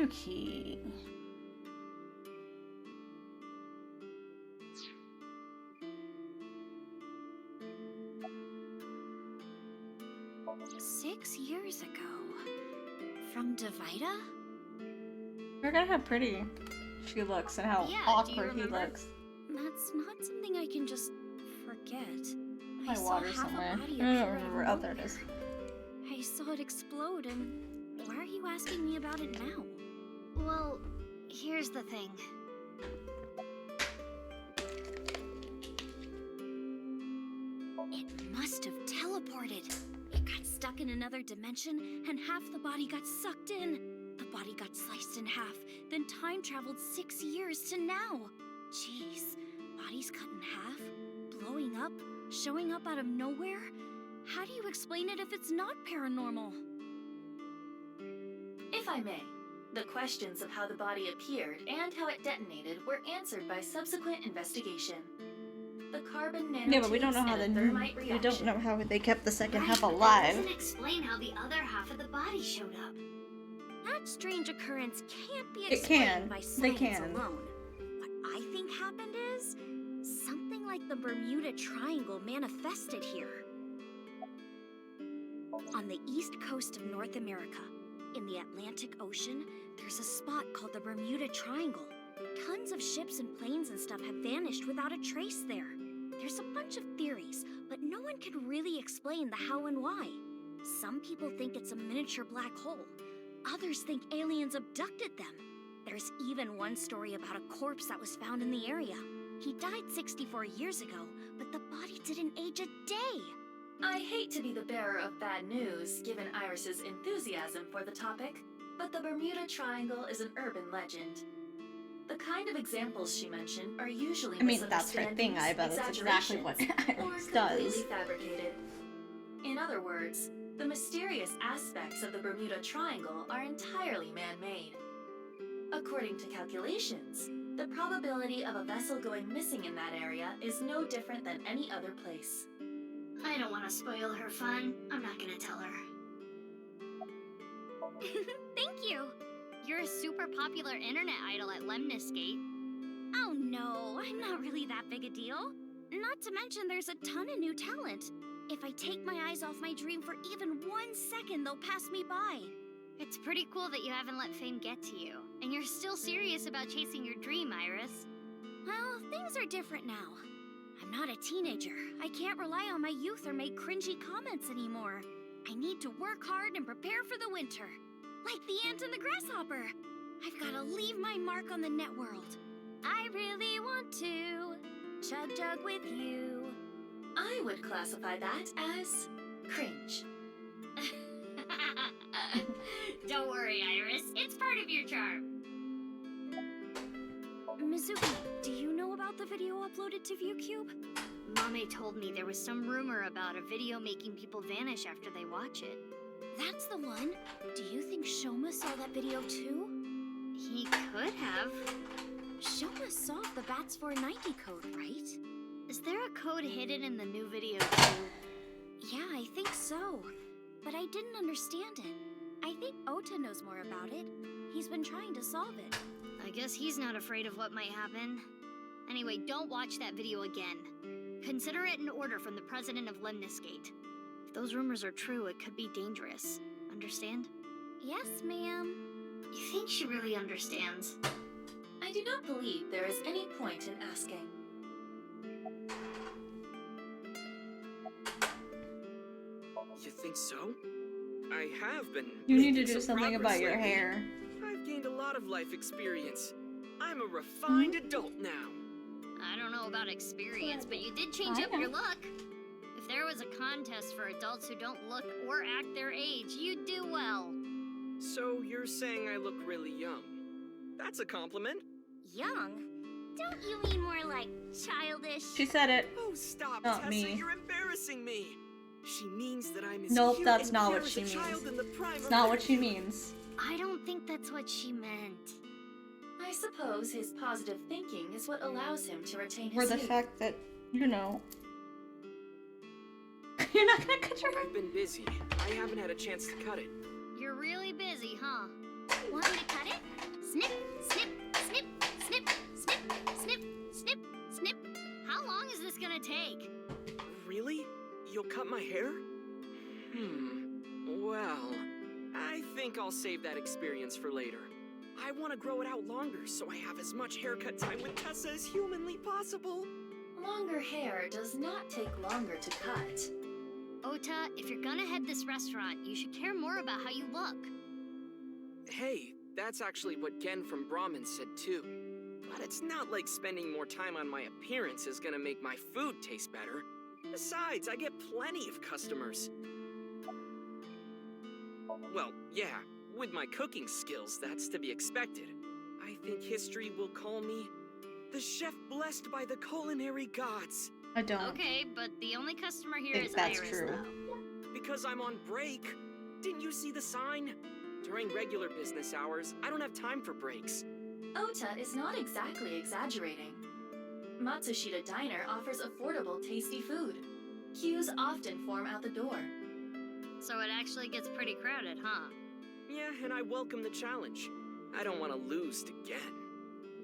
Spooky. Six years ago. From Davida? We're gonna how pretty she looks and how awkward he looks. That's not something I can just forget. My water somewhere. I don't remember. Oh, there it is. I saw it explode, and why are you asking me about it now? Well, here's the thing. It must have teleported. It got stuck in another dimension, and half the body got sucked in. The body got sliced in half, then time traveled 6 years to now. Jeez, bodies cut in half, blowing up, showing up out of nowhere? How do you explain it if it's not paranormal? If I may, the questions of how the body appeared and how it detonated were answered by subsequent investigation. The carbon nanotubes but we don't know how we don't know how they kept the second half alive. That doesn't explain how the other half of the body showed up. That strange occurrence can't be explained by science alone. What I think happened is something like the Bermuda Triangle manifested here. On the east coast of North America, in the Atlantic Ocean, there's a spot called the Bermuda Triangle. Tons of ships and planes and stuff have vanished without a trace there. There's a bunch of theories, but no one can really explain the how and why. Some people think it's a miniature black hole. Others think aliens abducted them. There's even one story about a corpse that was found in the area. He died 64 years ago, but the body didn't age a day. I hate to be the bearer of bad news, given Iris's enthusiasm for the topic, but the Bermuda Triangle is an urban legend. The kind of examples she mentioned are usually that's her thing, I bet that's exactly what Iris does. Fabricated. In other words, the mysterious aspects of the Bermuda Triangle are entirely man-made. According to calculations, the probability of a vessel going missing in that area is no different than any other place. I don't want to spoil her fun. I'm not gonna tell her. Thank you! You're a super popular internet idol at Lemniscate. Oh no, I'm not really that big a deal. Not to mention there's a ton of new talent. If I take my eyes off my dream for even 1 second, they'll pass me by. It's pretty cool that you haven't let fame get to you, and you're still serious about chasing your dream, Iris. Well, things are different now. I'm not a teenager. I can't rely on my youth or make cringy comments anymore. I need to work hard and prepare for the winter. Like the ant and the grasshopper. I've got to leave my mark on the net world. I really want to chug jug with you. I would classify that as cringe. Don't worry, Iris. It's part of your charm. Mizuki, do you know about the video uploaded to ViewCube? Mame told me there was some rumor about a video making people vanish after they watch it. That's the one. Do you think Shoma saw that video too? He could have. Shoma solved the BATS 490 code, right? Is there a code hidden in the new video too? Yeah, I think so. But I didn't understand it. I think Ota knows more about it. He's been trying to solve it. I guess he's not afraid of what might happen. Anyway, don't watch that video again. Consider it an order from the president of Lemniscate. If those rumors are true, it could be dangerous. Understand? Yes, ma'am. You think she really understands? I do not believe there is any point in asking. You think so? I have been. You need to do making some something about your lately. hair. I've gained a lot of life experience. I'm a refined adult now. I don't know about experience, but you did change up your look. If there was a contest for adults who don't look or act their age, you'd do well. So you're saying I look really young? That's a compliment. Young? Don't you mean more like childish? She said it. Oh, stop, Not Tessa, me. you're embarrassing me. She means that I'm as Nope, cute that's and not pure what as she a means. child in the prime It's of not their what she youth. means. I don't think that's what she meant. I suppose his positive thinking is what allows him to retain Or his the youth. fact that, you know. You're not gonna cut your hair? I've been busy. I haven't had a chance to cut it. You're really busy, huh? Want me to cut it? Snip, snip, snip, snip, snip, snip, snip, snip. How long is this gonna take? Really? You'll cut my hair? Well, I think I'll save that experience for later. I want to grow it out longer so I have as much haircut time with Tessa as humanly possible. Longer hair does not take longer to cut. Ota, if you're gonna head this restaurant, you should care more about how you look. Hey, that's actually what Gen from Brahmin said too. But it's not like spending more time on my appearance is gonna make my food taste better. Besides, I get plenty of customers. Well, yeah, with my cooking skills, that's to be expected. I think history will call me the chef blessed by the culinary gods. I don't Okay, but the only customer here think is that's Iris, true. though. Because I'm on break. Didn't you see the sign? During regular business hours, I don't have time for breaks. Ota is not exactly exaggerating. Matsushita Diner offers affordable, tasty food. Queues often form out the door. So it actually gets pretty crowded, huh? Yeah, and I welcome the challenge. I don't want to lose to Gen.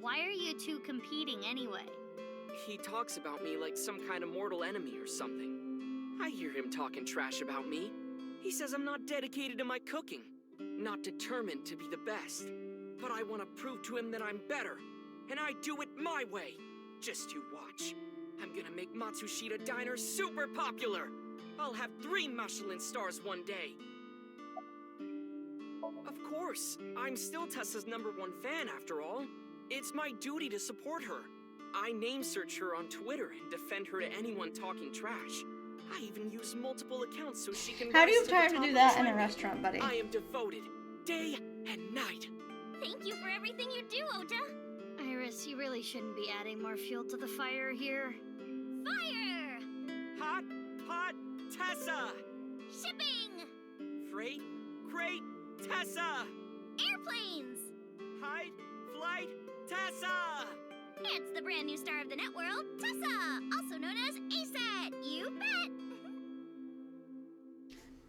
Why are you two competing anyway? He talks about me like some kind of mortal enemy or something. I hear him talking trash about me. He says I'm not dedicated to my cooking, not determined to be the best. But I want to prove to him that I'm better, and I do it my way. Just you watch. I'm gonna make Matsushita Diner super popular. I'll have 3 Michelin stars one day. Of course, I'm still Tessa's #1 fan after all. It's my duty to support her. I name search her on Twitter and defend her to anyone talking trash. I even use multiple accounts so she can How do you rise have time the to top do of that the in a trending. restaurant, buddy? I am devoted, day and night. Thank you for everything you do, Ota. Iris, you really shouldn't be adding more fuel to the fire here. Fire! Hot pot Tessa! Shipping! Freight crate Tessa! Airplanes! Hide flight Tessa! It's the brand new star of the net world, Tessa, also known as ASAT. You bet!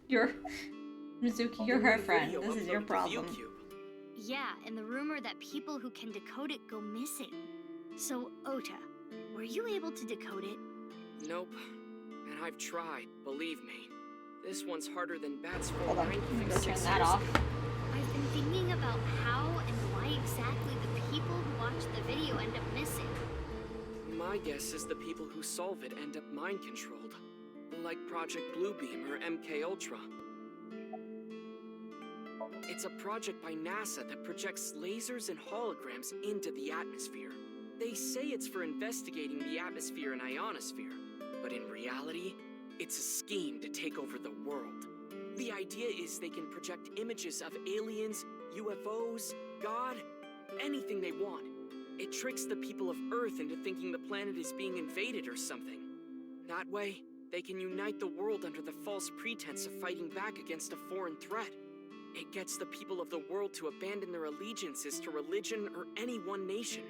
You're Mizuki, you're her friend. Video This is your uploaded to problem. ViewCube. Yeah, and the rumor that people who can decode it go missing. So, Ota, were you able to decode it? Nope. And I've tried, believe me. This one's harder than bats Hold on, let me go turn that off. I've been thinking about how and why exactly the people who watch the video end up missing. My guess is the people who solve it end up mind-controlled. Like Project Bluebeam or MK Ultra. It's a project by NASA that projects lasers and holograms into the atmosphere. They say it's for investigating the atmosphere and ionosphere, but in reality, it's a scheme to take over the world. The idea is they can project images of aliens, UFOs, God, anything they want. It tricks the people of Earth into thinking the planet is being invaded or something. That way, they can unite the world under the false pretense of fighting back against a foreign threat. It gets the people of the world to abandon their allegiances to religion or any one nation,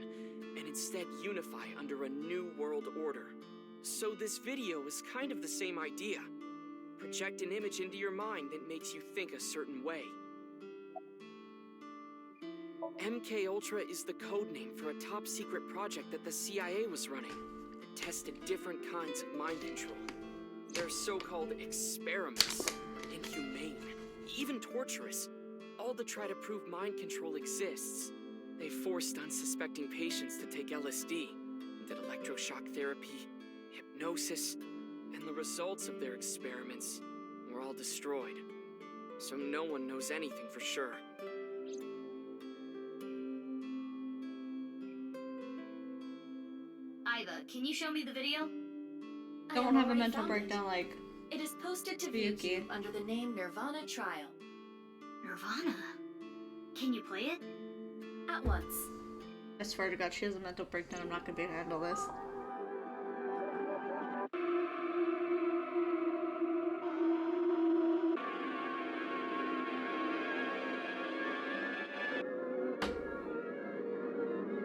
and instead unify under a new world order. So this video is kind of the same idea. Project an image into your mind that makes you think a certain way. MK Ultra is the codename for a top-secret project that the CIA was running that tested different kinds of mind control. They're so-called experiments, inhumane, even torturous, all to try to prove mind control exists. They forced unsuspecting patients to take LSD, did electroshock therapy, hypnosis, and the results of their experiments were all destroyed. So no one knows anything for sure. Iva, can you show me the video? I Don't have a already mental found it. breakdown like It is posted to Ryuki. ViewCube under the name Nirvana Trial. Nirvana. Can you play it? At once. I swear to God, she has a mental breakdown. I'm not gonna be able to handle this.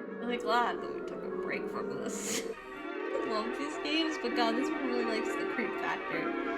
I'm really glad that we took a break from this. I love these games, but God, this one really likes the creep factor.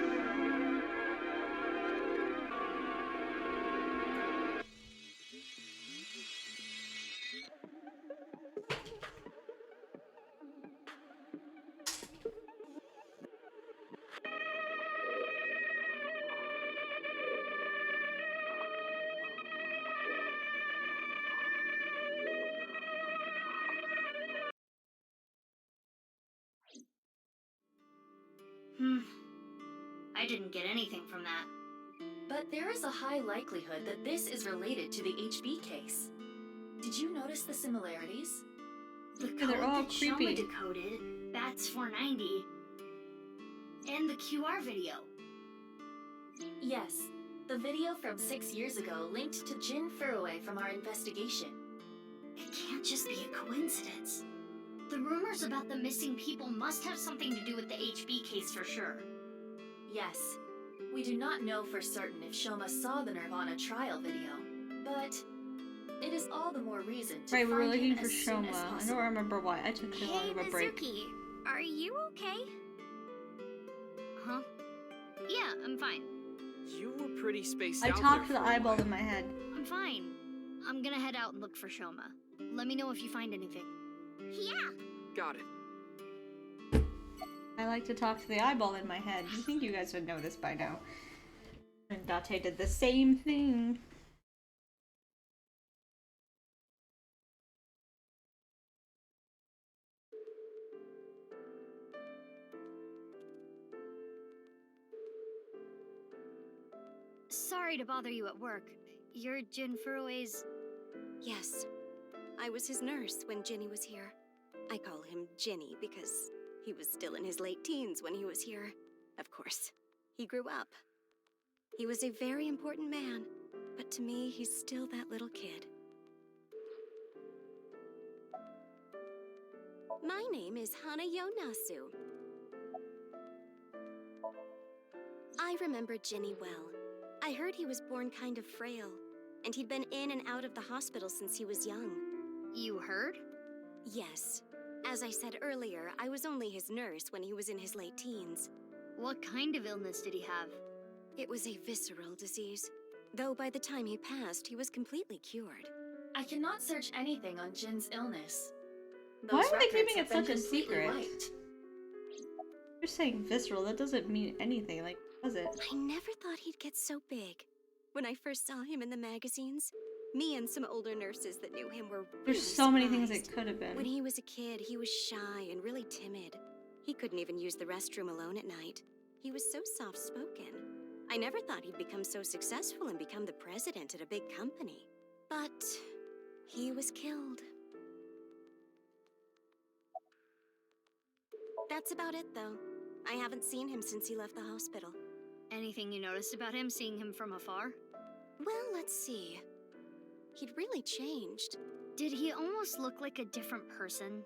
I didn't get anything from that. But there is a high likelihood that this is related to the HB case. Did you notice the similarities? The Yeah, they're code all that Shoma creepy. decoded, Bats 490, and the QR video. Yes, the video from 6 years ago linked to Jin Furue from our investigation. It can't just be a coincidence. The rumors about the missing people must have something to do with the HB case for sure. Yes, we do not know for certain if Shoma saw the Nirvana trial video, but it is all the more reason to Right, we were find looking him for as soon as Shoma. I possible. don't remember why. I took too long of a break. Mizuki, are you okay? Huh? Yeah, I'm fine. You were pretty spaced I out talked to there the for a eyeball while. in my head. I'm fine. I'm gonna head out and look for Shoma. Let me know if you find anything. Yeah! Got it. I like to talk to the eyeball in my head. You think you guys would know this by now. And Date did the same thing. Sorry to bother you at work. You're Jin Furue's... Yes. I was his nurse when Ginny was here. I call him Ginny because he was still in his late teens when he was here. Of course, he grew up. He was a very important man, but to me, he's still that little kid. My name is Hana Yonasu. I remember Ginny well. I heard he was born kind of frail, and he'd been in and out of the hospital since he was young. You heard? Yes. As I said earlier, I was only his nurse when he was in his late teens. What kind of illness did he have? It was a visceral disease, though by the time he passed, he was completely cured. I cannot search anything on Jin's illness. Why Those are they records keeping have it been such a completely secret? wiped. You're saying visceral, that doesn't mean anything, like, does it? I never thought he'd get so big. When I first saw him in the magazines, me and some older nurses that knew him were really There's so many things surprised. it could have been. When he was a kid, he was shy and really timid. He couldn't even use the restroom alone at night. He was so soft-spoken. I never thought he'd become so successful and become the president at a big company. But he was killed. That's about it, though. I haven't seen him since he left the hospital. Anything you noticed about him, seeing him from afar? Well, let's see. He'd really changed. Did he almost look like a different person?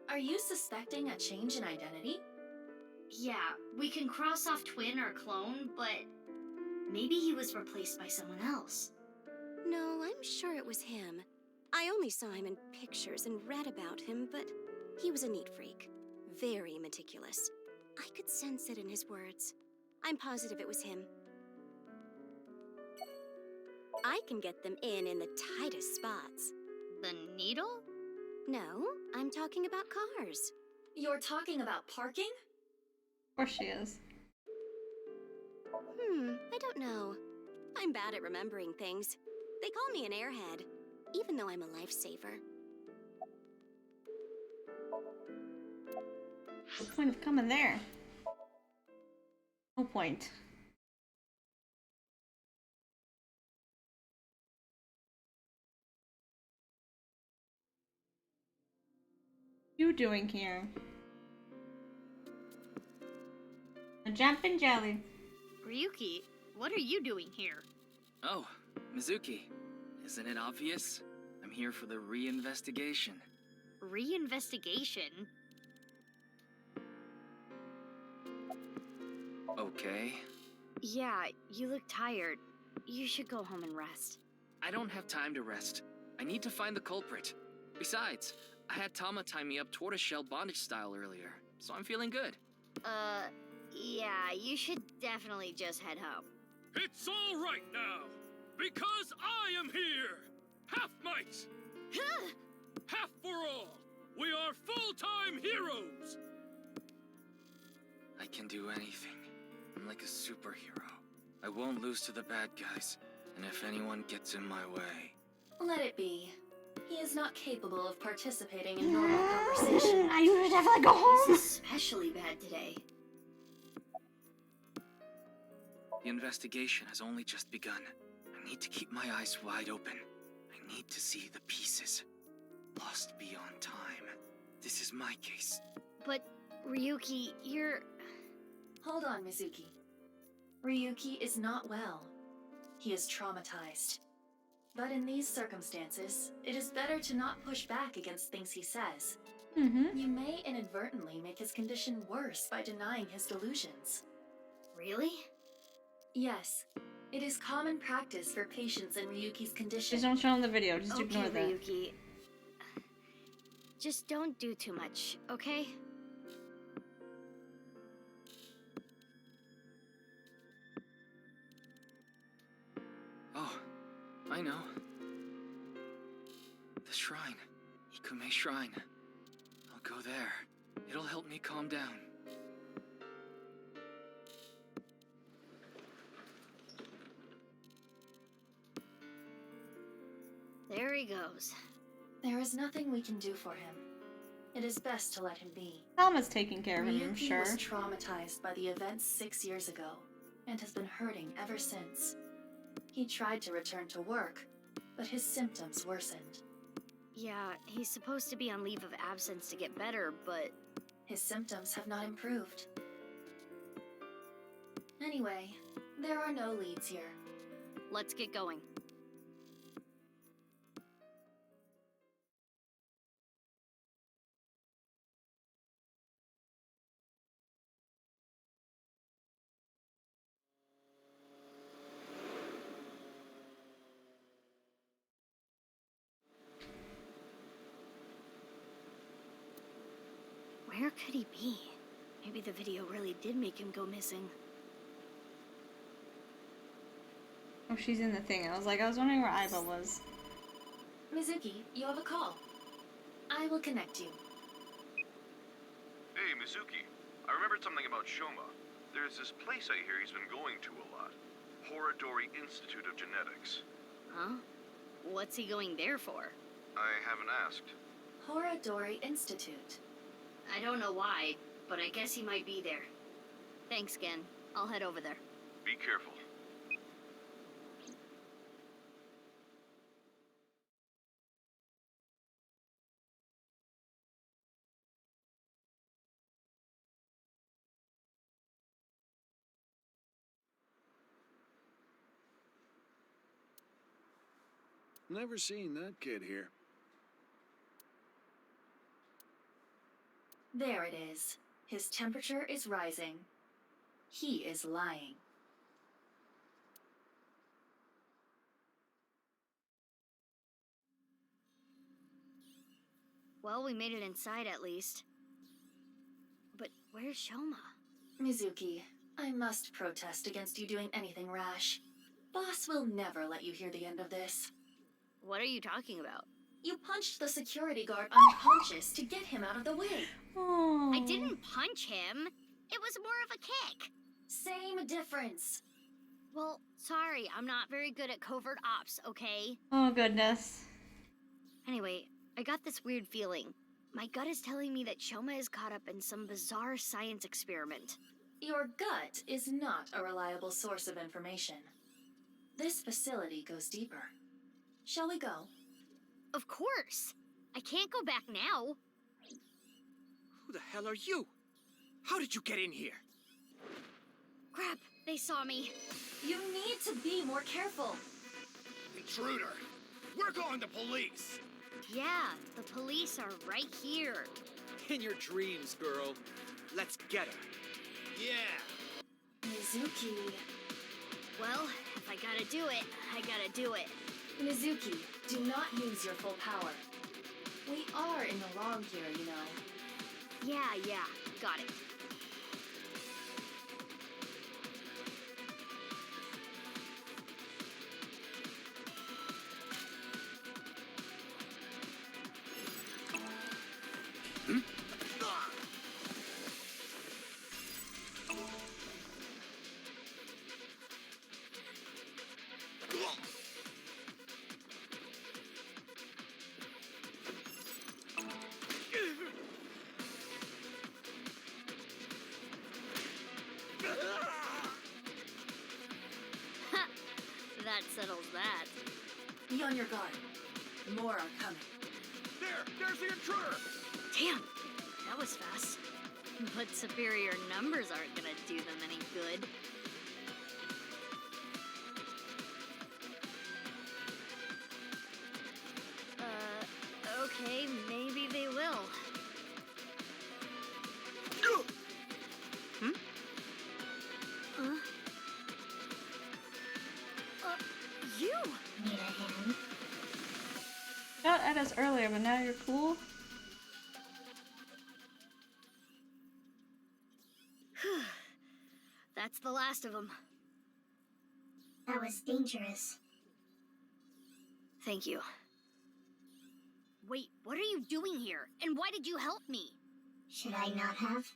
Are you suspecting a change in identity? Yeah, we can cross off twin or clone, but maybe he was replaced by someone else. No, I'm sure it was him. I only saw him in pictures and read about him, but he was a neat freak. Very meticulous. I could sense it in his words. I'm positive it was him. I can get them in the tightest spots. The needle? No, I'm talking about cars. You're talking about parking? Of course she is. I don't know. I'm bad at remembering things. They call me an airhead, even though I'm a lifesaver. What's the point of coming there? No point. What are you doing here? A jumpin' jelly. Ryuki, what are you doing here? Oh, Mizuki. Isn't it obvious? I'm here for the re-investigation. Reinvestigation? Okay. Yeah, you look tired. You should go home and rest. I don't have time to rest. I need to find the culprit. Besides, I had Tama tie me up tortoiseshell bondage style earlier, so I'm feeling good. Yeah, you should definitely just head home. It's all right now, because I am here! Half might! Half for all! We are full-time heroes! I can do anything. I'm like a superhero. I won't lose to the bad guys, and if anyone gets in my way... Let it be. He is not capable of participating in normal conversation. I should definitely go home. It's especially bad today. The investigation has only just begun. I need to keep my eyes wide open. I need to see the pieces. Lost beyond time. This is my case. But, Ryuki, you're... Hold on, Mizuki. Ryuki is not well. He is traumatized. But in these circumstances, it is better to not push back against things he says. You may inadvertently make his condition worse by denying his delusions. Really? Yes, it is common practice for patients in Ryuki's condition. Just don't show him the video. Just ignore that. Ryuki. Just don't do too much, okay? Oh, I know. The shrine. Ikume Shrine. I'll go there. It'll help me calm down. There he goes. There is nothing we can do for him. It is best to let him be. Thelma's taking care of him, I'm Ryuki sure. was traumatized by the events 6 years ago, and has been hurting ever since. He tried to return to work, but his symptoms worsened. Yeah, he's supposed to be on leave of absence to get better, but... His symptoms have not improved. Anyway, there are no leads here. Let's get going. Where could he be? Maybe the video really did make him go missing. Oh, she's in the thing. I was wondering where Aiba was. Mizuki, you have a call. I will connect you. Hey, Mizuki. I remembered something about Shoma. There's this place I hear he's been going to a lot. Horadori Institute of Genetics. Huh? What's he going there for? I haven't asked. Horadori Institute. I don't know why, but I guess he might be there. Thanks, Gen. I'll head over there. Be careful. Never seen that kid here. There it is. His temperature is rising. He is lying. Well, we made it inside at least. But where's Shoma? Mizuki, I must protest against you doing anything rash. Boss will never let you hear the end of this. What are you talking about? You punched the security guard unconscious to get him out of the way. Oh. I didn't punch him. It was more of a kick. Same difference. Well, sorry, I'm not very good at covert ops, okay? Oh, goodness. Anyway, I got this weird feeling. My gut is telling me that Shoma is caught up in some bizarre science experiment. Your gut is not a reliable source of information. This facility goes deeper. Shall we go? Of course. I can't go back now. Who the hell are you? How did you get in here? Crap, they saw me. You need to be more careful. Intruder! We're calling the police! Yeah, the police are right here. In your dreams, girl. Let's get her. Yeah! Mizuki. Well, if I gotta do it, I gotta do it. Mizuki, do not use your full power. We are in the wrong here, you know. Yeah, got it. that settles that. Be on your guard. More are coming. There's the intruder! Damn, that was fast. But superior numbers aren't gonna do them any good. Okay, maybe they will. Hmm? You! Need a hand? Got at us earlier, but now you're cool? That's the last of them. That was dangerous. Thank you. Wait, what are you doing here? And why did you help me? Should I not have?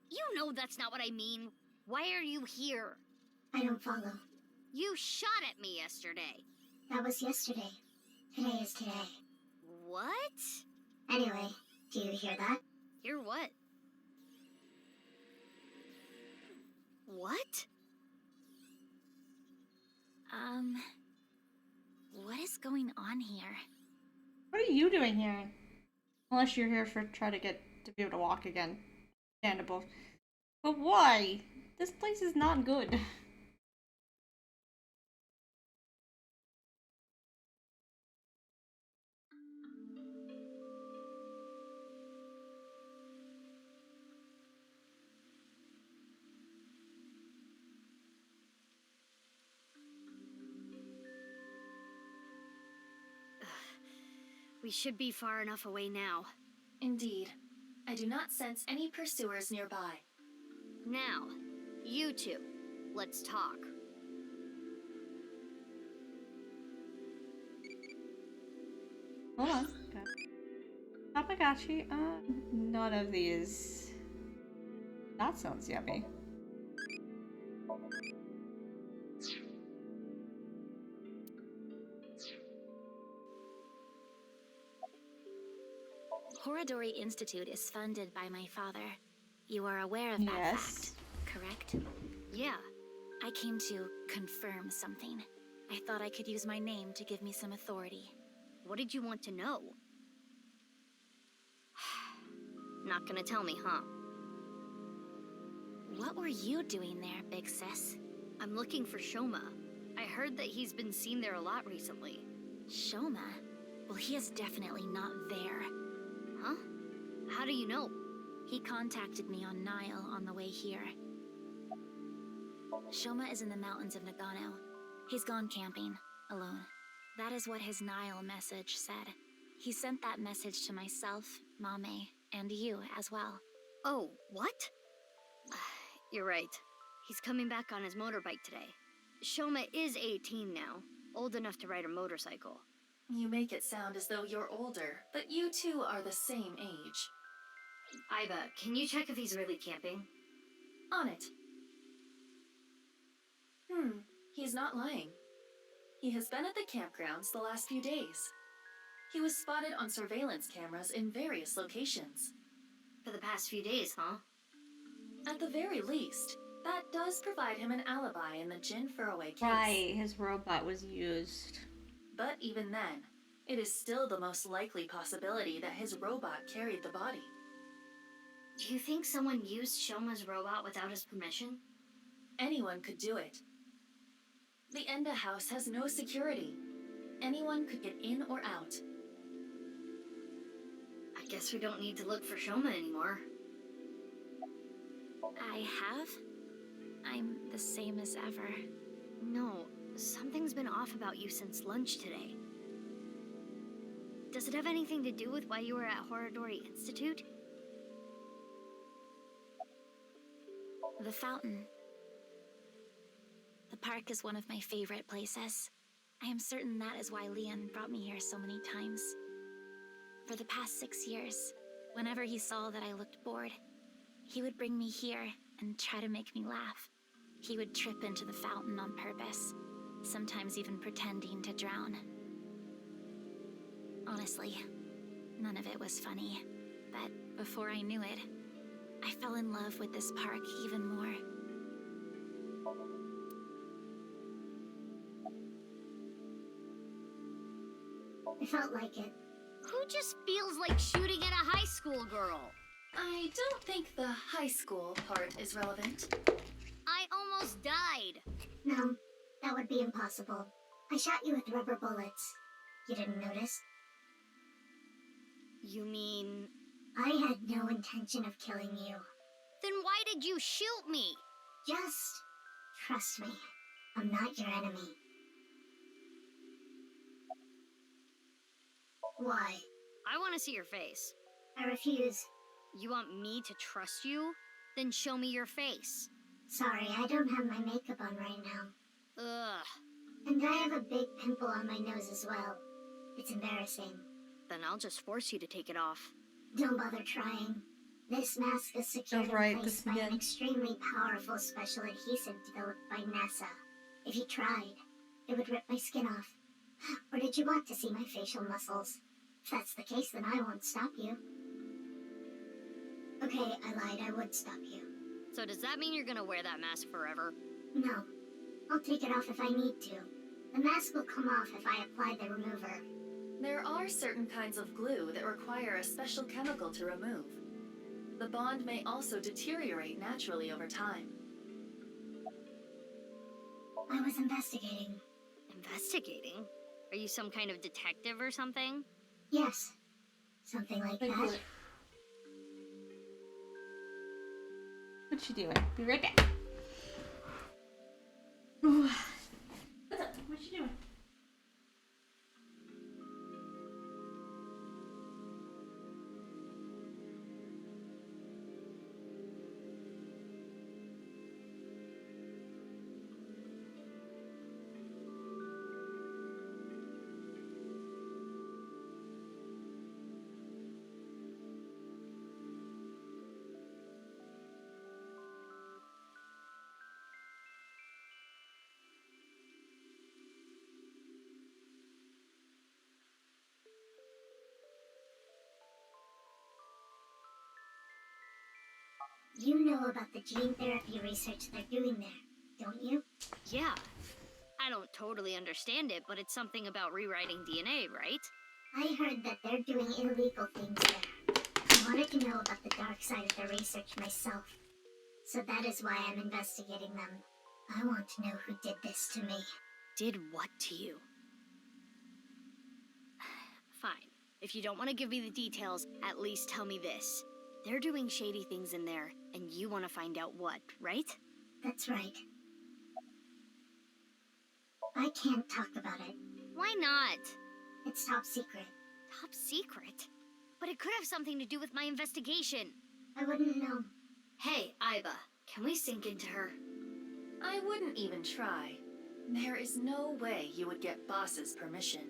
You know that's not what I mean. Why are you here? I don't follow. You shot at me yesterday. That was yesterday. Today is today. What? Anyway, do you hear that? Hear what? What? What is going on here? What are you doing here? Unless you're here for try to get to be able to walk again. Understandable. But why? This place is not good. We should be far enough away now. Indeed. I do not sense any pursuers nearby. Now, you two, let's talk. Hold on. Okay. Tamagotchi, none of these. That sounds yummy. Horadori Institute is funded by my father. You are aware of that Yes. fact, correct? Yeah, I came to confirm something. I thought I could use my name to give me some authority. what did you want to know? Not gonna tell me, huh? What were you doing there, big sis? I'm looking for Shoma. I heard that he's been seen there a lot recently. Shoma? Well, he is definitely not there. Huh? How do you know? He contacted me on Nile on the way here. Shoma is in the mountains of Nagano. He's gone camping, alone. That is what his Nile message said. He sent that message to myself, Mame, and you as well. Oh, what? You're right. He's coming back on his motorbike today. Shoma is 18 now, old enough to ride a motorcycle. You make it sound as though you're older, but you two are the same age. Iba, can you check if he's really camping? On it. He's not lying. He has been at the campgrounds the last few days. He was spotted on surveillance cameras in various locations. For the past few days, huh? At the very least, that does provide him an alibi in the Jin Furroway case. Right, his robot was used. But even then, it is still the most likely possibility that his robot carried the body. Do you think someone used Shoma's robot without his permission? Anyone could do it. The Enda house has no security. Anyone could get in or out. I guess we don't need to look for Shoma anymore. I have? I'm the same as ever. No, something's been off about you since lunch today. Does it have anything to do with why you were at Horadori Institute? The fountain. The park is one of my favorite places. I am certain that is why Leon brought me here so many times. For the past 6 years, whenever he saw that I looked bored, he would bring me here and try to make me laugh. He would trip into the fountain on purpose, sometimes even pretending to drown. Honestly, none of it was funny, but before I knew it, I fell in love with this park even more. I felt like it. Who just feels like shooting at a high school girl? I don't think the high school part is relevant. I almost died. No, that would be impossible. I shot you with rubber bullets. You didn't notice? You mean... I had no intention of killing you. Then why did you shoot me? Just trust me. I'm not your enemy. Why? I want to see your face. I refuse. You want me to trust you? Then show me your face. Sorry, I don't have my makeup on right now. Ugh. And I have a big pimple on my nose as well. It's embarrassing. Then I'll just force you to take it off. Don't bother trying. This mask is secured in place by an extremely powerful special adhesive developed by NASA. If you tried, it would rip my skin off. Or did you want to see my facial muscles? If that's the case, then I won't stop you. Okay, I lied. I would stop you. So does that mean you're gonna wear that mask forever? No. I'll take it off if I need to. The mask will come off if I apply the remover. There are certain kinds of glue that require a special chemical to remove. The bond may also deteriorate naturally over time. I was investigating. Investigating? Are you some kind of detective or something? Yes. Something like that. What you doing? Be right back. Ooh. What's up? What you doing? You know about the gene therapy research they're doing there, don't you? Yeah. I don't totally understand it, but it's something about rewriting DNA, right? I heard that they're doing illegal things there. I wanted to know about the dark side of the research myself. So that is why I'm investigating them. I want to know who did this to me. Did what to you? Fine. If you don't want to give me the details, at least tell me this. They're doing shady things in there, and you want to find out what, right? That's right. I can't talk about it. Why not? It's top secret. Top secret? But it could have something to do with my investigation. I wouldn't know. Hey, Aiba, can we sink into her? I wouldn't even try. There is no way you would get Boss's permission.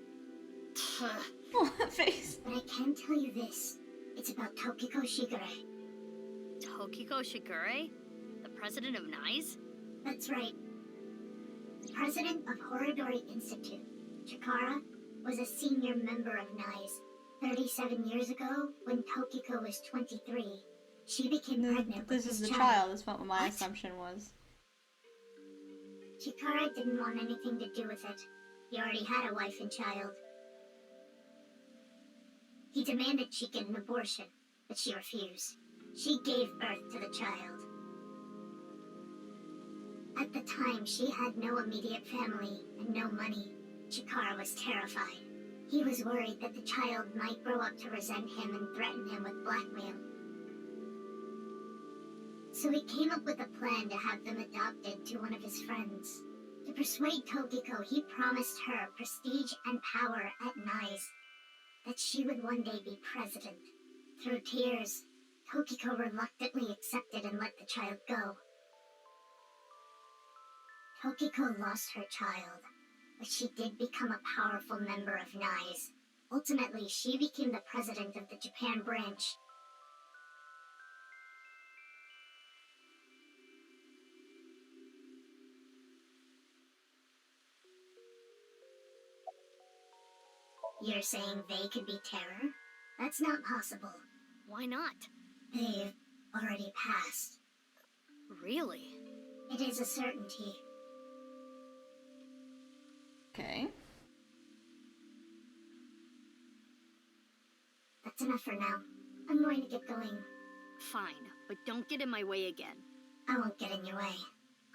Oh, that face. But I can tell you this. It's about Tokiko Shigure. Tokiko Shigure? The president of NICE? That's right. The president of Horodori Institute, Chikara, was a senior member of NICE. 37 years ago, when Tokiko was 23, she became pregnant This with is his the child, is what my assumption was. Chikara didn't want anything to do with it. He already had a wife and child. He demanded she get an abortion, but she refused. She gave birth to the child. At the time, she had no immediate family and no money. Chikara was terrified. He was worried that the child might grow up to resent him and threaten him with blackmail. So he came up with a plan to have them adopted to one of his friends. To persuade Tokiko, he promised her prestige and power at NICE. That she would one day be president. Through tears, Tokiko reluctantly accepted and let the child go. Tokiko lost her child, but she did become a powerful member of NICE. Ultimately, she became the president of the Japan branch. You're saying they could be terror? That's not possible. Why not? They've already passed. Really? It is a certainty. Okay. enough for now. I'm going to get going. Fine, but don't get in my way again. I won't get in your way.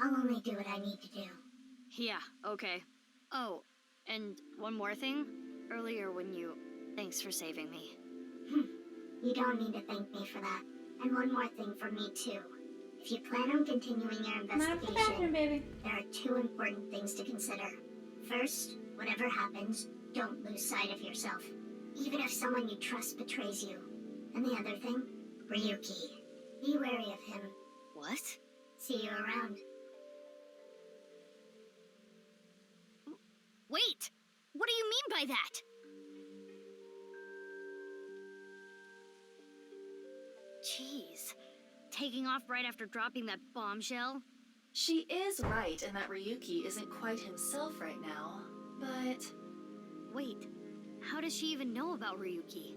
I'll only do what I need to do. Yeah, okay. Oh, and one more thing. Earlier when you... Thanks for saving me. You don't need to thank me for that. And one more thing from me, too. If you plan on continuing your investigation, there are two important things to consider. First, whatever happens, don't lose sight of yourself. Even if someone you trust betrays you. And the other thing, Ryuki. Be wary of him. What? See you around. Wait! What do you mean by that? Jeez. Taking off right after dropping that bombshell? She is right in that Ryuki isn't quite himself right now, but... Wait, how does she even know about Ryuki?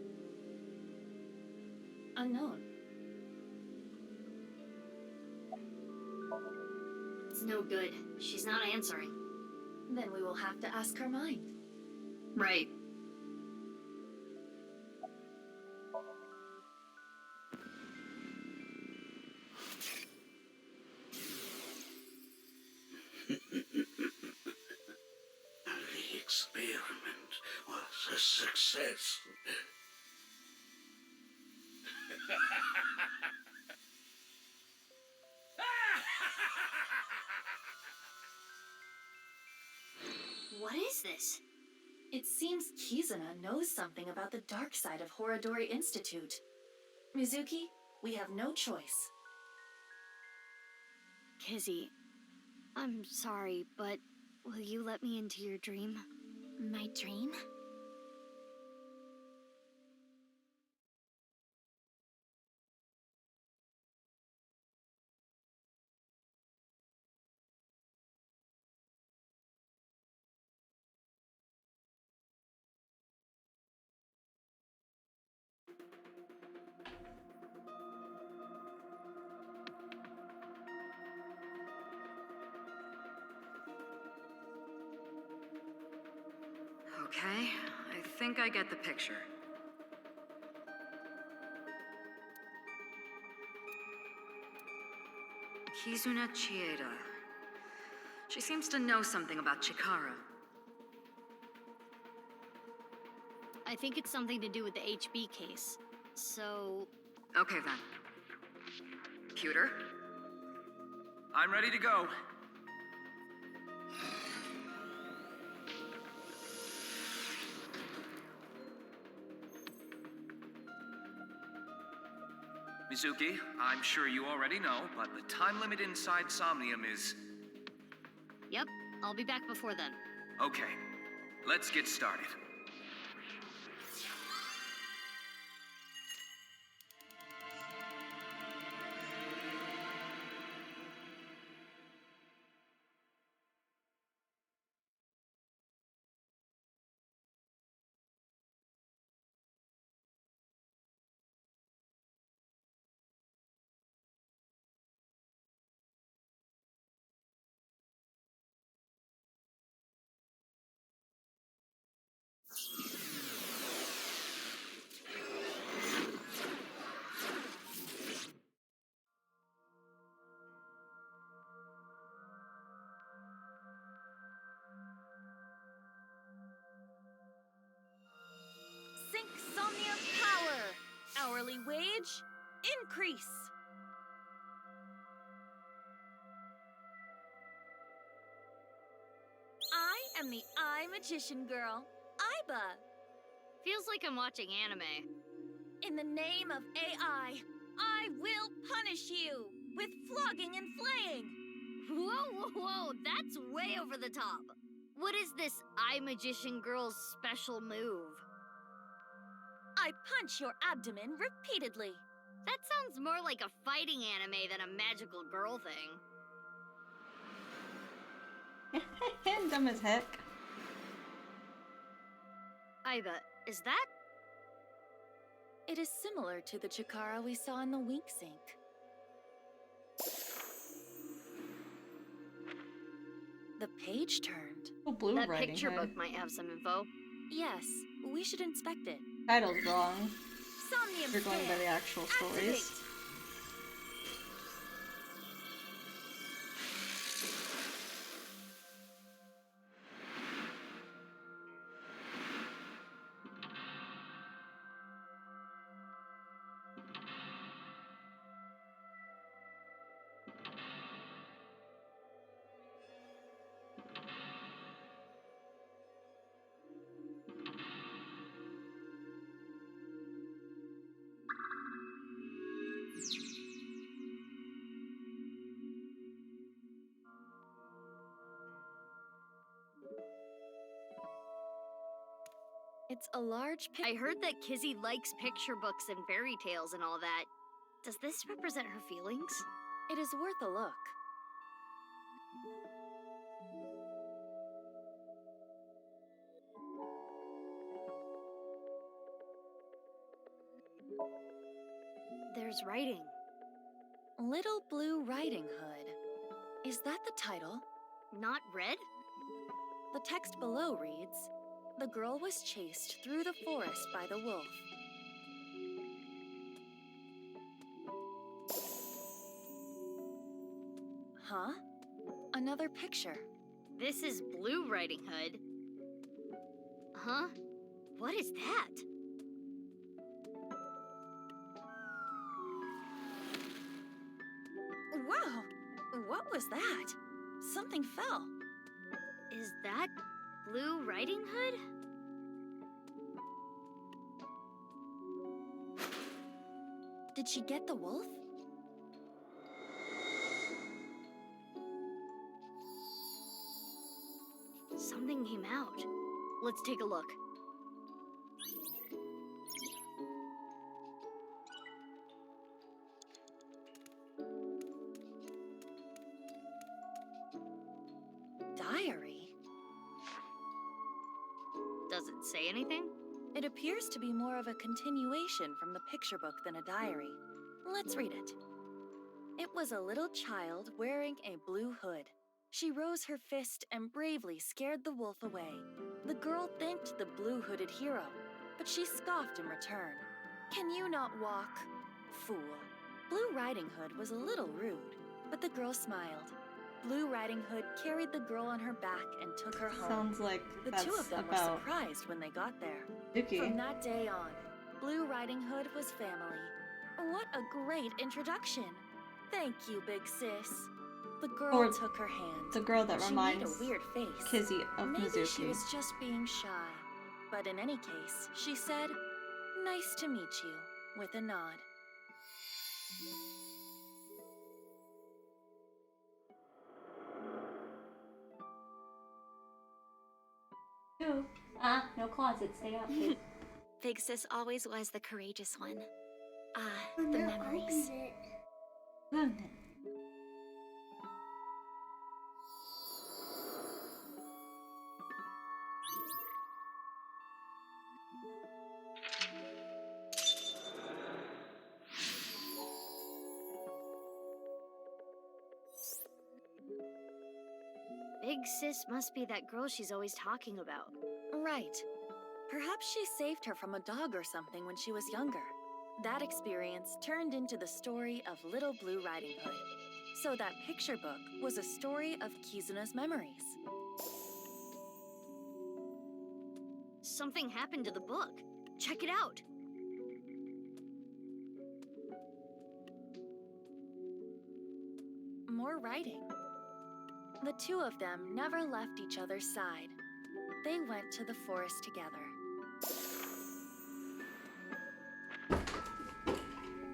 Unknown. It's no good. She's not answering. Then we will have to ask her mind. Right. The experiment was a success. What is this? It seems Kizuna knows something about the dark side of Horadori Institute. Mizuki, we have no choice. Kizzy, I'm sorry, but will you let me into your dream? My dream? Okay, I think I get the picture. Kizuna Chieda. She seems to know something about Chikara. I think it's something to do with the HB case. So... Okay then. Computer? I'm ready to go. Mizuki, I'm sure you already know, but the time limit inside Somnium is... Yep, I'll be back before then. Okay, let's get started. Sync Somnium power! Hourly wage, increase! I am the Eye Magician Girl, Aiba. Feels like I'm watching anime. In the name of AI, I will punish you with flogging and flaying. Whoa, that's way over the top. What is this Eye Magician Girl's special move? I punch your abdomen repeatedly. That sounds more like a fighting anime than a magical girl thing. Dumb as heck. Aiba, is that? It is similar to the Chikara we saw in the Wink Sink. The page turned. Oh, blue That writing picture head. book might have some info. Yes, we should inspect it. Title's wrong. Somnium You're going by the actual stories. It's a large I heard that Kizzy likes picture books and fairy tales and all that. Does this represent her feelings? It is worth a look. There's writing. Little Blue Riding Hood. Is that the title? Not red? The text below reads, "The girl was chased through the forest by the wolf." Huh? Another picture. This is Blue Riding Hood. Huh? What is that? Wow! What was that? Something fell. Is that Blue Riding Hood? Did she get the wolf? Something came out. Let's take a look. Diary? Does it say anything? It appears to be more of a continuation from the picture book than a diary. Let's read it. It was a little child wearing a blue hood. She rose her fist and bravely scared the wolf away. The girl thanked the blue-hooded hero, but she scoffed in return. "Can you not walk? Fool." Blue Riding Hood was a little rude, but the girl smiled. Blue Riding Hood carried the girl on her back and took her home. Sounds like The that's two of them were about surprised when they got there. Vicky. From that day on, Blue Riding Hood was family. What a great introduction. Thank you, big sis. The girl Or took her hand. the girl that She reminds made a weird face. Kizzy of Maybe she Mizuki. was just being shy. But in any case, she said, "Nice to meet you," with a nod. No closet, stay out. Big Sis always was the courageous one. Oh, The no, memories. opened it. Big Sis must be that girl she's always talking about. Right. Perhaps she saved her from a dog or something when she was younger. That experience turned into the story of Little Blue Riding Hood. So that picture book was a story of Kizuna's memories. Something happened to the book. Check it out. More writing. The two of them never left each other's side. They went to the forest together.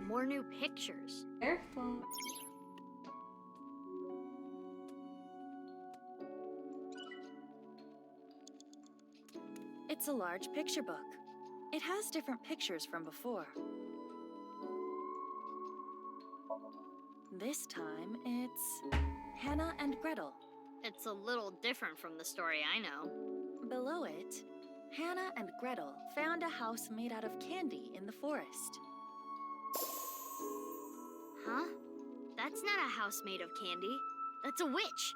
More new pictures. Careful. It's a large picture book. It has different pictures from before. This time, it's Hannah and Gretel. It's a little different from the story I know. Below it, Hannah and Gretel found a house made out of candy in the forest. Huh? That's not a house made of candy. That's a witch.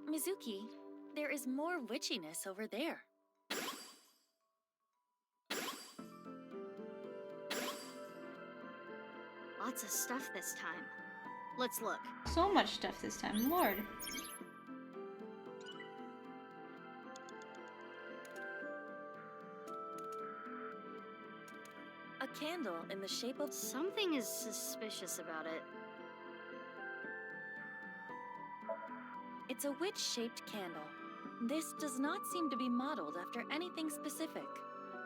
Mizuki, there is more witchiness over there. Lots of stuff this time. Let's look. So much stuff this time, Lord. A candle in the shape of... Something is suspicious about it. It's a witch-shaped candle. This does not seem to be modeled after anything specific.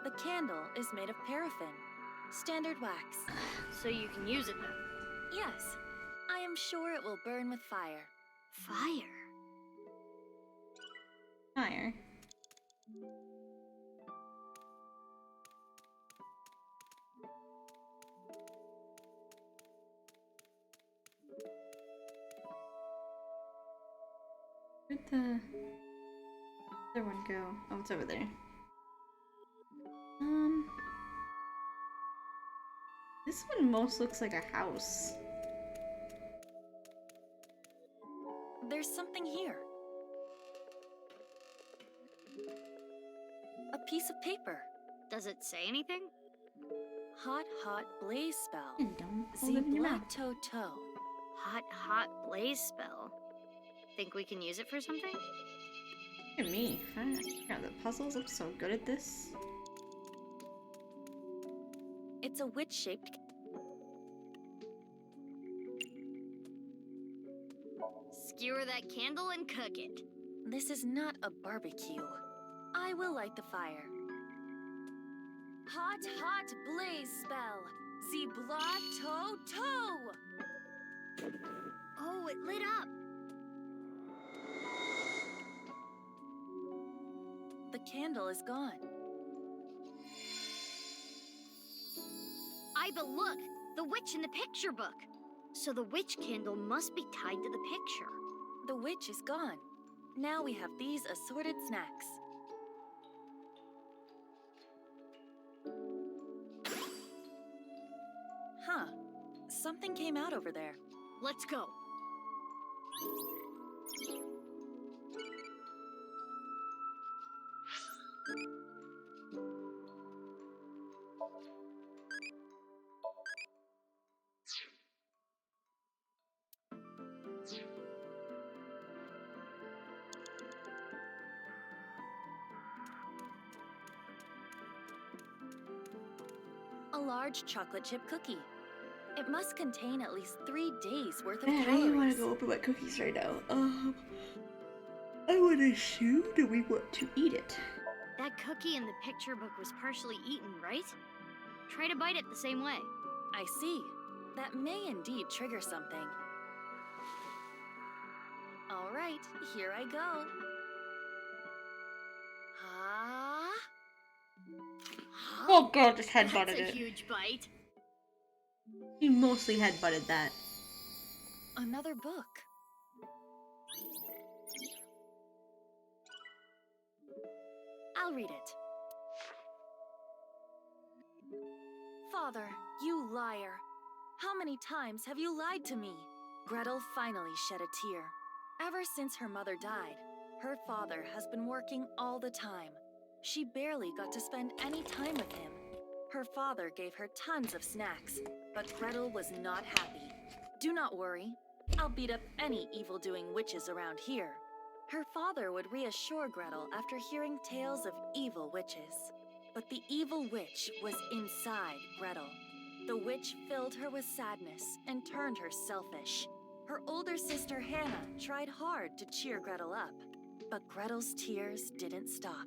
The candle is made of paraffin, standard wax. So you can use it then? Yes. I am sure it will burn with fire. Fire? Fire. Where'd the other one go? Oh, it's over there. This one most looks like a house. There's something here. A piece of paper. Does it say anything? Hot, hot blaze spell. And don't hold it in your mouth. Toe. Hot, hot blaze spell. Think we can use it for something? Look at me. Yeah, the puzzles look so good at this. It's a witch-shaped... Skewer that candle and cook it. This is not a barbecue. I will light the fire. Hot, hot blaze spell. See blood toe. Oh, it lit up. The candle is gone. Iba, look! The witch in the picture book! So the witch candle must be tied to the picture. The witch is gone. Now we have these assorted snacks. Huh. Something came out over there. Let's go. A large chocolate chip cookie. It must contain at least 3 days worth of Man, I calories. really want to go open my cookies right now. I would assume that we want to eat it. That cookie in the picture book was partially eaten, right? Try to bite it the same way. I see. That may indeed trigger something. All right, here I go. Ah. Oh god, just headbutted That's a it. huge bite. He mostly headbutted that. Another book. I'll read it. Father, you liar. How many times have you lied to me? Gretel finally shed a tear. Ever since her mother died, her father has been working all the time. She barely got to spend any time with him. Her father gave her tons of snacks, but Gretel was not happy. Do not worry. I'll beat up any evil-doing witches around here. Her father would reassure Gretel after hearing tales of evil witches. But the evil witch was inside Gretel. The witch filled her with sadness and turned her selfish. Her older sister Hannah tried hard to cheer Gretel up, but Gretel's tears didn't stop.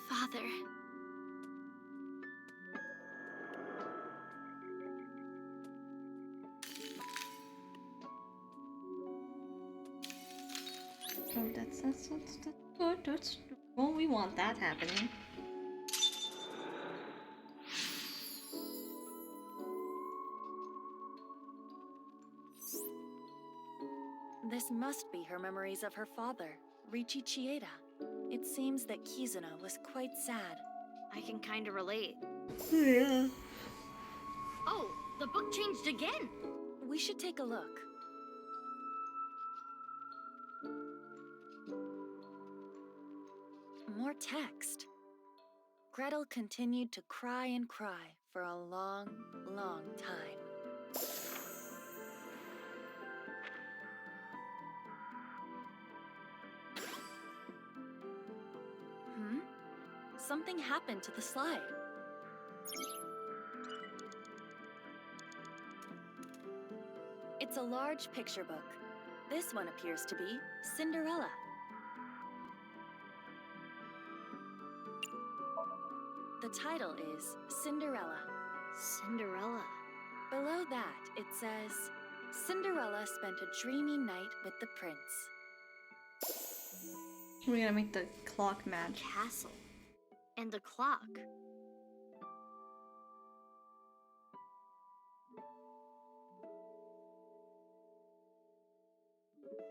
Father. Oh, that's good. That's, well, we want that happening. This must be her memories of her father, Ricci Chieda. It seems that Kizuna was quite sad. I can kinda relate. Yeah. Oh, the book changed again! We should take a look. More text. Gretel continued to cry and cry for a long, long time. Something happened to the slide. It's a large picture book. This one appears to be Cinderella. The title is Cinderella. Cinderella. Below that, it says, Cinderella spent a dreamy night with the prince. We're gonna make the clock match. Castle. And the clock.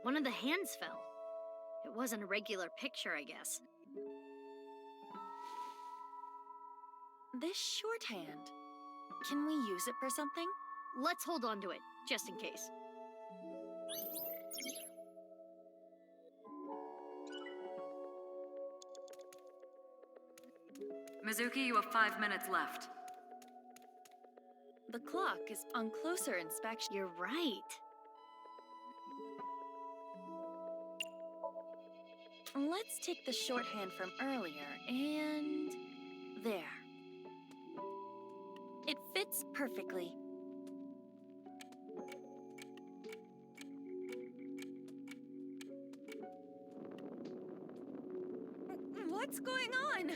One of the hands fell. It wasn't a regular picture, I guess. This shorthand, can we use it for something? Let's hold on to it, just in case. Mizuki, you have 5 minutes left. The clock is on closer inspection. You're right. Let's take the shorthand from earlier and... there. It fits perfectly. What's going on?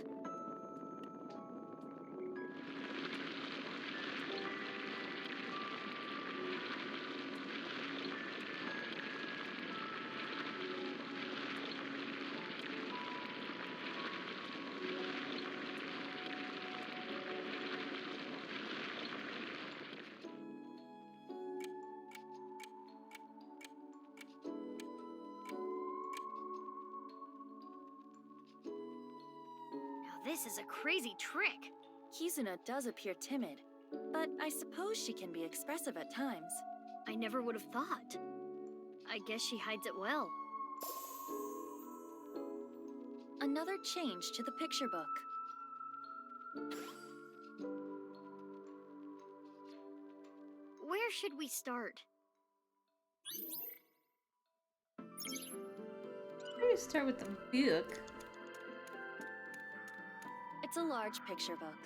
This is a crazy trick. Kizuna does appear timid, but I suppose she can be expressive at times. I never would have thought. I guess she hides it well. Another change to the picture book. Where should we start? Maybe start with the book. It's a large picture book.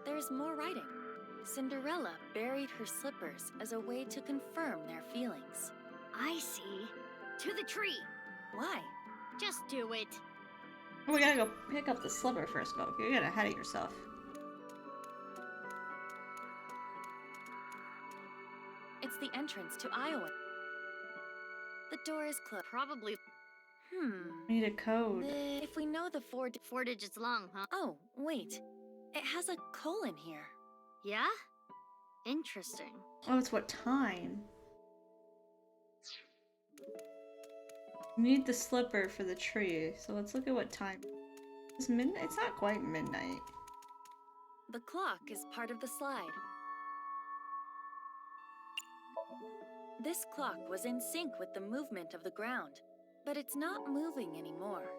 There's more writing. Cinderella buried her slippers as a way to confirm their feelings. I see. To the tree. Why? Just do it. We gotta go pick up the slipper first, Coke. You're getting ahead of yourself. It's the entrance to Iowa. The door is closed. Probably. We need a code. If we know the four digits long, huh? Oh, wait. It has a colon here. Yeah? Interesting. Oh, it's what time. We need the slipper for the tree, so let's look at what time. It's midnight. It's not quite midnight. The clock is part of the slide. This clock was in sync with the movement of the ground, but it's not moving anymore.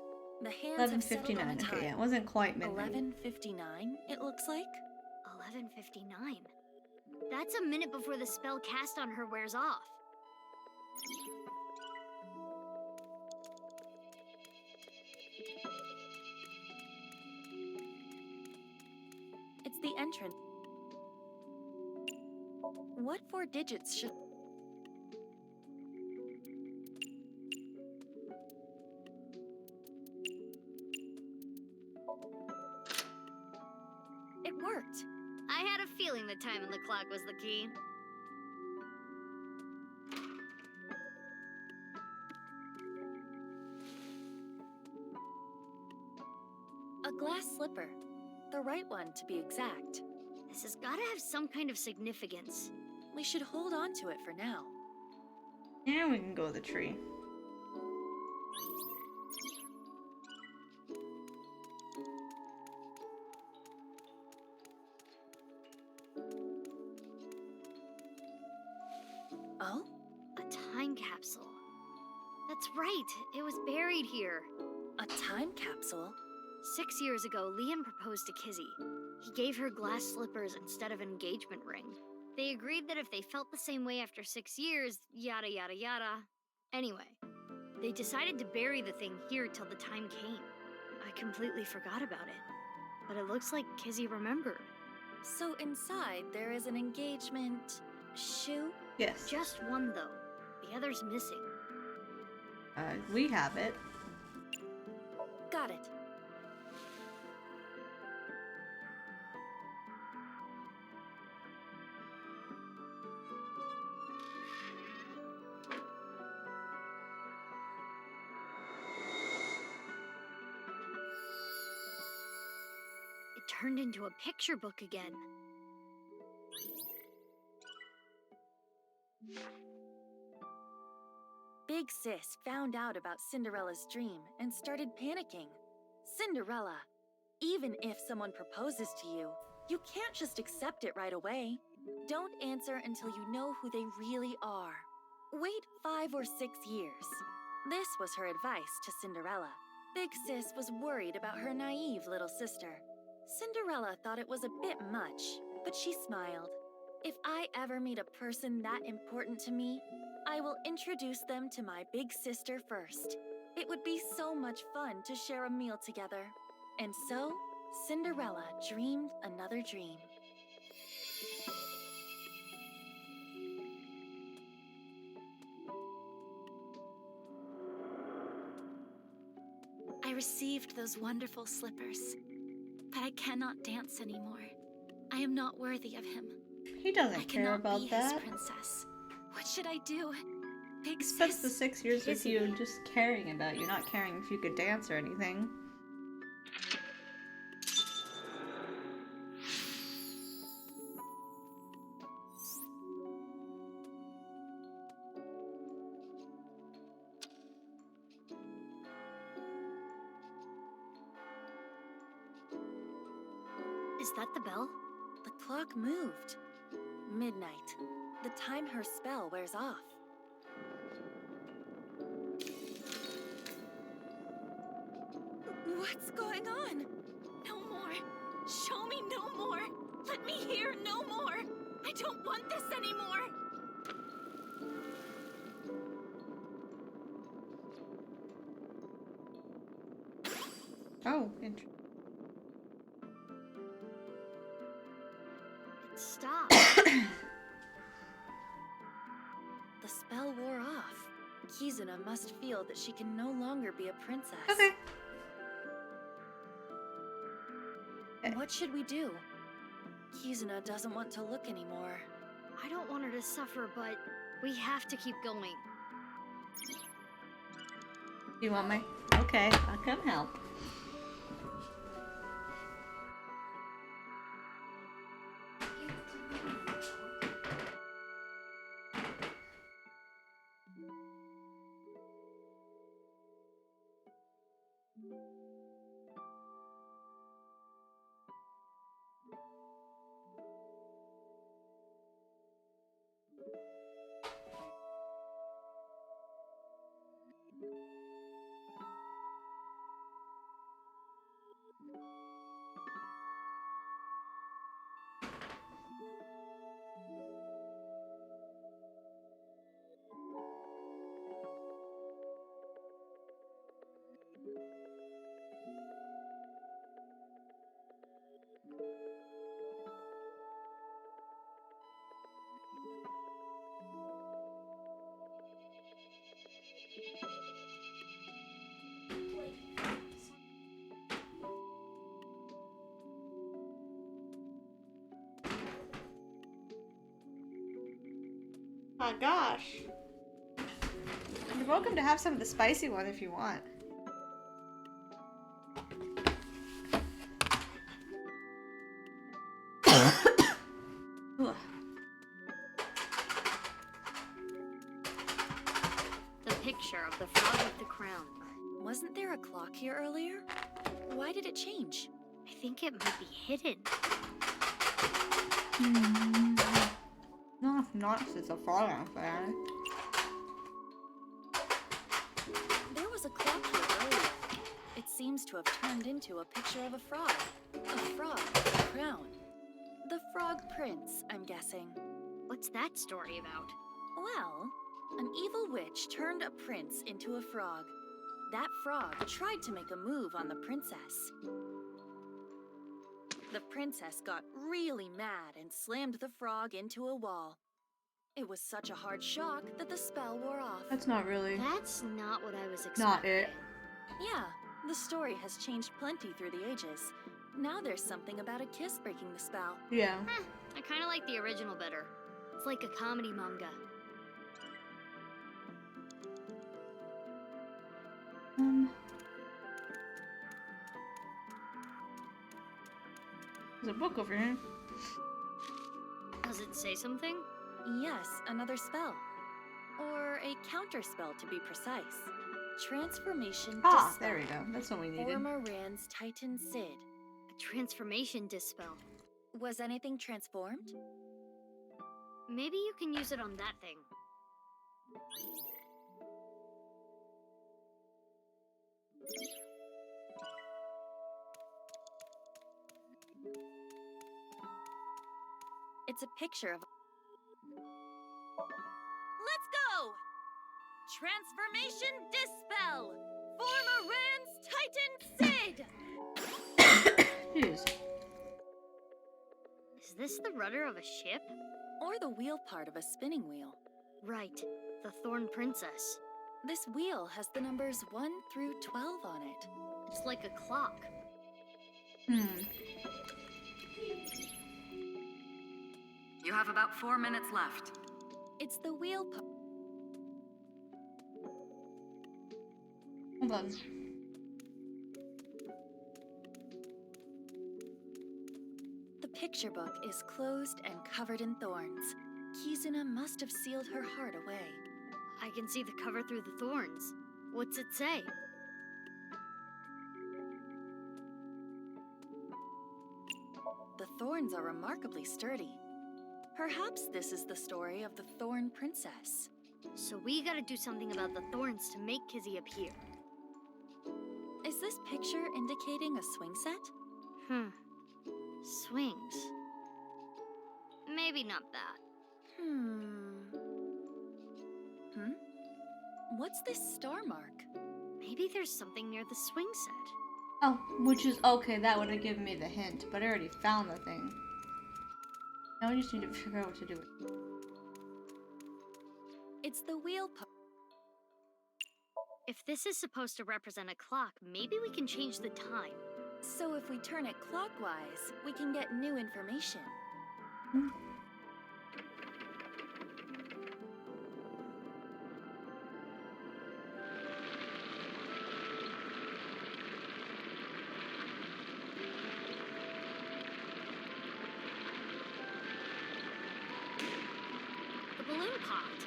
The hands have settled on a 11:59. time. Okay, yeah, it wasn't quite midnight. 11:59, it looks like. 11:59. That's a minute before the spell cast on her wears off. It's the entrance. What 4 digits should... It worked. I had a feeling the time on the clock was the key. A glass slipper. The right one, to be exact. This has gotta have some kind of significance. We should hold on to it for now. Now we can go to the tree. Oh? A That's right. It was buried here. A time capsule? 6 years ago, Liam proposed to Kizzy. He gave her glass slippers instead of an engagement ring. They agreed that if they felt the same way after 6 years, yada yada yada. Anyway, they decided to bury the thing here till the time came. I completely forgot about it. But it looks like Kizzy remembered. So inside there is an engagement shoe? Yes. Just one, though. The other's missing. We have it. Got it. It turned into a picture book again. Big Sis found out about Cinderella's dream and started panicking. Cinderella, even if someone proposes to you, you can't just accept it right away. Don't answer until you know who they really are. Wait 5 or 6 years. This was her advice to Cinderella. Big Sis was worried about her naive little sister. Cinderella thought it was a bit much, but she smiled. If I ever meet a person that important to me, I will introduce them to my big sister first. It would be so much fun to share a meal together. And so, Cinderella dreamed another dream. I received those wonderful slippers, but I cannot dance anymore. I am not worthy of him. He doesn't care about be that. his princess. What should I do? Big He spends Sis. the 6 years with you just caring about you, not caring if you could dance or anything. Is that the bell? The clock moved. Midnight. The time her spell wears off. What's going on? No more. Show me no more. Let me hear no more. I don't want this anymore. Oh, interesting. Stop. The spell wore off. Kizuna must feel that she can no longer be a princess. Okay. What should we do? Kizuna doesn't want to look anymore. I don't want her to suffer, but we have to keep going. You want me? Okay, I'll come help. My gosh. You're welcome to have some of the spicy one if you want. The picture of the frog with the crown. Wasn't there a clock here earlier? Why did it change? I think it might be hidden. No, not since a fallen fan. seems to have turned into a picture of a frog. A frog with a crown. The Frog Prince, I'm guessing. What's that story about? Well, an evil witch turned a prince into a frog. That frog tried to make a move on the princess. The princess got really mad and slammed the frog into a wall. It was such a hard shock that the spell wore off. That's not really. That's not what I was expecting. Not it. Yeah, the story has changed plenty through the ages. Now there's something about a kiss breaking the spell. Yeah. I kind of like the original better. It's like a comedy manga. There's a book over here. Does it say something? Yes, another spell. Or a counter spell to be precise. Transformation Dispel. There we go. That's what we needed. Former Rand's Titan Sid. A transformation dispel. Was anything transformed? Maybe you can use it on that thing. It's a picture of... Let's go! Transformation Dispel! Former Rand's Titan Sid! Jeez. Is this the rudder of a ship? Or the wheel part of a spinning wheel. Right, the Thorn Princess. This wheel has the numbers 1 through 12 on it. It's like a clock. You have about 4 minutes left. It's the wheel part. Hold on. The picture book is closed and covered in thorns. Kizuna must have sealed her heart away. I can see the cover through the thorns. What's it say? The thorns are remarkably sturdy. Perhaps this is the story of the Thorn Princess. So we gotta do something about the thorns to make Kizzy appear. Is this picture indicating a swing set? Swings. Maybe not that. What's this star mark? Maybe there's something near the swing set. Oh, which is okay. That would have given me the hint, but I already found the thing. Now we just need to figure out what to do with it. It's the wheel part. If this is supposed to represent a clock, maybe we can change the time. So if we turn it clockwise, we can get new information. The balloon popped.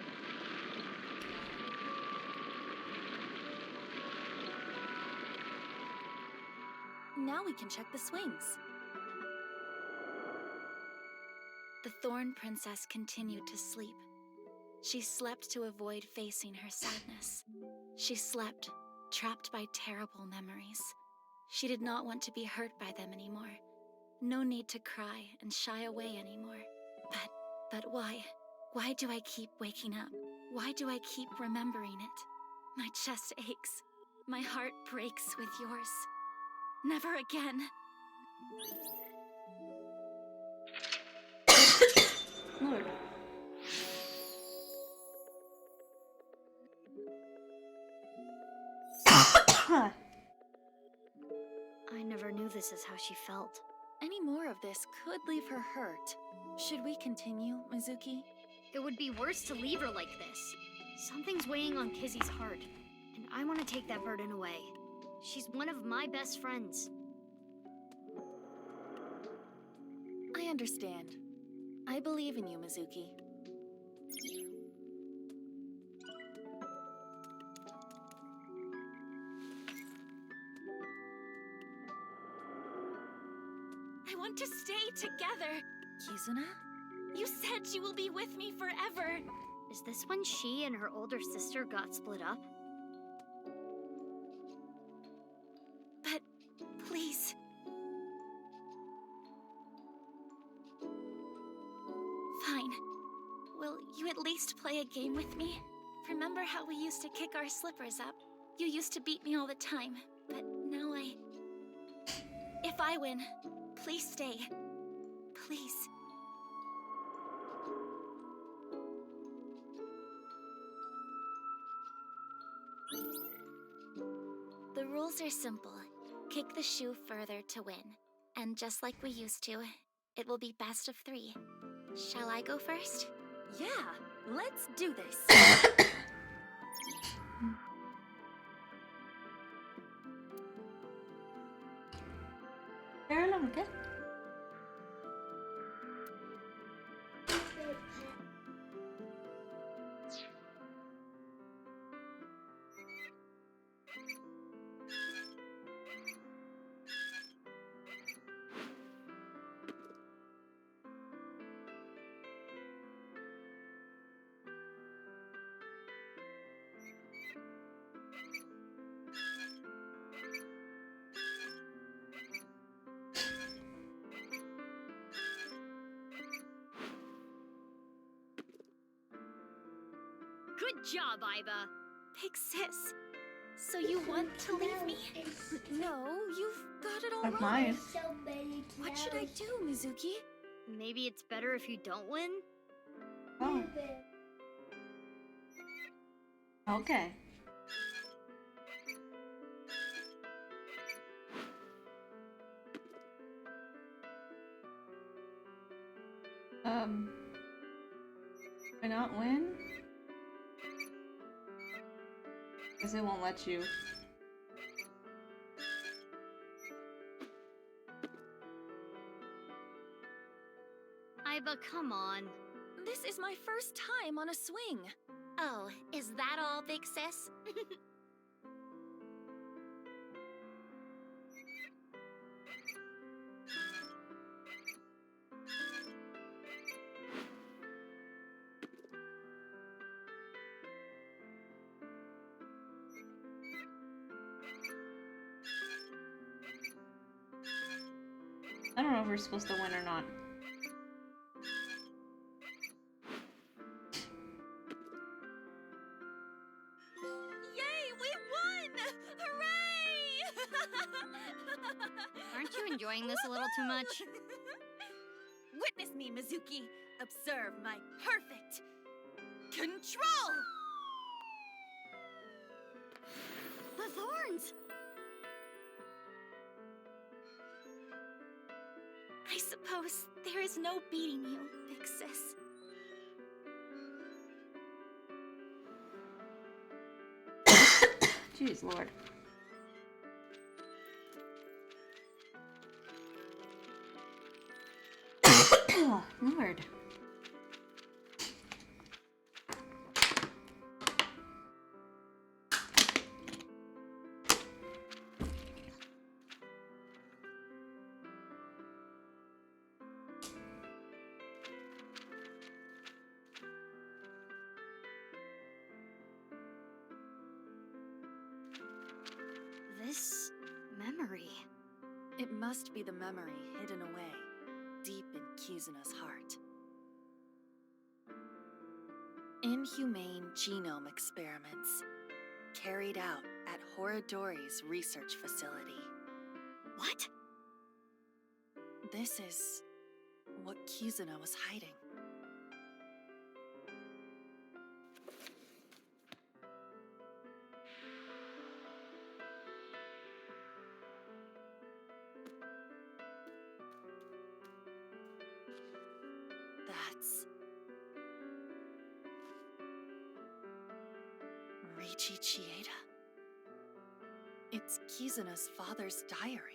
Now we can check the swings. The Thorn Princess continued to sleep. She slept to avoid facing her sadness. She slept, trapped by terrible memories. She did not want to be hurt by them anymore. No need to cry and shy away anymore. But why? Why do I keep waking up? Why do I keep remembering it? My chest aches. My heart breaks with yours. Never again. Lord. I never knew this is how she felt. Any more of this could leave her hurt. Should we continue, Mizuki? It would be worse to leave her like this. Something's weighing on Kizzy's heart, and I want to take that burden away. She's one of my best friends. I understand. I believe in you, Mizuki. I want to stay together. Kizuna? You said you will be with me forever. Is this when she and her older sister got split up? But you at least play a game with me? Remember how we used to kick our slippers up? You used to beat me all the time, but now If I win, please stay. Please. The rules are simple. Kick the shoe further to win. And just like we used to, it will be best of 3. Shall I go first? Yeah, let's do this. Fair enough, okay? Good job, Iba. Big sis, so you want to leave me? No, you've got it all That's wrong. nice. What should I do, Mizuki? Maybe it's better if you don't win? Oh. Okay. Why not win? Because it won't let you. Iba, come on. This is my first time on a swing. Oh, is that all, big sis? I don't know if we're supposed to win or not. Yay, we won! Hooray! Aren't you enjoying this a little too much? Witness me, Mizuki. Observe my perfect control! The thorns! I suppose there is no beating you, big sis. Jeez, Lord. Oh, Lord. This memory. It must be the memory hidden away, deep in Kizuna's heart. Inhumane genome experiments, carried out at Horadori's research facility. What? This is what Kizuna was hiding. That's Reichi Chieda. It's Kizuna's father's diary.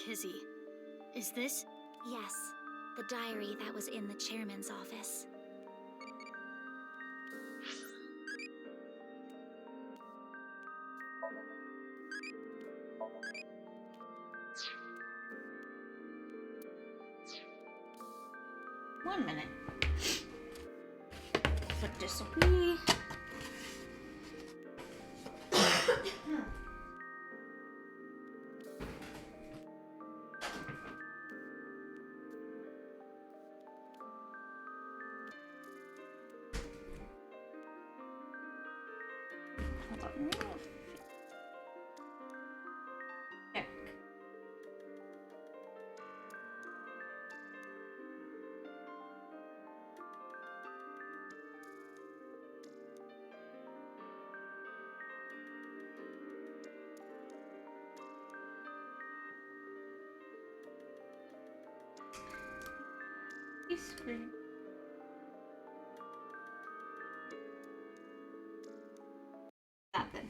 Kizzy. Is this? Yes, the diary that was in the chairman's office. One minute. Put this away. 3. Happen.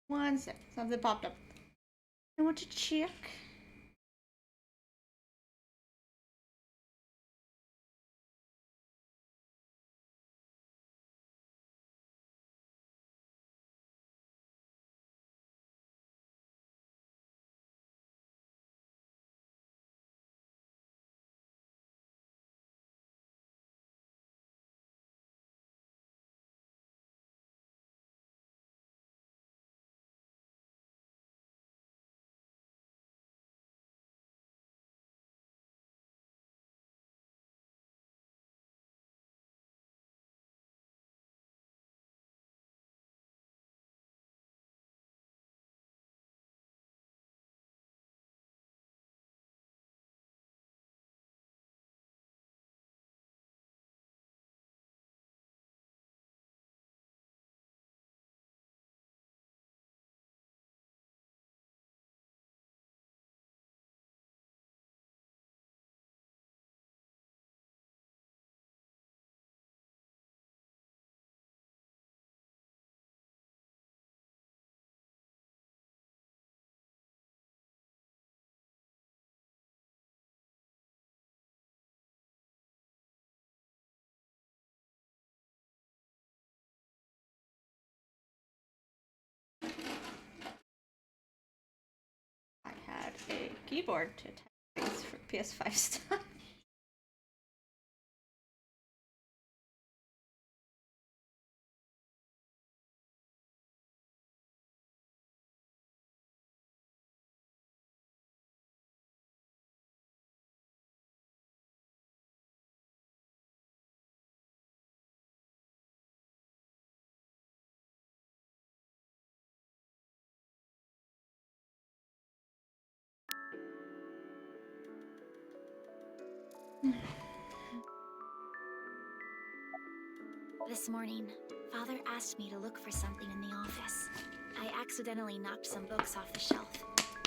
1 sec. Something popped up. I want to check. I had a keyboard to type things for PS5 stuff. This morning, Father asked me to look for something in the office. I accidentally knocked some books off the shelf,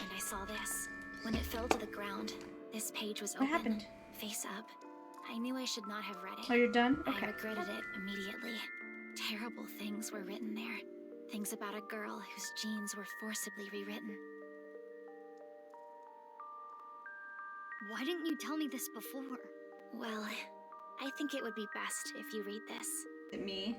and I saw this. When it fell to the ground, this page was open, What happened? face up. I knew I should not have read it. Oh, you're done? Okay. I regretted it immediately. Terrible things were written there. Things about a girl whose genes were forcibly rewritten. Why didn't you tell me this before? Well, I think it would be best if you read this. Is it me?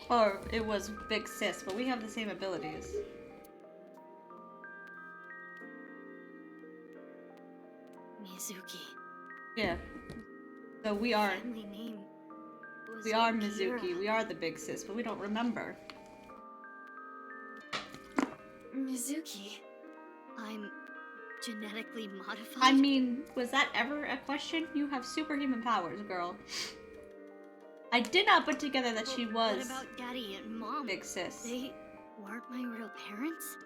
Or it was Big Sis, but we have the same abilities. Mizuki. Yeah. So we are. Family name. We are Mizuki. We are the Big Sis, but we don't remember. Mizuki. I'm genetically modified? I mean, was that ever a question? You have superhuman powers, girl. I did not put together that she was. What about Daddy and Mom? Big Sis. They weren't my real parents?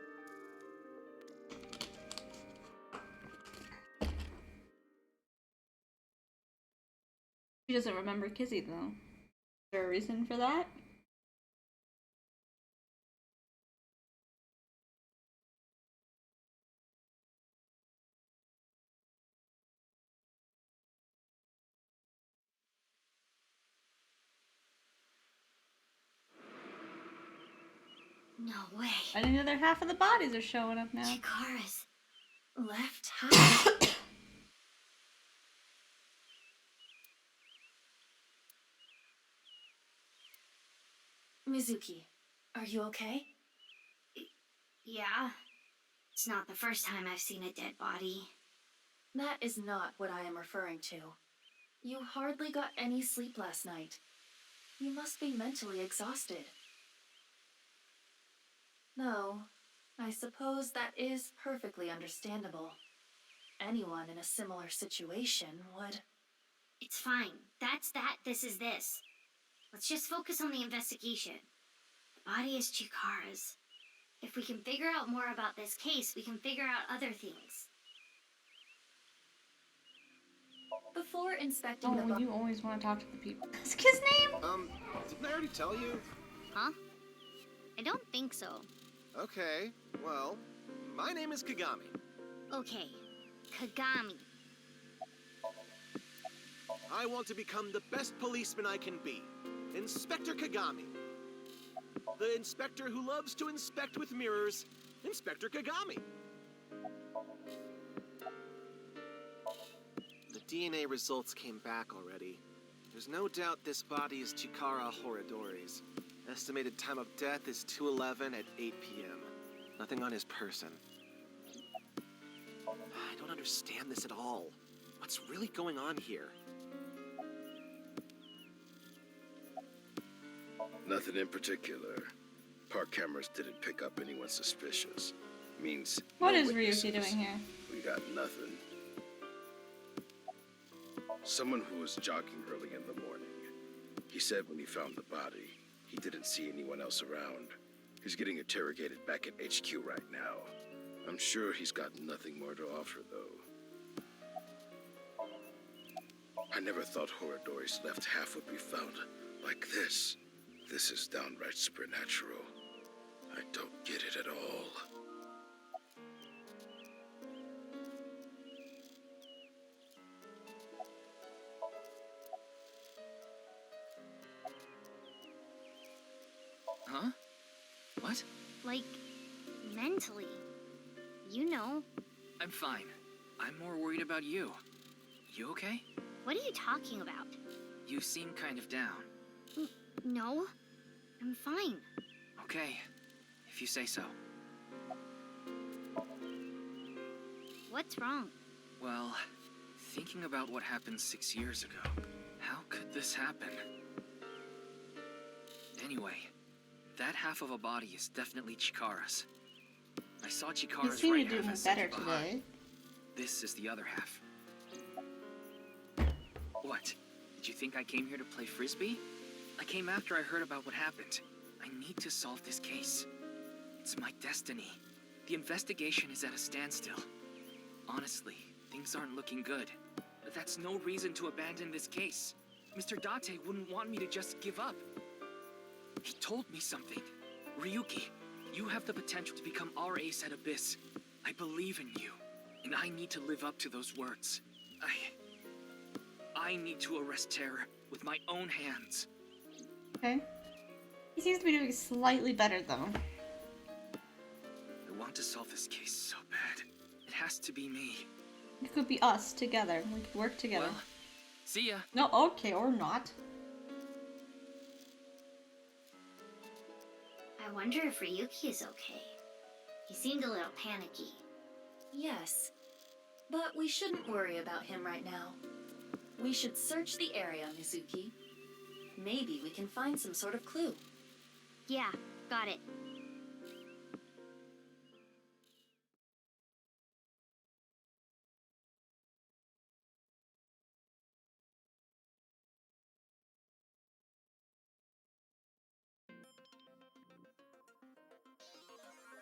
She doesn't remember Kizzy, though. Is there a reason for that? No way. And another half of the bodies are showing up now. Chikara's left half. Mizuki, are you okay? Yeah. It's not the first time I've seen a dead body. That is not what I am referring to. You hardly got any sleep last night. You must be mentally exhausted. No, I suppose that is perfectly understandable. Anyone in a similar situation would... It's fine. That's that, this is this. Let's just focus on the investigation. The body is Chikara's. If we can figure out more about this case, we can figure out other things. Before inspecting the Oh, body... you always want to talk to the people. Ask his name? Didn't I already tell you? Huh? I don't think so. Okay, well, my name is Kagami. Okay. Kagami. I want to become the best policeman I can be. Inspector Kagami. The inspector who loves to inspect with mirrors, Inspector Kagami. The DNA results came back already. There's no doubt this body is Chikara Horadori's. Estimated time of death is 2:11 at 8 p.m. Nothing on his person. I don't understand this at all. What's really going on here? Nothing in particular. Park cameras didn't pick up anyone suspicious. Means What no is witnesses. Ryuki doing here? We got nothing. Someone who was jogging early in the morning. He said when he found the body, he didn't see anyone else around. He's getting interrogated back at HQ right now. I'm sure he's got nothing more to offer, though. I never thought Horadori's left half would be found like this. This is downright supernatural. I don't get it at all. Huh? What? Like, mentally. You know. I'm fine. I'm more worried about you. You okay? What are you talking about? You seem kind of down. No. I'm fine. Okay, if you say so. What's wrong? Well, thinking about what happened 6 years ago, how could this happen? Anyway, that half of a body is definitely Chikara's. I saw You Chikara's seem to right do half and better set it behind. today. This is the other half. What? Did you think I came here to play Frisbee? I came after I heard about what happened. I need to solve this case. It's my destiny. The investigation is at a standstill. Honestly, things aren't looking good. But that's no reason to abandon this case. Mr. Date wouldn't want me to just give up. He told me something. Ryuki, you have the potential to become our ace at Abyss. I believe in you, and I need to live up to those words. I need to arrest terror with my own hands. Okay. He seems to be doing slightly better, though. I want to solve this case so bad. It has to be me. It could be us together. We could work together. Well, see ya. No, okay, or not. I wonder if Ryuki is okay. He seemed a little panicky. Yes, but we shouldn't worry about him right now. We should search the area, Mizuki. Maybe we can find some sort of clue. Yeah, got it.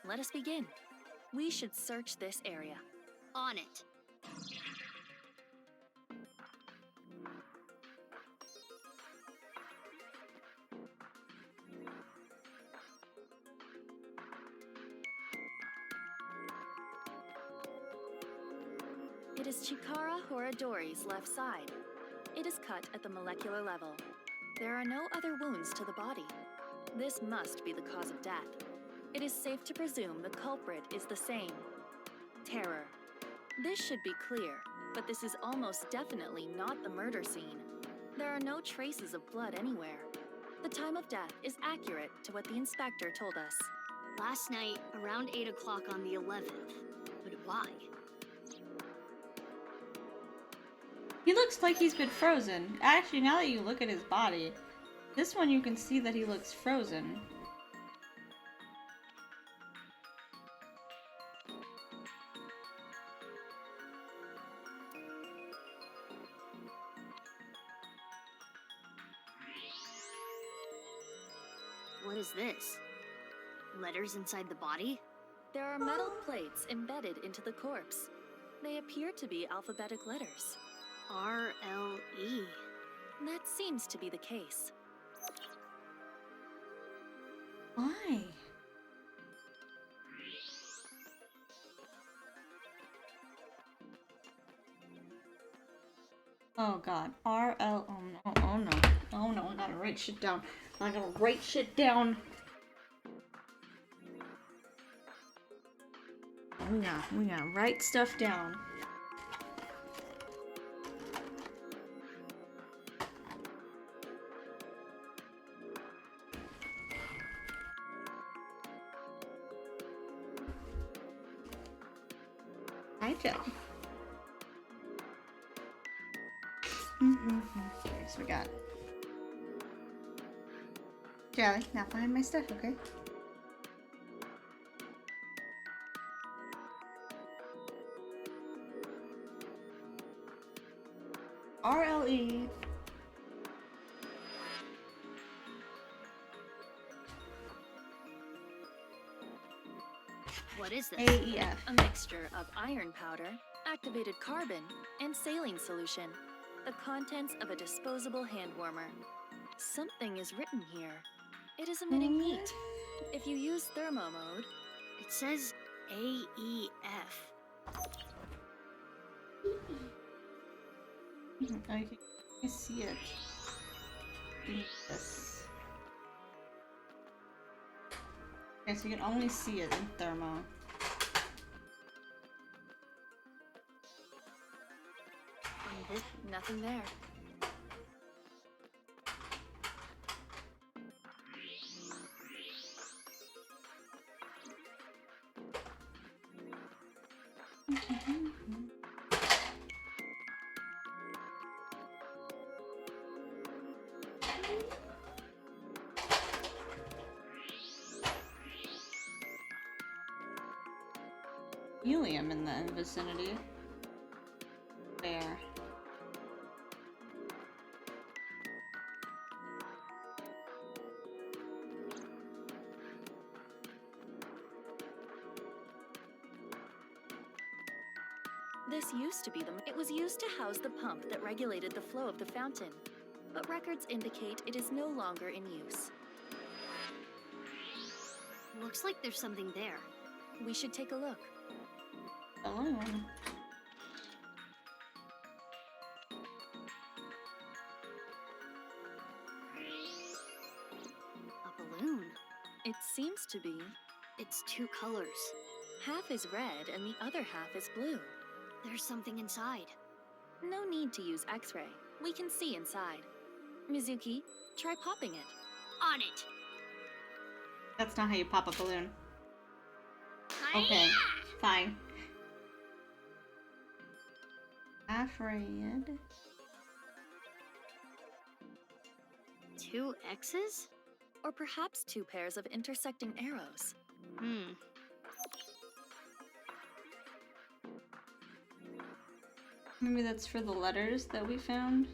Let us begin. We should search this area. On it. It is Chikara Horadori's left side. It is cut at the molecular level. There are no other wounds to the body. This must be the cause of death. It is safe to presume the culprit is the same. Terror. This should be clear, but this is almost definitely not the murder scene. There are no traces of blood anywhere. The time of death is accurate to what the inspector told us. Last night, around 8 o'clock on the 11th. But why? He looks like he's been frozen. Actually, now that you look at his body, this one you can see that he looks frozen. What is this? Letters inside the body? There are metal plates embedded into the corpse. They appear to be alphabetic letters. R-L-E. That seems to be the case. Why? Oh god. R-L... Oh no, oh no. Oh no, I gotta write shit down. I gotta write shit down. We gotta write stuff down. Hi, Joe. Okay, so we got Jelly. Now find my stuff, okay? R-L-E. What is this? A-E-F. A mixture of iron powder, activated carbon, and saline solution. The contents of a disposable hand warmer. Something is written here. It is emitting heat. If you use thermo mode, it says A-E-F. I can see it. Yes. Okay, so you can only see it in thermo. Nothing there. Helium in the vicinity. There. This used to be it was used to house the pump that regulated the flow of the fountain, but records indicate it is no longer in use. Looks like there's something there. We should take a look. Oh. A balloon. It seems to be. It's two colors. Half is red and the other half is blue. There's something inside. No need to use X-ray. We can see inside. Mizuki, try popping it. On it. That's not how you pop a balloon. Okay, fine. Afraid. Two X's? Or perhaps two pairs of intersecting arrows. Maybe that's for the letters that we found.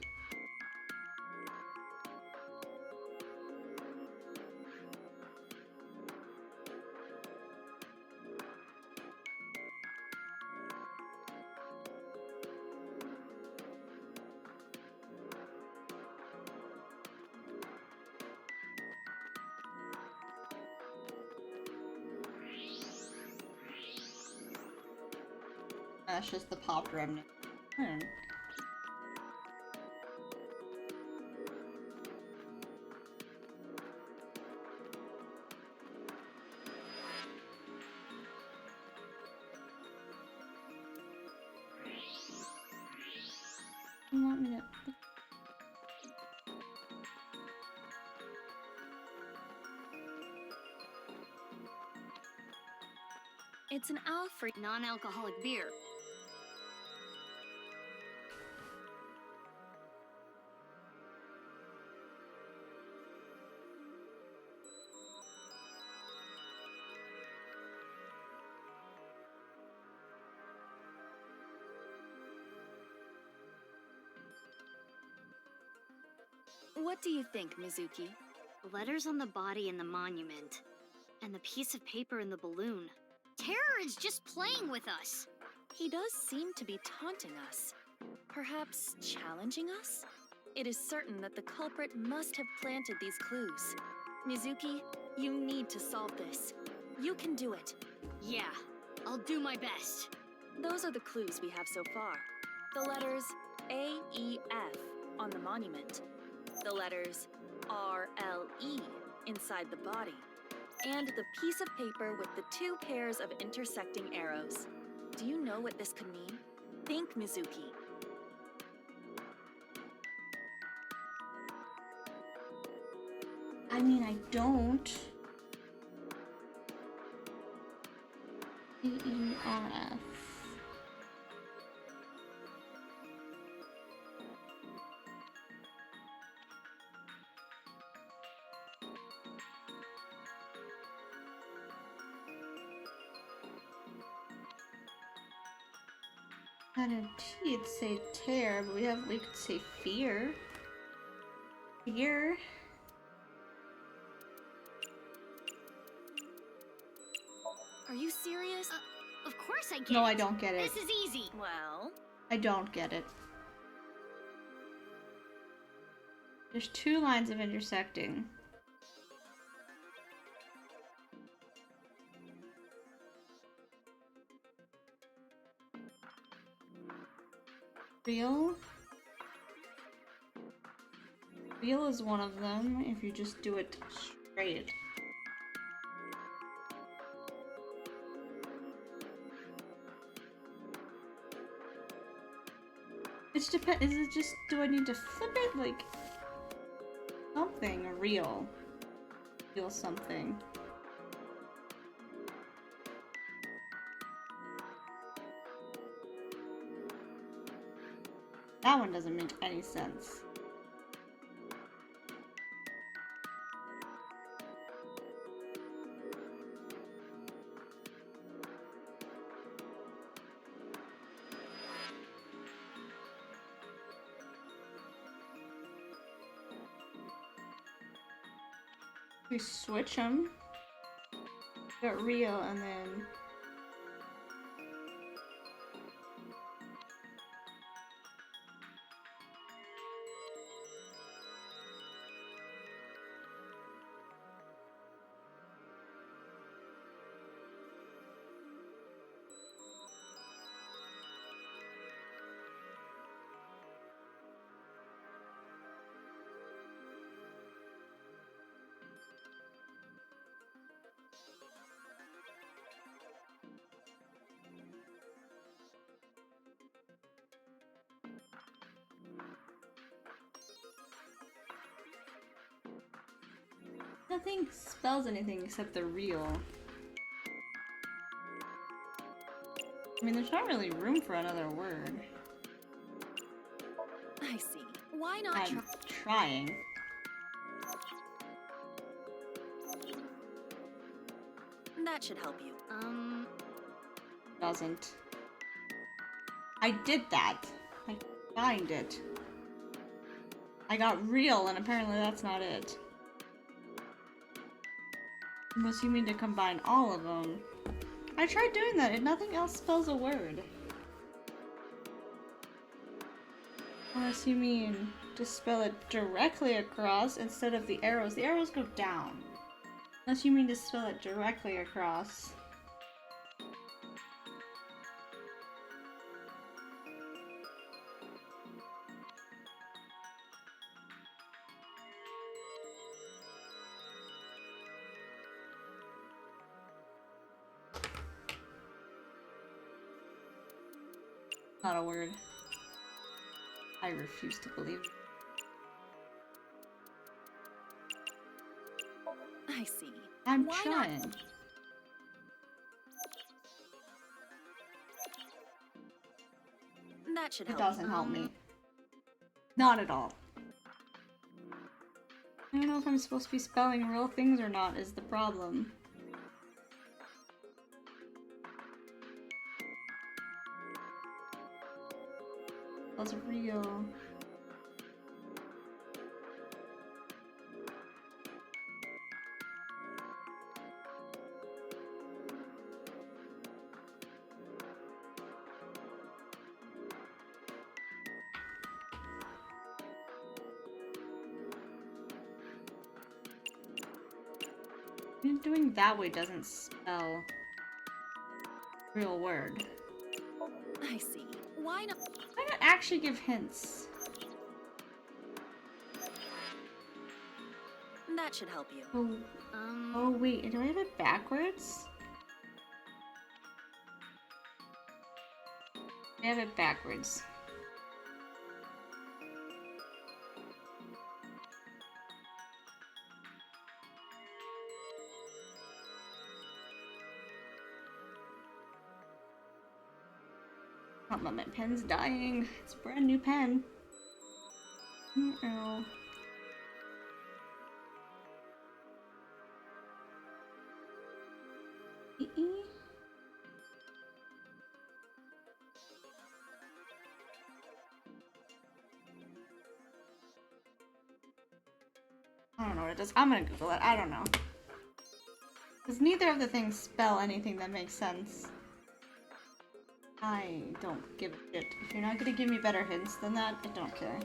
That's just the popped remnant. Hmm. You want me to... It's an Alfred non-alcoholic beer. What do you think, Mizuki? The letters on the body in the monument, and the piece of paper in the balloon. Terror is just playing with us. He does seem to be taunting us. Perhaps challenging us? It is certain that the culprit must have planted these clues. Mizuki, you need to solve this. You can do it. Yeah, I'll do my best. Those are the clues we have so far. The letters A, E, F on the monument. The letters R, L, E inside the body. And the piece of paper with the 2 pairs of intersecting arrows. Do you know what this could mean? Think, Mizuki. I mean, I don't. E-E-R-F. And in T it'd say tear, but we could say fear. Fear. Are you serious? Of course I get No, it. I don't get it. This is easy. Well, I don't get it. There's 2 lines of intersecting. Real? Real is one of them if you just do it straight. It's depend. Is it just? Do I need to flip it like something? A real. Feel something. That one doesn't make any sense. We switch them. Got real and then nothing spells anything except the real. I mean, there's not really room for another word. I see. Why not I'm trying. That should help you. Doesn't. I did that. I find it. I got real, and apparently that's not it. Unless you mean to combine all of them. I tried doing that, and nothing else spells a word. Unless you mean to spell it directly across instead of the arrows. The arrows go down. Unless you mean to spell it directly across. Not a word. I refuse to believe it. I see. I'm Why trying. not? That should It help. doesn't help me. Not at all. I don't know if I'm supposed to be spelling real things or not is the problem. That's real. Doing that way doesn't spell real word. I see. Why not? Why not actually give hints? That should help you. Oh wait, do I have it backwards? I have it backwards. Oh, my pen's dying. It's a brand new pen. Uh-oh. I don't know what it does. I'm gonna Google it. I don't know. Because neither of the things spell anything that makes sense. I don't give a shit. If you're not gonna give me better hints than that, I don't care.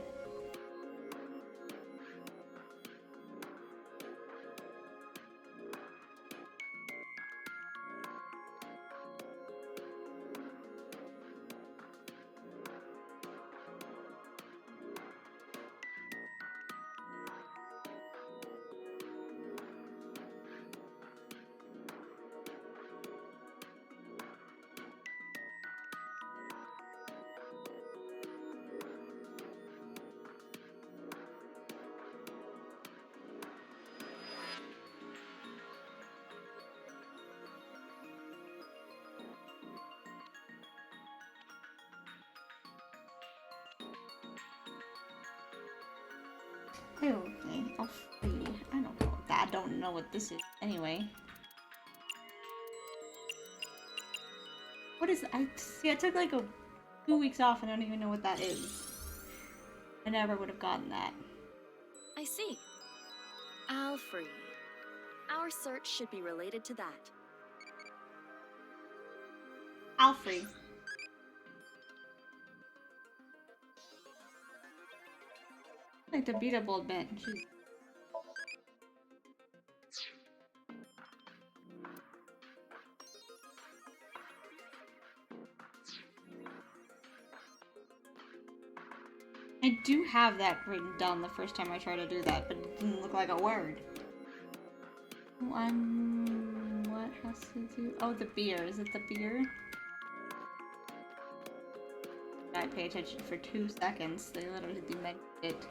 Okay, I'll free. I don't know that. I don't know what this is anyway. What is I see? I took like 2 weeks off and I don't even know what that is. I never would have gotten that. I see. Alfrey. Our search should be related to that. Alfrey. Like to beat up old man. Jeez. I do have that written down the first time I tried to do that, but it didn't look like a word. What has to do? Oh, the beer. Is it the beer? I pay attention for 2 seconds. They literally mentioned it.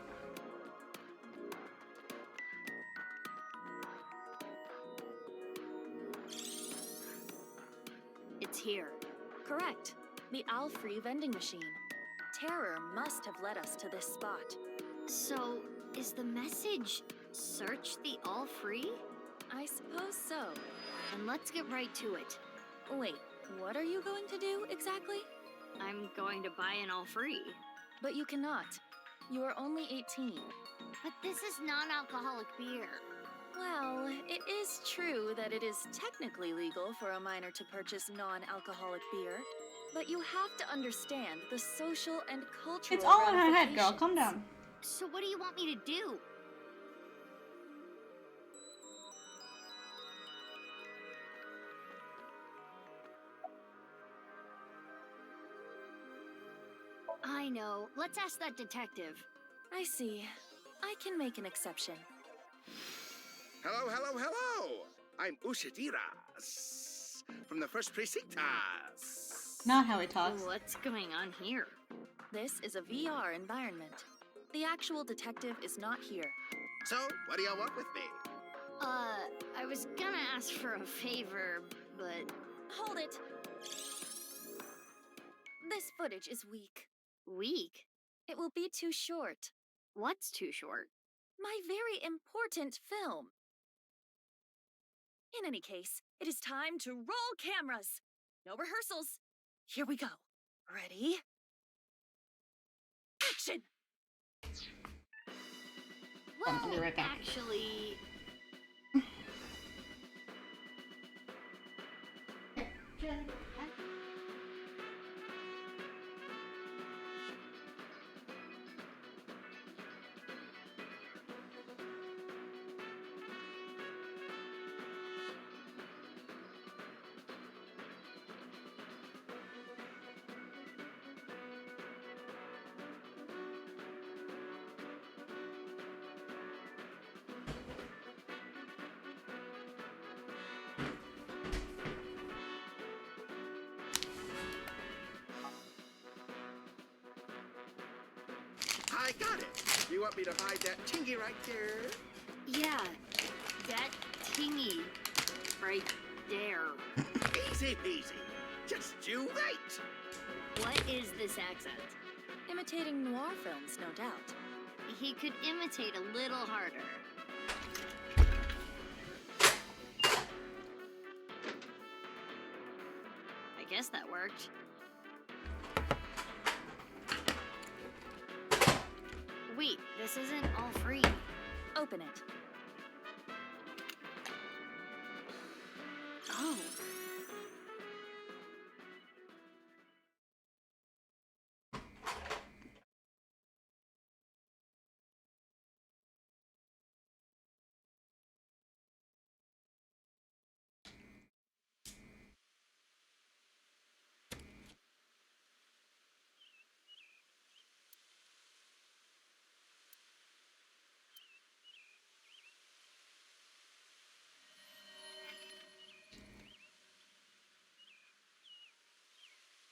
It's here. Correct. The Alfrey vending machine. Terror must have led us to this spot. So, is the message search the all free? I suppose so. Then let's get right to it. Wait, what are you going to do exactly? I'm going to buy an all free. But you cannot. You are only 18. But this is non-alcoholic beer. Well, it is true that it is technically legal for a minor to purchase non-alcoholic beer, but you have to understand the social and cultural It's all in her head, girl. Calm down. So what do you want me to do? I know. Let's ask that detective. I see. I can make an exception. Hello, hello, hello! I'm Ushadira from the first precinct. Not how he talks. What's going on here? This is a VR environment. The actual detective is not here. So, what do y'all want with me? I was gonna ask for a favor, but... Hold it! This footage is weak. Weak? It will be too short. What's too short? My very important film. In any case, it is time to roll cameras. No rehearsals. Here we go. Ready? Action! Well, actually... I got it. You want me to hide that tingy right there? Yeah, that tingy right there. Easy peasy. Just you wait. What is this accent? Imitating noir films, no doubt. He could imitate a little harder. I guess that worked. Wait, this isn't all free. Open it. Oh.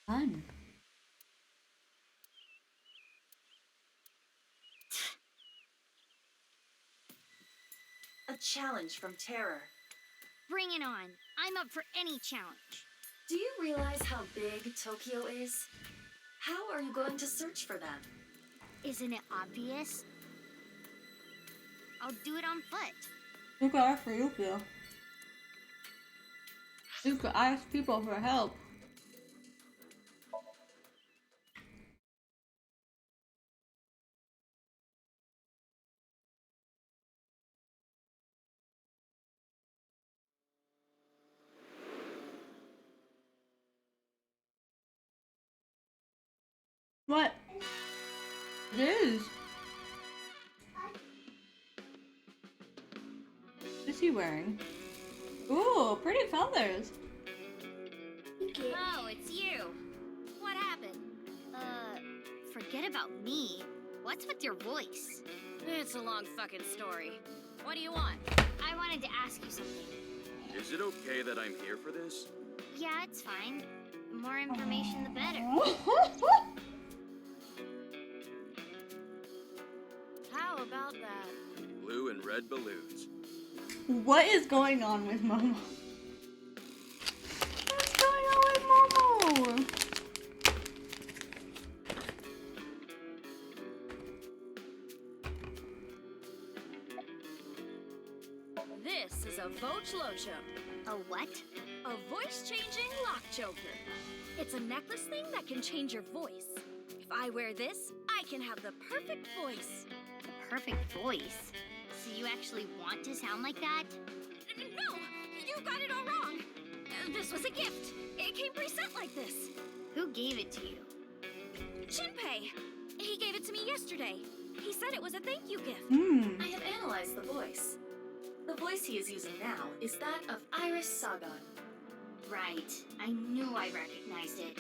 Fun. A challenge from Terror. Bring it on. I'm up for any challenge. Do you realize how big Tokyo is? How are you going to search for them? Isn't it obvious? I'll do it on foot. You could ask for Yukio. You could ask people for help. What? It is. What is he wearing? Ooh, pretty feathers. Oh, it's you. What happened? Forget about me. What's with your voice? It's a long fucking story. What do you want? I wanted to ask you something. Is it okay that I'm here for this? Yeah, it's fine. The more information, the better. How about that? Blue and red balloons. What is going on with Momo? What's going on with Momo? This is a Vochlojo. A what? A voice-changing lock choker. It's a necklace thing that can change your voice. If I wear this, I can have the perfect voice. The perfect voice? So you actually want to sound like that? No! You got it all wrong! This was a gift. It came preset like this. Who gave it to you? Shinpei. He gave it to me yesterday. He said it was a thank you gift. I have analyzed the voice. The voice he is using now is that of Iris Sagan. Right. I knew I recognized it.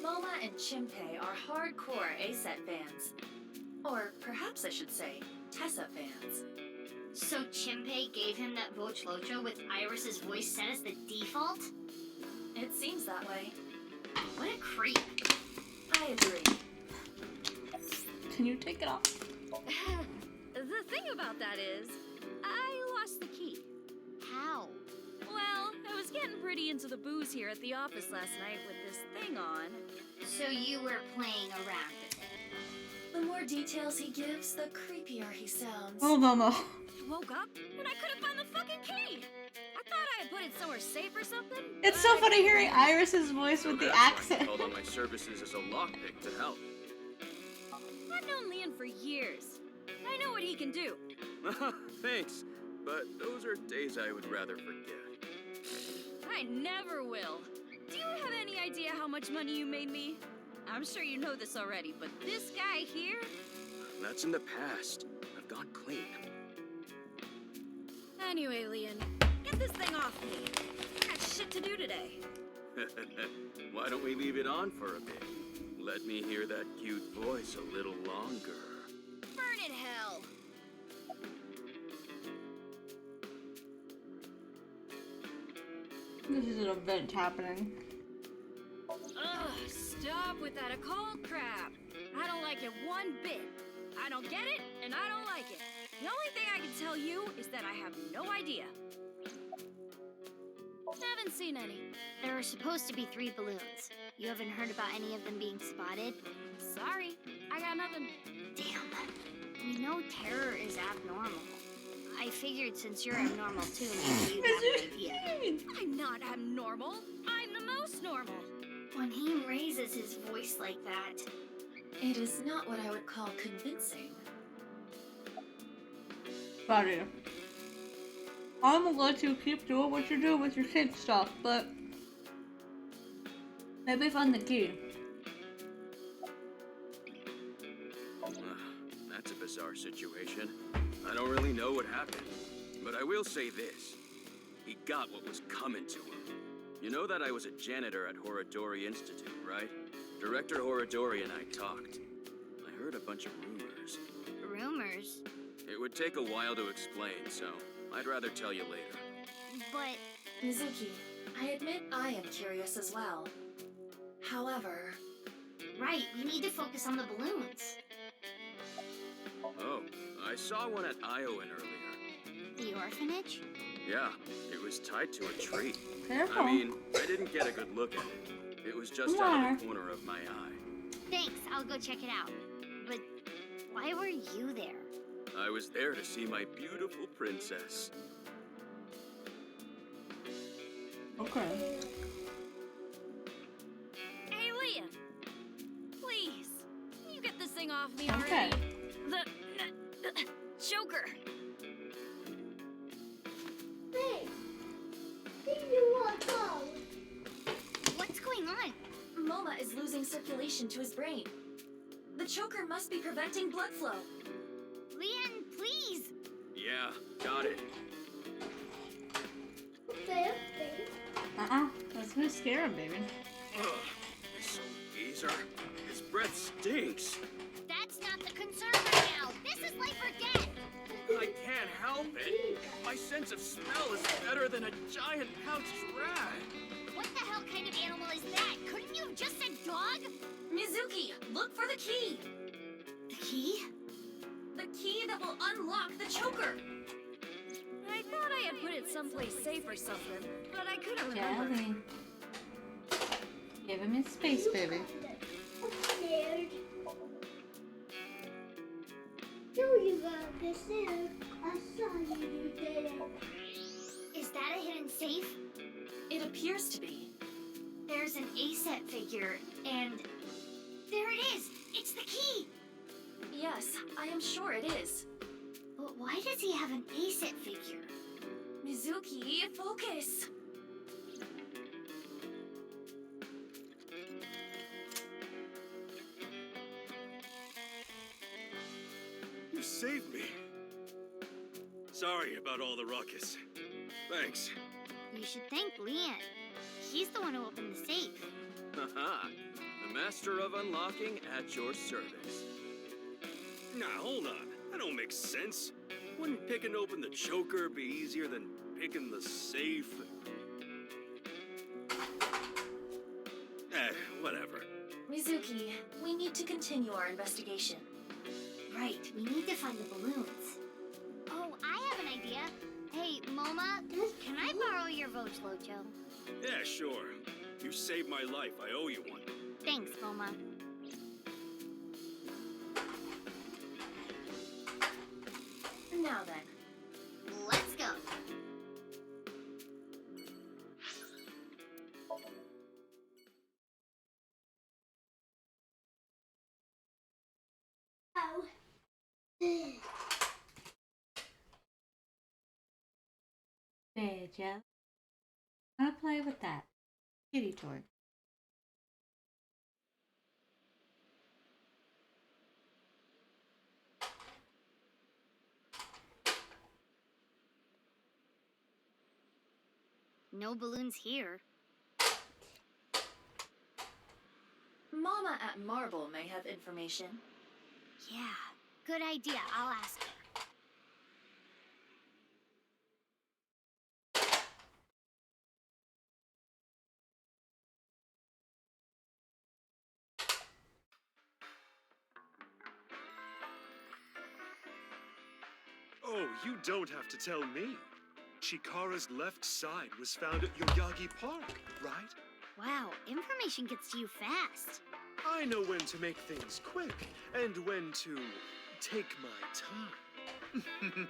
Moma and Chimpei are hardcore ASET fans. Or perhaps I should say, Tessa fans. So Chimpei gave him that Vochlojo with Iris's voice set as the default? It seems that way. What a creep. I agree. Can you take it off? The thing about that is, I lost the key. How? Well, I was getting pretty into the booze here at the office last night with this thing on. So you were playing around with it. The more details he gives, the creepier he sounds. Oh, Mama. I woke up and I couldn't find the fucking key. I thought I had put it somewhere safe or something. It's so funny hearing Iris's voice with the That's why I accent. called on my services as a lockpick to help. I've known Leon for years. I know what he can do. Thanks, but those are days I would rather forget. I never will. Do you have any idea how much money you made me? I'm sure you know this already, but this guy here? That's in the past. I've gone clean. Anyway, Leon, get this thing off me. I got shit to do today. Why don't we leave it on for a bit? Let me hear that cute voice a little longer. Burn in hell! This is an event happening. Ugh, stop with that occult crap. I don't like it one bit. I don't get it, and I don't like it. The only thing I can tell you is that I have no idea. Haven't seen any. There are supposed to be 3 balloons. You haven't heard about any of them being spotted? Sorry, I got nothing. Damn. We know terror is abnormal. I figured since you're abnormal too, maybe you'd have an idea. I'm not abnormal. I'm the most normal. When he raises his voice like that, it is not what I would call convincing. Buddy. I'm gonna let you keep doing what you do with your kid stuff, but maybe find the key. That's a bizarre situation. I don't really know what happened, but I will say this. He got what was coming to him. You know that I was a janitor at Horodori Institute, right? Director Horodori and I talked. I heard a bunch of rumors. Rumors? It would take a while to explain, so I'd rather tell you later. But... Mizuki, I admit I am curious as well. However... Right, we need to focus on the balloons. Oh, I saw one at Iowan earlier. The orphanage? Yeah, it was tied to a tree. Careful. I mean, I didn't get a good look at it. It was just out of the corner of my eye. Thanks, I'll go check it out. But why were you there? I was there to see my beautiful princess. Okay. Hey, Leon! Please, can you get this thing off me already? Okay. The... Joker! Hey! Did you want to go? What's going on? Moma is losing circulation to his brain. The choker must be preventing blood flow. Leon, please! Yeah, got it. Okay. That's gonna scare him, baby. Ugh, this old geezer. His breath stinks. That's not the concern right now. This is life or death. I can't help it. My sense of smell is better than a giant pouched rat. What the hell kind of animal is that? Couldn't you have just said dog? Mizuki, look for the key! The key? The key that will unlock the choker! I thought I had put it someplace safe or something, but I couldn't remember. Jelly. Give him his space, baby. I'm scared. No, you got this in. I saw you did it. Is that a hidden safe? It appears to be. There's an A-set figure, and there it is! It's the key! Yes, I am sure it is. But why does he have an A-set figure? Mizuki, focus! You saved me. Sorry about all the ruckus. Thanks. You should thank Leon. He's the one who opened the safe. Haha. The master of unlocking at your service. Nah, hold on. That don't make sense. Wouldn't picking open the choker be easier than picking the safe? Mizuki, we need to continue our investigation. Right, we need to find the balloons. Oh, I have an idea. Hey, Moma, can I borrow your Vojlojo? Yeah, sure. You saved my life. I owe you one. Thanks, Moma. Now then. Let's go. Oh. There, Jeff. Wanna play with that kitty toy? No balloons here. Mama at Marble may have information. Yeah, good idea. I'll ask her. Oh, you don't have to tell me. Chikara's left side was found at Yoyagi Park, right? Wow, information gets to you fast. I know when to make things quick and when to take my time.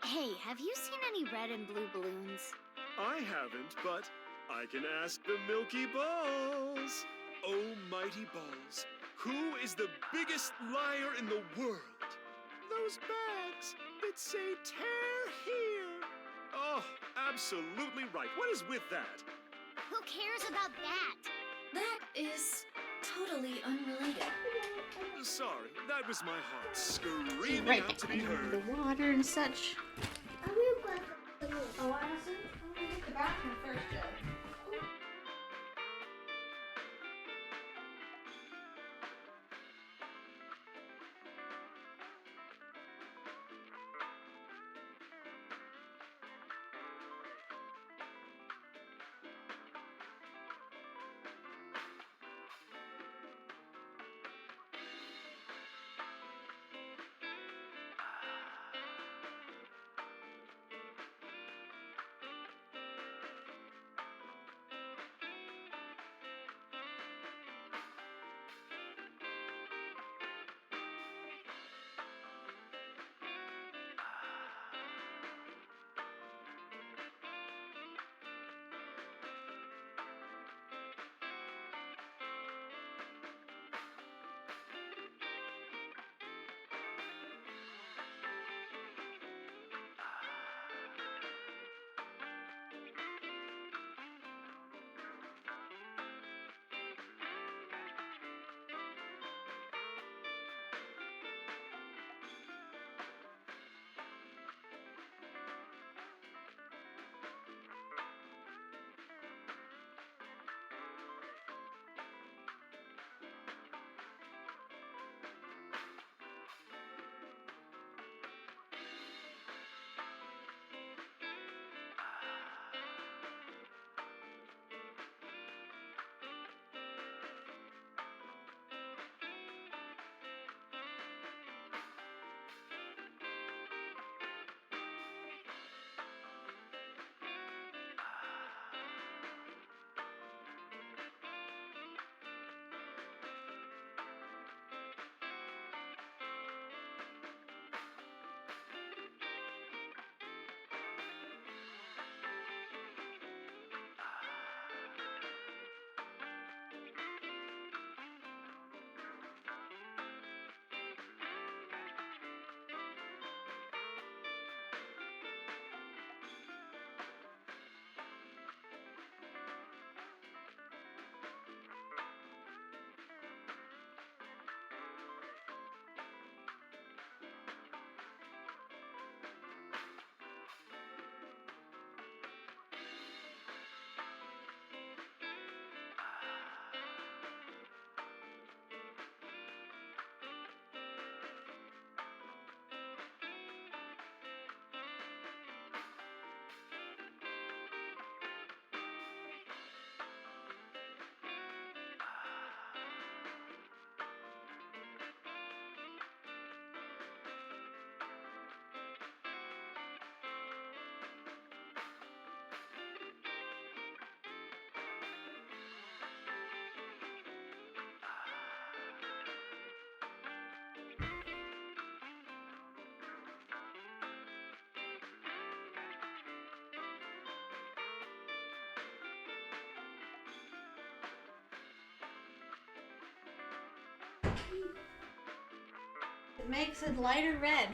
Hey, have you seen any red and blue balloons? I haven't, but I can ask the Milky Balls. Oh, mighty balls, who is the biggest liar in the world? Those bags that say tear here. Oh, absolutely right. What is with that? Who cares about that? That is totally unrelated. Sorry, that was my heart screaming Right, out to be heard. the water and such. Oh, honestly, I'm gonna hit the bathroom first, Joe. It makes it lighter red.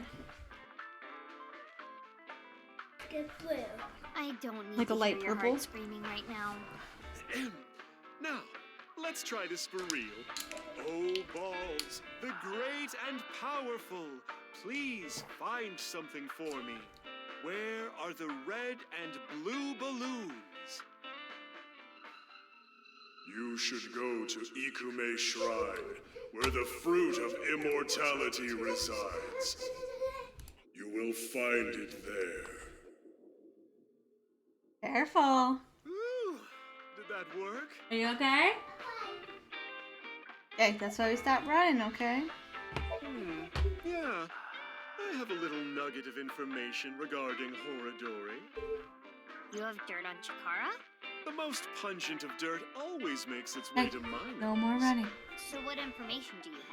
Get blue. I don't need Like a to light hear your purple? heart screaming right now. Now, let's try this for real. Oh, balls, the great and powerful, please find something for me. Where are the red and blue balloons? You should go to Ikume Shrine, where the fruit of immortality resides. You will find it there. Careful. Ooh, did that work? Are you okay? Okay, that's why we stopped running, okay? Yeah. I have a little nugget of information regarding Horadori. You have dirt on Chikara? The most pungent of dirt always makes its way to mine. No more running. So what information do you have?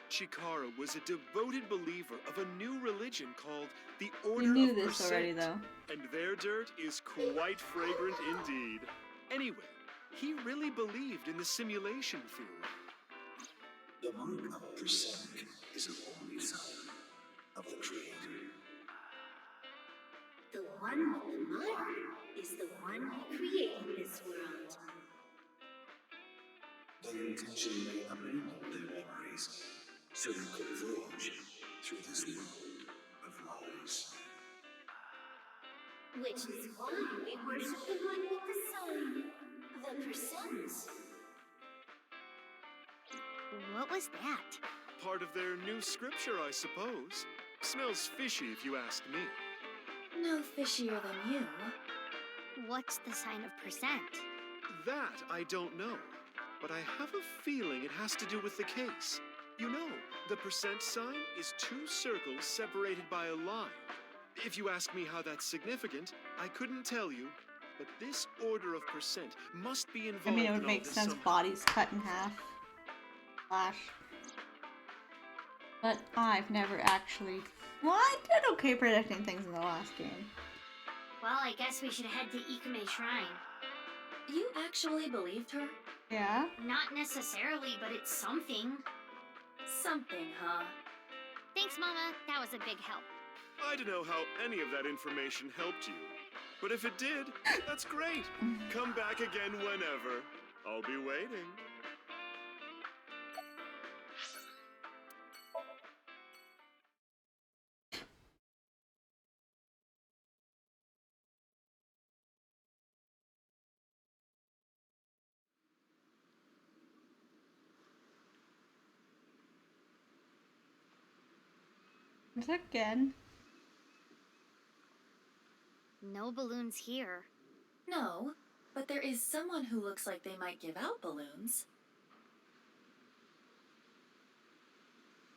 Chikara was a devoted believer of a new religion called the We Order knew of this Percent, already, though. and their dirt is quite fragrant indeed. Anyway, he really believed in the simulation theory. The mark of percent is a holy sign of the Creator. The one with the mark is the one who created this world. They intentionally abandoned their memories so you could voyage through this world of lies. Which is why we worship the one with the sign, the percent. What was that? Part of their new scripture, I suppose. Smells fishy if you ask me. No fishier than you. What's the sign of percent? That I don't know, but I have a feeling it has to do with the case. You know, the percent sign is two circles separated by a line. If you ask me how that's significant, I couldn't tell you, but this order of percent must be involved I mean, it in would all make this sense. somehow. Bodies cut in half. Flash. But I've never actually. Well, I did okay predicting things in the last game. Well, I guess we should head to Ikume Shrine. You actually believed her? Yeah? Not necessarily, but it's something. Something, huh? Thanks, Mama. That was a big help. I don't know how any of that information helped you, but if it did, that's great. Come back again whenever. I'll be waiting. Again. No balloons here. No, but there is someone who looks like they might give out balloons.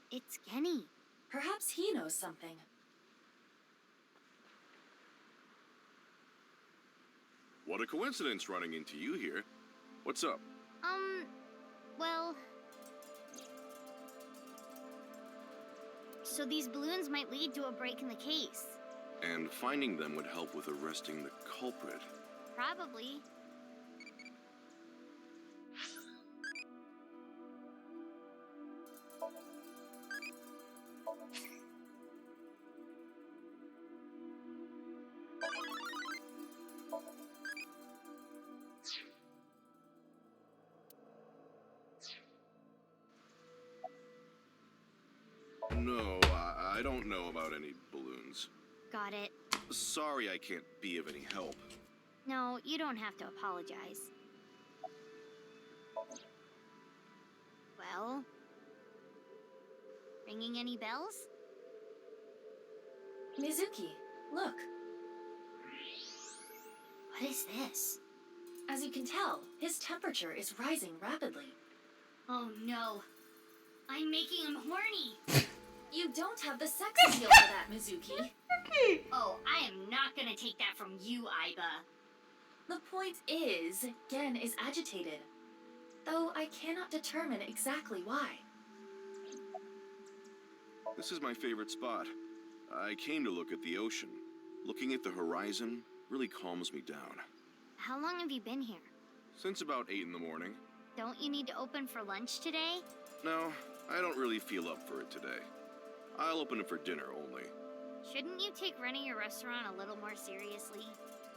It's Kenny. Perhaps he knows something. What a coincidence running into you here. What's up? Well... So these balloons might lead to a break in the case. And finding them would help with arresting the culprit. Probably. No, I don't know about any balloons. Got it. Sorry I can't be of any help. No, you don't have to apologize. Well? Ringing any bells? Mizuki, look. What is this? As you can tell, his temperature is rising rapidly. Oh no. I'm making him horny. You don't have the sex appeal for that, Mizuki. Oh, I am not gonna take that from you, Aiba. The point is, Gen is agitated. Though I cannot determine exactly why. This is my favorite spot. I came to look at the ocean. Looking at the horizon really calms me down. How long have you been here? Since about 8 in the morning. Don't you need to open for lunch today? No, I don't really feel up for it today. I'll open it for dinner only. Shouldn't you take running a restaurant a little more seriously?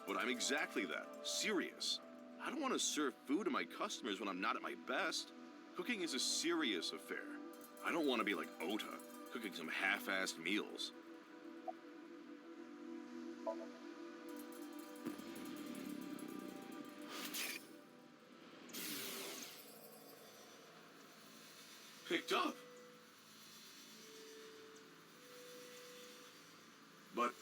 But I'm exactly that. Serious. I don't want to serve food to my customers when I'm not at my best. Cooking is a serious affair. I don't want to be like Ota, cooking some half-assed meals. Picked up. But,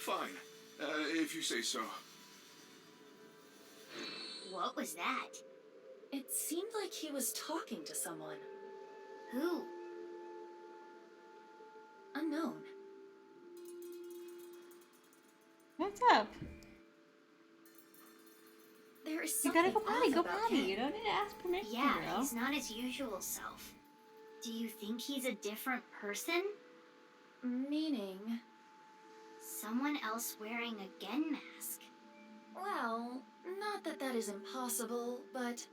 fine. If you say so. What was that? It seemed like he was talking to someone. Who? Unknown. What's up? There is You something gotta go potty, off go about potty. him. You don't need to ask permission, Yeah, girl. he's not his usual self. Do you think he's a different person? Meaning? Someone else wearing a Gen mask. Well, not that that is impossible, but...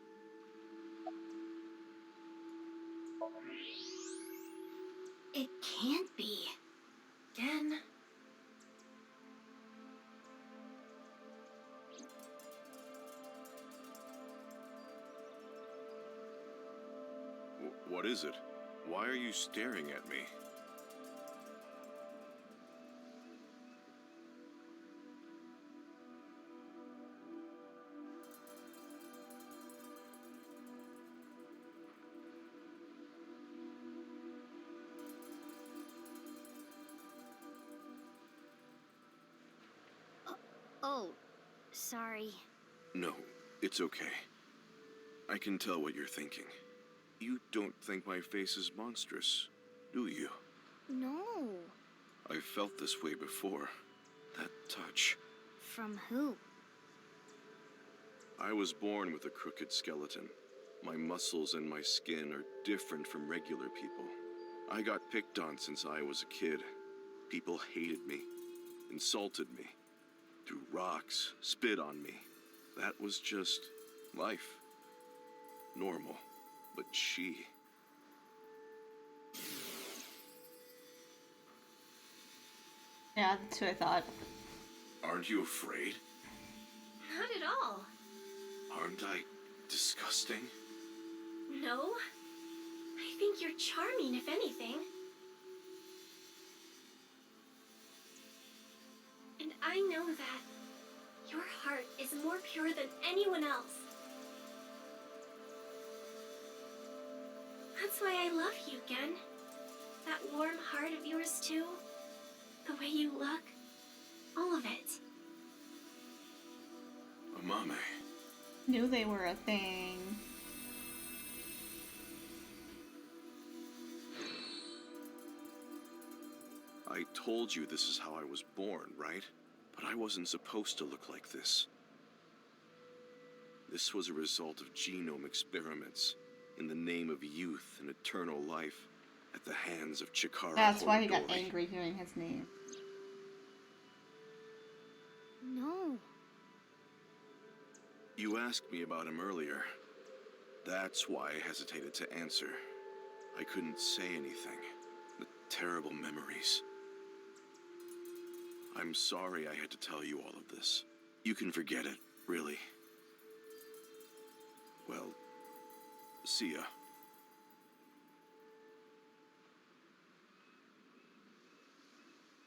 It can't be. Gen? What is it? Why are you staring at me? Oh, sorry. No, it's okay. I can tell what you're thinking. You don't think my face is monstrous, do you? No. I've felt this way before. That touch. From who? I was born with a crooked skeleton. My muscles and my skin are different from regular people. I got picked on since I was a kid. People hated me, insulted me, threw rocks, spit on me. That was just life. Normal. But she... Yeah, that's what I thought. Aren't you afraid? Not at all. Aren't I disgusting? No. I think you're charming, if anything. And I know that your heart is more pure than anyone else. That's why I love you, Gen. That warm heart of yours, too. The way you look. All of it. Amame. Knew they were a thing. I told you this is how I was born, right? But I wasn't supposed to look like this. This was a result of genome experiments in the name of youth and eternal life at the hands of Chikara. That's why he got Horodori. angry hearing his name. No. You asked me about him earlier. That's why I hesitated to answer. I couldn't say anything. The terrible memories. I'm sorry I had to tell you all of this. You can forget it, really. Well, see ya.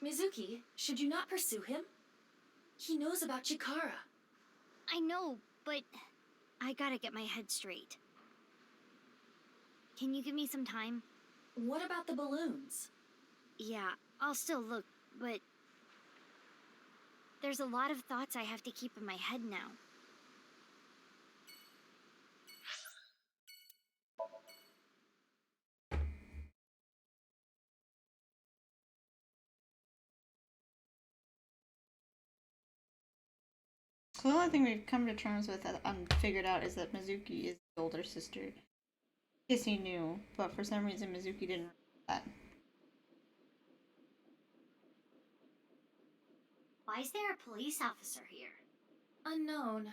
Mizuki, should you not pursue him? He knows about Chikara. I know, but I gotta get my head straight. Can you give me some time? What about the balloons? Yeah, I'll still look, but there's a lot of thoughts I have to keep in my head now. So the only thing we've come to terms with that figured out is that Mizuki is the older sister. Kissy knew, but for some reason Mizuki didn't know that. Why is there a police officer here? Unknown.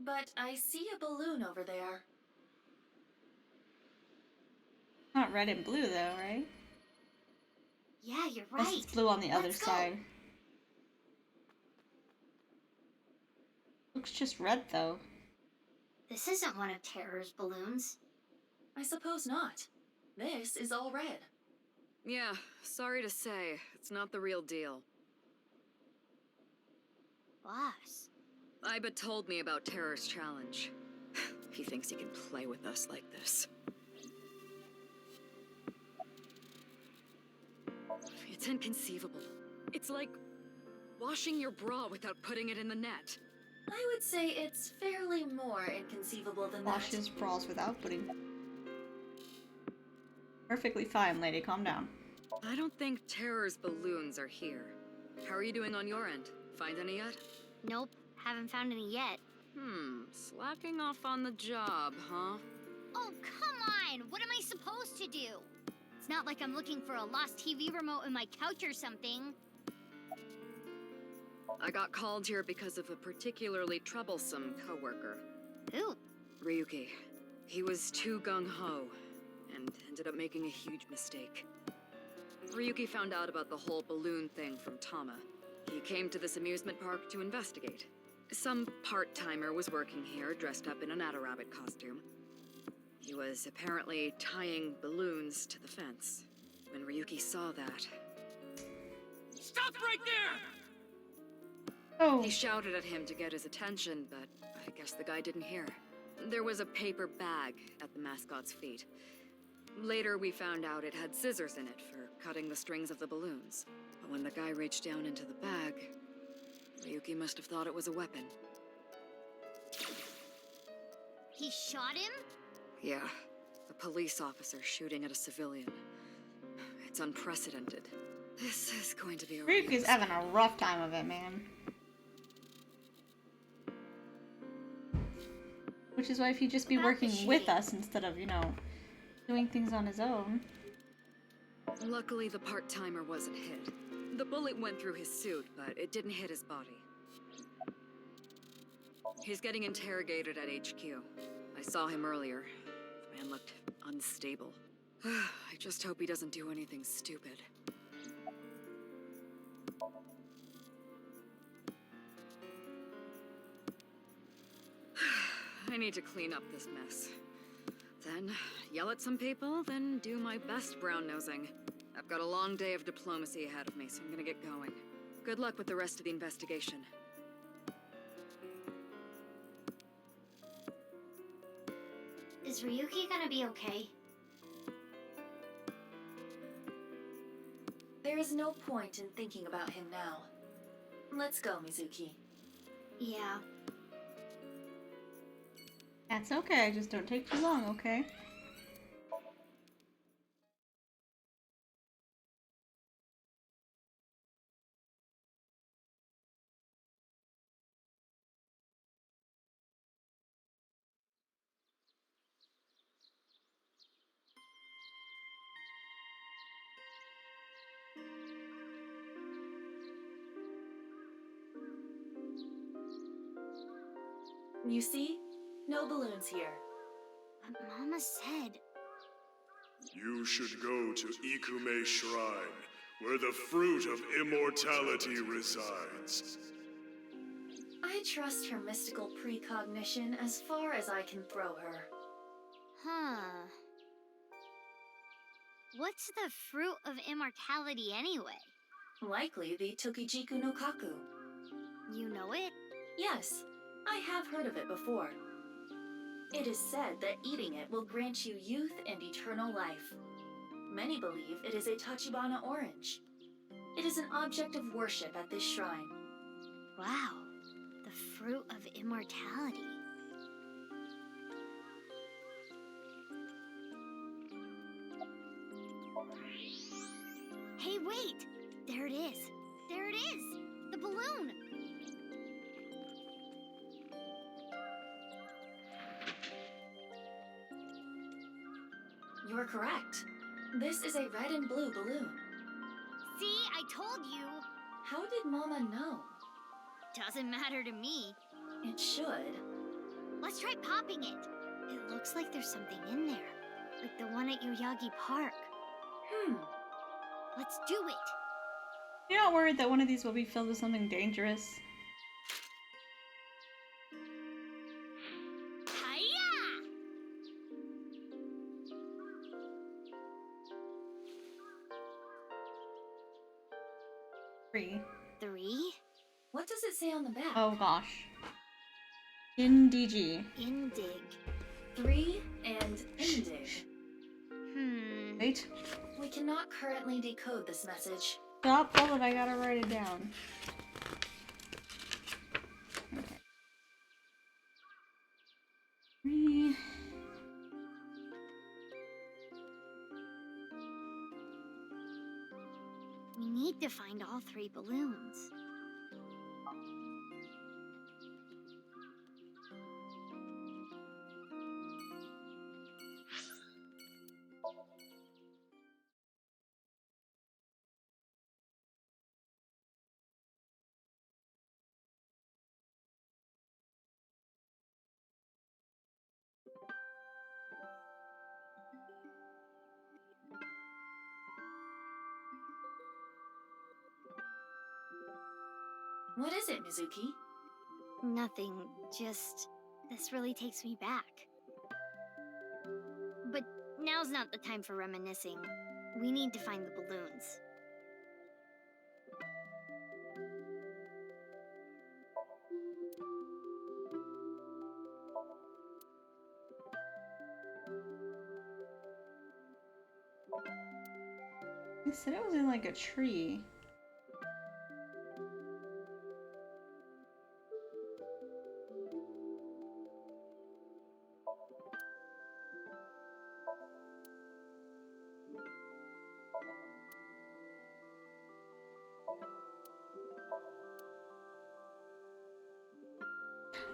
But I see a balloon over there. Not red and blue though, right? Yeah, you're Unless right. it's blue on the other Let's go. side. Looks just red though. This isn't one of Terror's balloons. I suppose not. This is all red. Yeah, sorry to say, it's not the real deal. Boss. Iba told me about Terror's challenge. He thinks he can play with us like this. It's inconceivable. It's like washing your bra without putting it in the net. I would say it's fairly more inconceivable than Wash that. his bras without putting. Perfectly fine, lady. Calm down. I don't think Terror's balloons are here. How are you doing on your end? Find any yet? Nope, haven't found any yet. Slacking off on the job, huh? Oh, come on! What am I supposed to do? It's not like I'm looking for a lost TV remote in my couch or something. I got called here because of a particularly troublesome coworker. Who? Ryuki. He was too gung-ho, and ended up making a huge mistake. Ryuki found out about the whole balloon thing from Tama. He came to this amusement park to investigate. Some part-timer was working here, dressed up in an Adarabbit costume. He was apparently tying balloons to the fence. When Ryuki saw that... Stop right there! Oh. He shouted at him to get his attention, but I guess the guy didn't hear. There was a paper bag at the mascot's feet. Later, we found out it had scissors in it for cutting the strings of the balloons. But when the guy reached down into the bag, Ryuki must have thought it was a weapon. He shot him? Yeah, a police officer shooting at a civilian. It's unprecedented. This is going to be a Ryuki's having a rough time of it, man. Which is why if he'd just be working with us instead of, you know, doing things on his own. Luckily, the part-timer wasn't hit. The bullet went through his suit, but it didn't hit his body. He's getting interrogated at HQ. I saw him earlier. The man looked unstable. I just hope he doesn't do anything stupid. I need to clean up this mess. Then yell at some people, then do my best brown-nosing. I've got a long day of diplomacy ahead of me, so I'm gonna get going. Good luck with the rest of the investigation. Is Ryuki gonna be okay? There is no point in thinking about him now. Let's go, Mizuki. Yeah. That's okay, just don't take too long, okay? You see? No balloons here. But Mama said... You should go to Ikume Shrine, where the fruit of immortality resides. I trust her mystical precognition as far as I can throw her. Huh. What's the fruit of immortality anyway? Likely the Tokijiku no Kaku. You know it? Yes, I have heard of it before. It is said that eating it will grant you youth and eternal life. Many believe it is a Tachibana orange. It is an object of worship at this shrine. Wow, the fruit of immortality. Hey, wait! There it is! There it is! The balloon! You're correct. This is a red and blue balloon. See, I told you! How did Mama know? Doesn't matter to me. It should. Let's try popping it. It looks like there's something in there. Like the one at Yoyagi Park. Let's do it. You're not worried that one of these will be filled with something dangerous? Hiya! 3. 3? What does it say on the back? Oh gosh. Indg. Indig. 3 and Indig. Wait. We cannot currently decode this message. Stop, hold it, I gotta write it down. Okay. 3. We need to find all 3 balloons. What is it, Mizuki? Nothing, just... this really takes me back. But now's not the time for reminiscing. We need to find the balloons. They said it was in like a tree.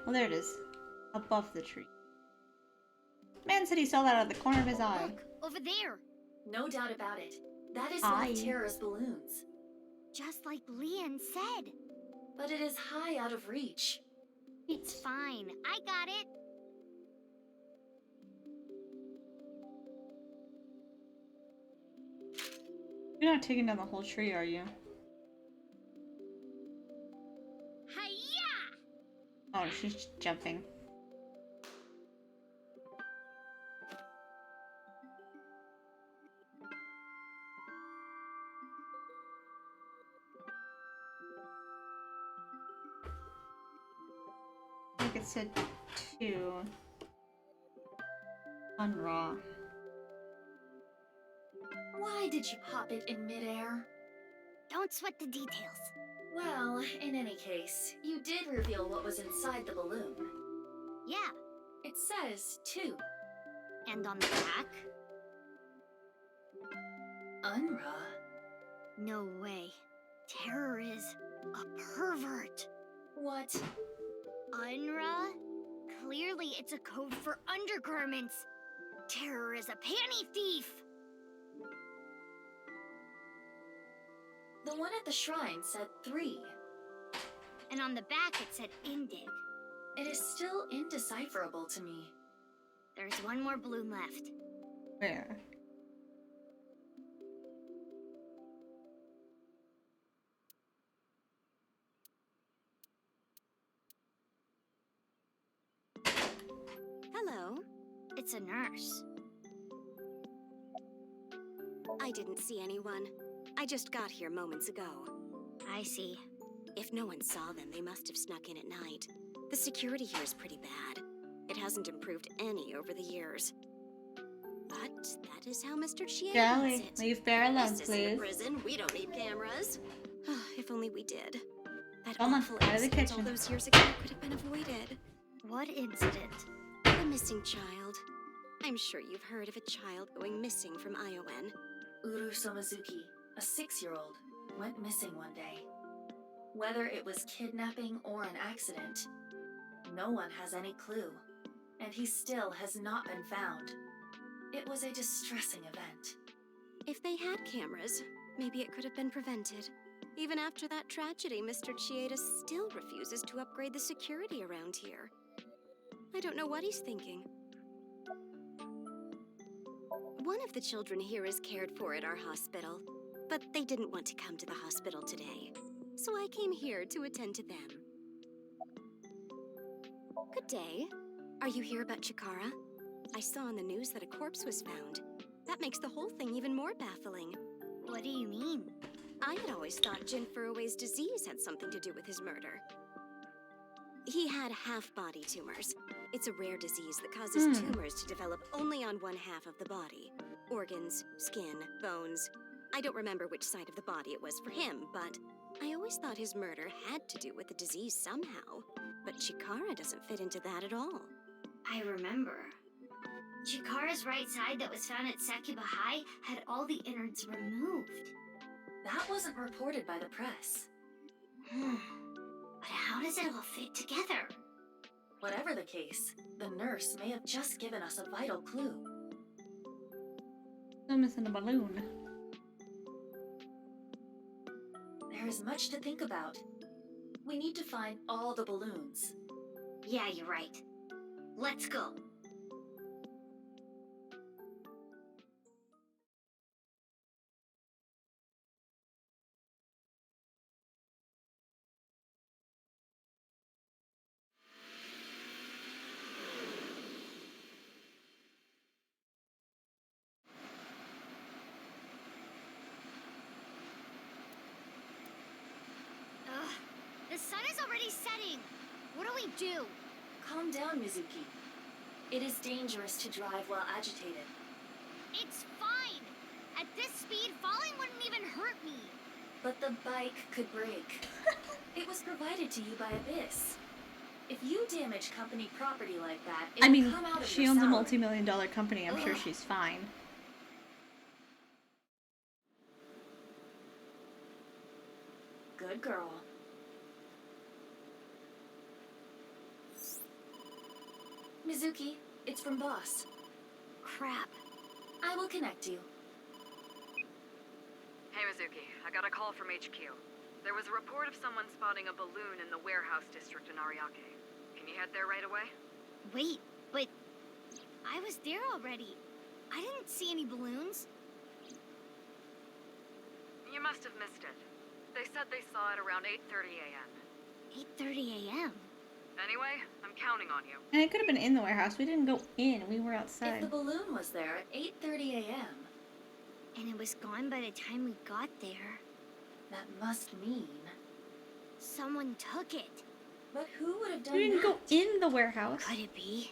Well, there it is. Above the tree. Man said he saw that out of the corner of his eye. Look, over there! No doubt about it. That is one of Terra's balloons. Just like Leon said. But it is high out of reach. It's fine. I got it. You're not taking down the whole tree, are you? Hiya! Oh, she's jumping. I think it said 2. Unraw. Why did you pop it in midair? Don't sweat the details. Well, in any case, you did reveal what was inside the balloon. Yeah. It says 2. And on the back? Unra? No way. Terror is a pervert. What? Unra? Clearly it's a code for undergarments. Terror is a panty thief. The one at the shrine said 3. And on the back it said Indig. It is still indecipherable to me. There's one more balloon left. Where? Hello. It's a nurse. I didn't see anyone. I just got here moments ago. I see. If no one saw them, they must have snuck in at night. The security here is pretty bad. It hasn't improved any over the years. But that is how Mr. Chie wants it. Leave Bear alone, This isn't a please. prison. We don't need cameras. If only we did. That Come on, awful out of the incident all kitchen. those years ago could have been avoided. What incident? The missing child. I'm sure you've heard of a child going missing from Iowan. Uru Somazuki, a 6-year-old, went missing one day. Whether it was kidnapping or an accident, no one has any clue, and he still has not been found. It was a distressing event. If they had cameras, maybe it could have been prevented. Even after that tragedy, Mr. Chieda still refuses to upgrade the security around here. I don't know what he's thinking. One of the children here is cared for at our hospital, but they didn't want to come to the hospital today, so I came here to attend to them. Good day. Are you here about Chikara? I saw on the news that a corpse was found. That makes the whole thing even more baffling. What do you mean? I had always thought Jin Furue's disease had something to do with his murder. He had half-body tumors. It's a rare disease that causes tumors to develop only on one half of the body. Organs, skin, bones. I don't remember which side of the body it was for him, but I always thought his murder had to do with the disease somehow. But Chikara doesn't fit into that at all. I remember. Chikara's right side that was found at Sakuba High had all the innards removed. That wasn't reported by the press. But how does it all fit together? Whatever the case, the nurse may have just given us a vital clue. Still missing a balloon. There is much to think about. We need to find all the balloons. Yeah, you're right. Let's go. Ugh, the sun is already setting. What do we do? Calm down, Mizuki. It is dangerous to drive while agitated. It's fine. At this speed, falling wouldn't even hurt me. But the bike could break. It was provided to you by Abyss. If you damage company property like that, it I mean, will come out of she your owns a salary. multi-million-dollar company. I'm sure Ugh. she's fine. Good girl. Mizuki, it's from Boss. Crap. I will connect you. Hey, Mizuki. I got a call from HQ. There was a report of someone spotting a balloon in the warehouse district in Ariake. Can you head there right away? Wait, but I was there already. I didn't see any balloons. You must have missed it. They said they saw it around 8:30 a.m. 8:30 a.m. Anyway, I'm counting on you. And it could have been in the warehouse. We didn't go in. We were If outside. the balloon was there at 8:30 a.m., And it was gone by the time we got there. that must mean... Someone took it. But who would have done We didn't that? go in the warehouse. Could it be?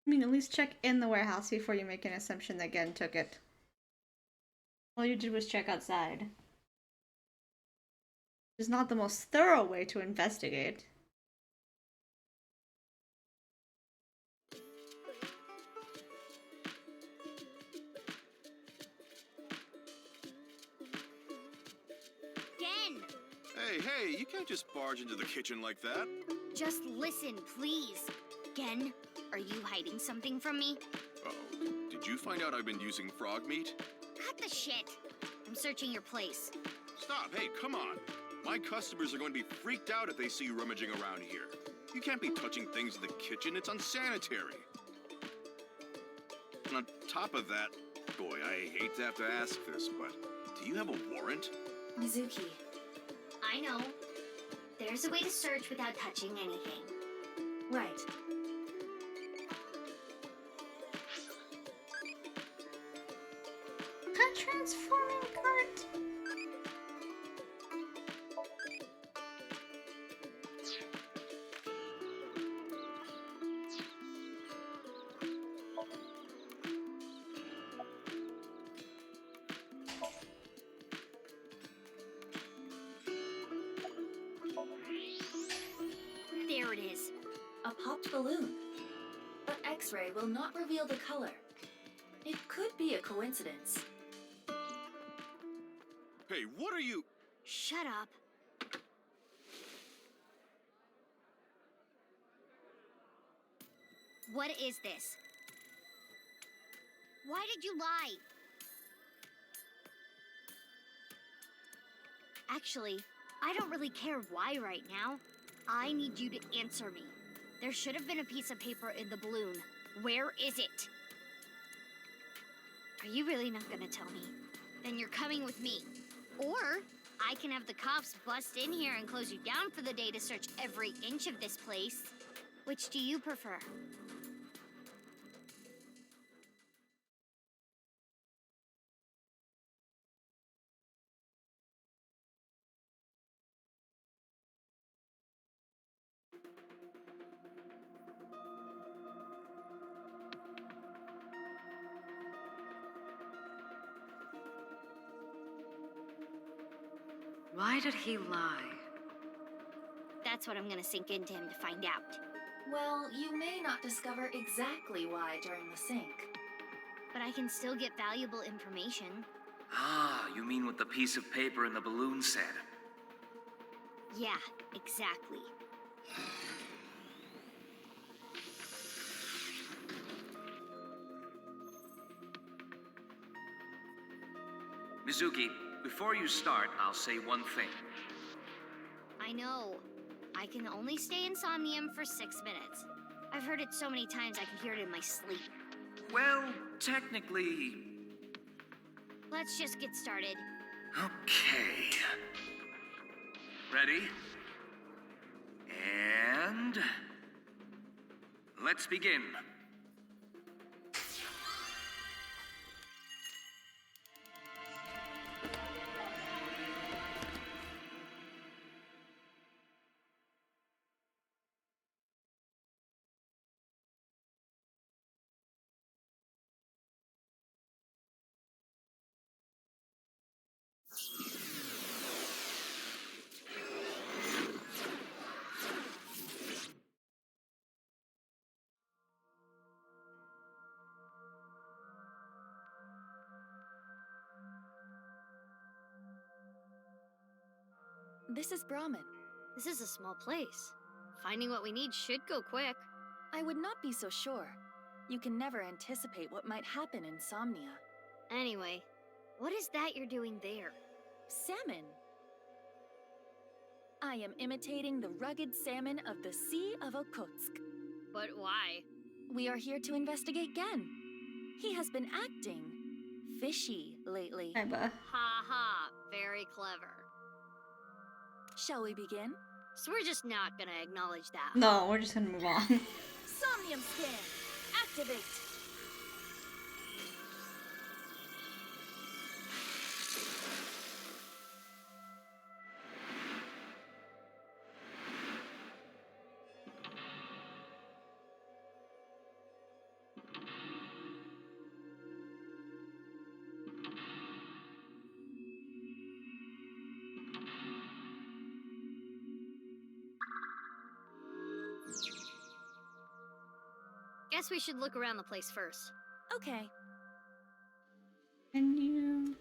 I mean, at least check in the warehouse before you make an assumption that Gen took it. All you did was check outside. It's not the most thorough way to investigate. Gen! Hey, you can't just barge into the kitchen like that. Just listen, please. Gen, are you hiding something from me? Oh, did you find out I've been using frog meat? Cut the shit. I'm searching your place. Stop, hey, come on. My customers are going to be freaked out if they see you rummaging around here. You can't be touching things in the kitchen, it's unsanitary. And on top of that, boy, I hate to have to ask this, but do you have a warrant? Mizuki, I know. There's a way to search without touching anything. right. A transforming cart. There it is. A popped balloon. But X-ray will not reveal the color. It could be a coincidence. Hey, what are you... Shut up. What is this? Why did you lie? Actually, I don't really care why right now. I need you to answer me. There should have been a piece of paper in the balloon. Where is it? Are you really not gonna tell me? Then you're coming with me. Or I can have the cops bust in here and close you down for the day to search every inch of this place. Which do you prefer? Why did he lie? That's what I'm gonna sink into him to find out. Well, you may not discover exactly why during the sync. But I can still get valuable information. Ah, you mean what the piece of paper in the balloon said? Yeah, exactly. Mizuki, before you start, I'll say one thing. I know. I can only stay in Somnium for 6 minutes. I've heard it so many times I can hear it in my sleep. Well, technically... Let's just get started. Okay. Ready? And... let's begin. This is Brahmin. This is a small place. Finding what we need should go quick. I would not be so sure. You can never anticipate what might happen in Somnia. Anyway, what is that you're doing there? Salmon. I am imitating the rugged salmon of the Sea of Okhotsk. But why? We are here to investigate Gen. He has been acting fishy lately. Aiba. Ha ha, very clever. Shall we begin? So we're just not gonna acknowledge that. No, we're just gonna move on. Somnium scan! Activate! Guess we should look around the place first. Okay. Can you...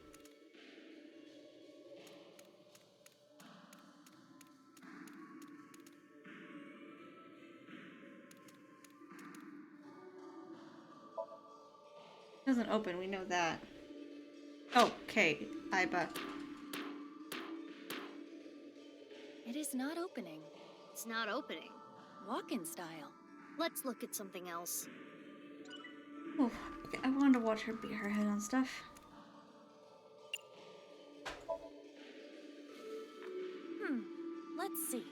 doesn't open, we know that. Okay, Aiba. It is not opening. It's not opening. Walk-in style. Let's look at something else. Oh, I wanted to watch her beat her head on stuff. Let's see.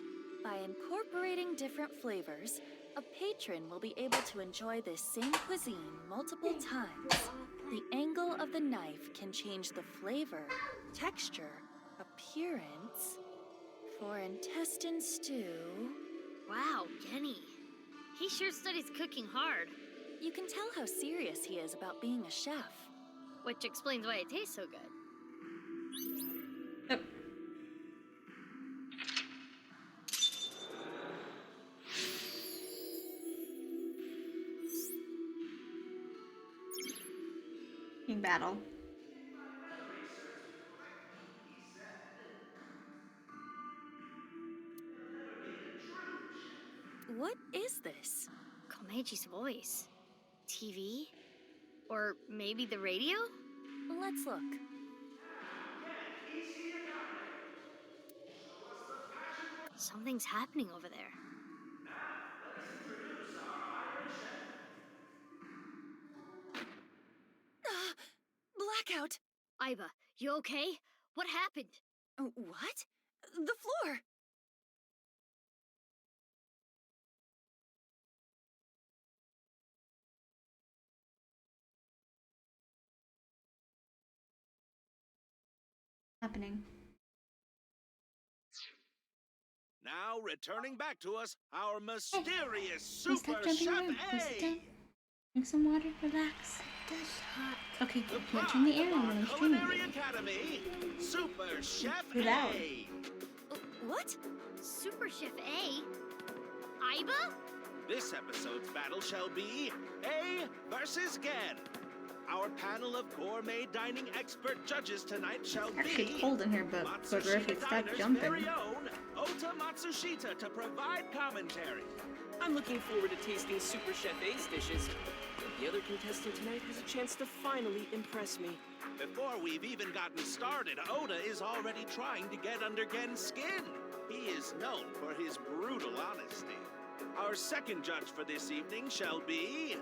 By incorporating different flavors, a patron will be able to enjoy this same cuisine multiple times. The angle of the knife can change the flavor, texture, appearance. For intestine stew... Wow, Genny. He sure studies cooking hard. You can tell how serious he is about being a chef. Which explains why it tastes so good. Yep. In battle. What is this? Komeji's voice. TV? Or maybe the radio? Let's look. Something's happening over there. Blackout! Iba, you okay? What happened? What? The floor! Happening. Now returning back to us, our mysterious Please stop Super jumping Chef around. Please sit down. A! Drink some water. Relax. That's hot. Okay, The I'm gonna turn the pride air of on our when I'm streaming. Culinary Academy, Super Chef Too loud. A! What? Super Chef A? Iba? This episode's battle shall be A versus Gen. Our panel of gourmet dining expert judges tonight shall Actually, be it's cold in here, but Matsushita stop Diner's jumping. very own Ota Matsushita to provide commentary. I'm looking forward to tasting Super Chef A's dishes. The other contestant tonight has a chance to finally impress me. Before we've even gotten started, Oda is already trying to get under Gen's skin. He is known for his brutal honesty. Our second judge for this evening shall be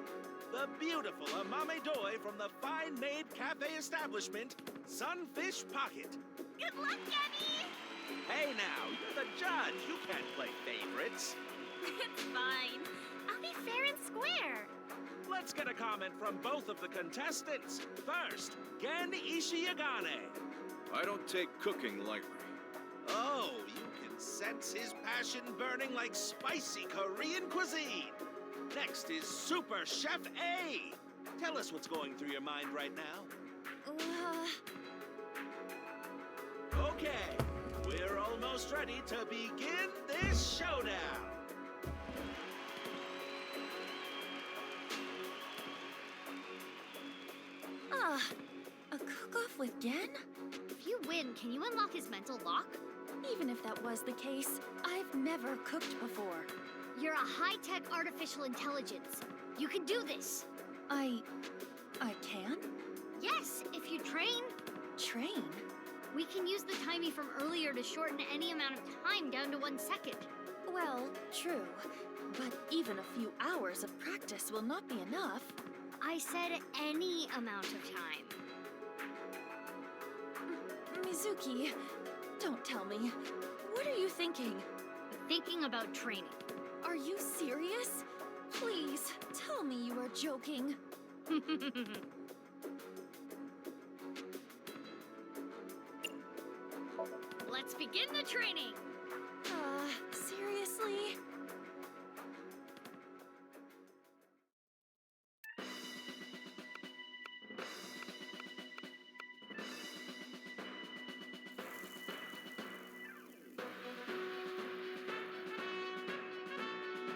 the beautiful Amame Doi from the fine-made cafe establishment, Sunfish Pocket. Good luck, Gabby! Hey now, you're the judge. You can't play favorites. It's fine. I'll be fair and square. Let's get a comment from both of the contestants. First, Gen Ishiyagane. I don't take cooking lightly. Oh, you can sense his passion burning like spicy Korean cuisine. Next is Super Chef A. Tell us what's going through your mind right now. Okay, we're almost ready to begin this showdown. A cook-off with Gen? If you win, can you unlock his mental lock? Even if that was the case, I've never cooked before. You're a high-tech artificial intelligence. You can do this. I can? Yes, if you train. Train? We can use the timey from earlier to shorten any amount of time down to 1 second. Well, true. But even a few hours of practice will not be enough. I said any amount of time. Mizuki, don't tell me. What are you thinking? Thinking about training. Are you serious? Please, tell me you are joking. Let's begin the training! Seriously?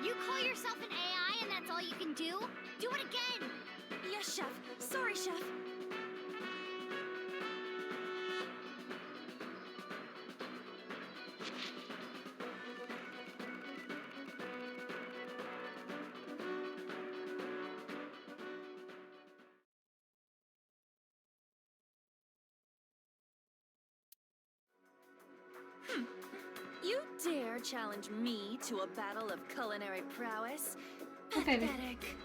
You call yourself an AI and that's all you can do? Do it again! Yes, Chef. Sorry, Chef. You dare challenge me to a battle of culinary prowess? Okay. Pathetic.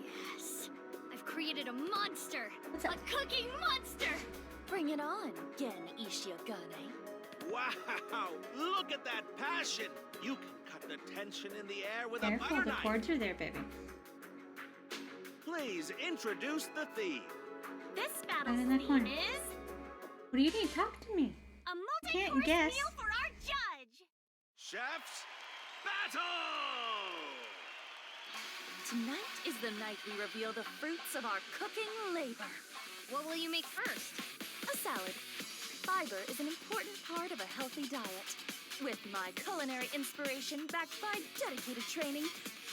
Yes. I've created a monster! A cooking monster! Bring it on, Gen Ishiyagane. Wow! Look at that passion! You can cut the tension in the air with a Careful, butter the knife. cords are there, baby. Please introduce the theme. This Right battle's in that theme corner. is What do you need? Talk to me. a Can't multi-course guess. meal for our judge. Chef's Battle! Tonight is the night we reveal the fruits of our cooking labor. What will you make first? A salad. Fiber is an important part of a healthy diet. With my culinary inspiration backed by dedicated training,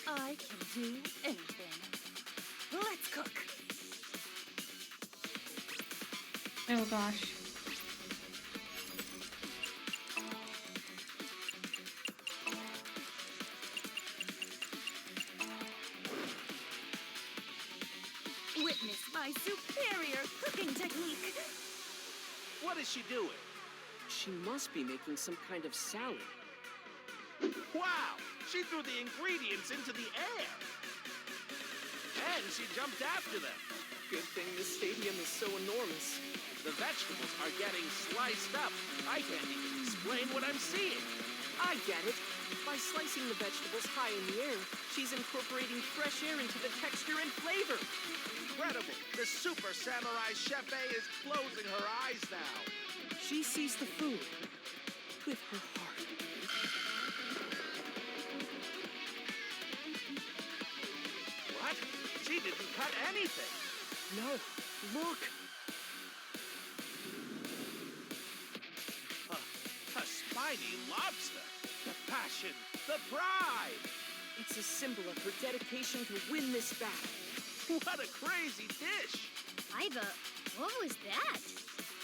I can do anything. Let's cook. Oh gosh. Witness my superior cooking technique. What is she doing? She must be making some kind of salad. Wow! She threw the ingredients into the air! And she jumped after them! Good thing this stadium is so enormous. The vegetables are getting sliced up. I can't even explain what I'm seeing. I get it. By slicing the vegetables high in the air, she's incorporating fresh air into the texture and flavor. Incredible! The Super Samurai Chef is closing her eyes now. She sees the food with her heart. What? She didn't cut anything. No, look. A spiny lobster. The passion, the pride. It's a symbol of her dedication to win this battle. What a crazy dish! Iva, what was that?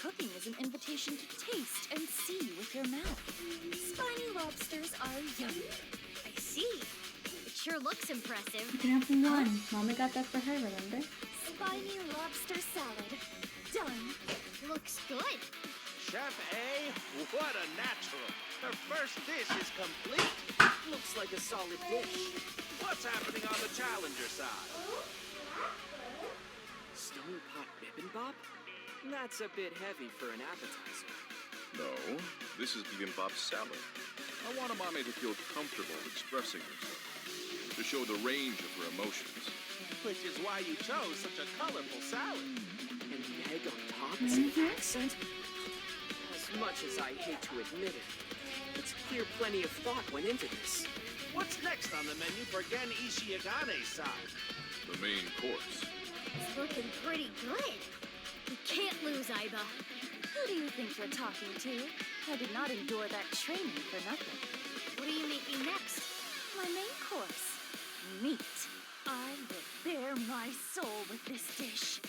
Cooking is an invitation to taste and see with your mouth. Spiny lobsters are yummy. I see. It sure looks impressive. You can have one. Mama got that for her, remember? Spiny lobster salad. Done. Looks good. Chef A, what a natural. Her first dish is complete. Looks like a solid dish. What's happening on the challenger side? Stone pot bibimbap? That's a bit heavy for an appetizer. No, this is bibimbap salad. I want Amame to feel comfortable expressing herself, to show the range of her emotions. Which is why you chose such a colorful salad. And the egg on top is an accent? As much as I hate to admit it, it's clear plenty of thought went into this. What's next on the menu for Gen Ishiagane's side? The main course. It's looking pretty good. We can't lose, Iva. Who do you think you're talking to? I did not endure that training for nothing. What are you making next? My main course, meat. I will bare my soul with this dish.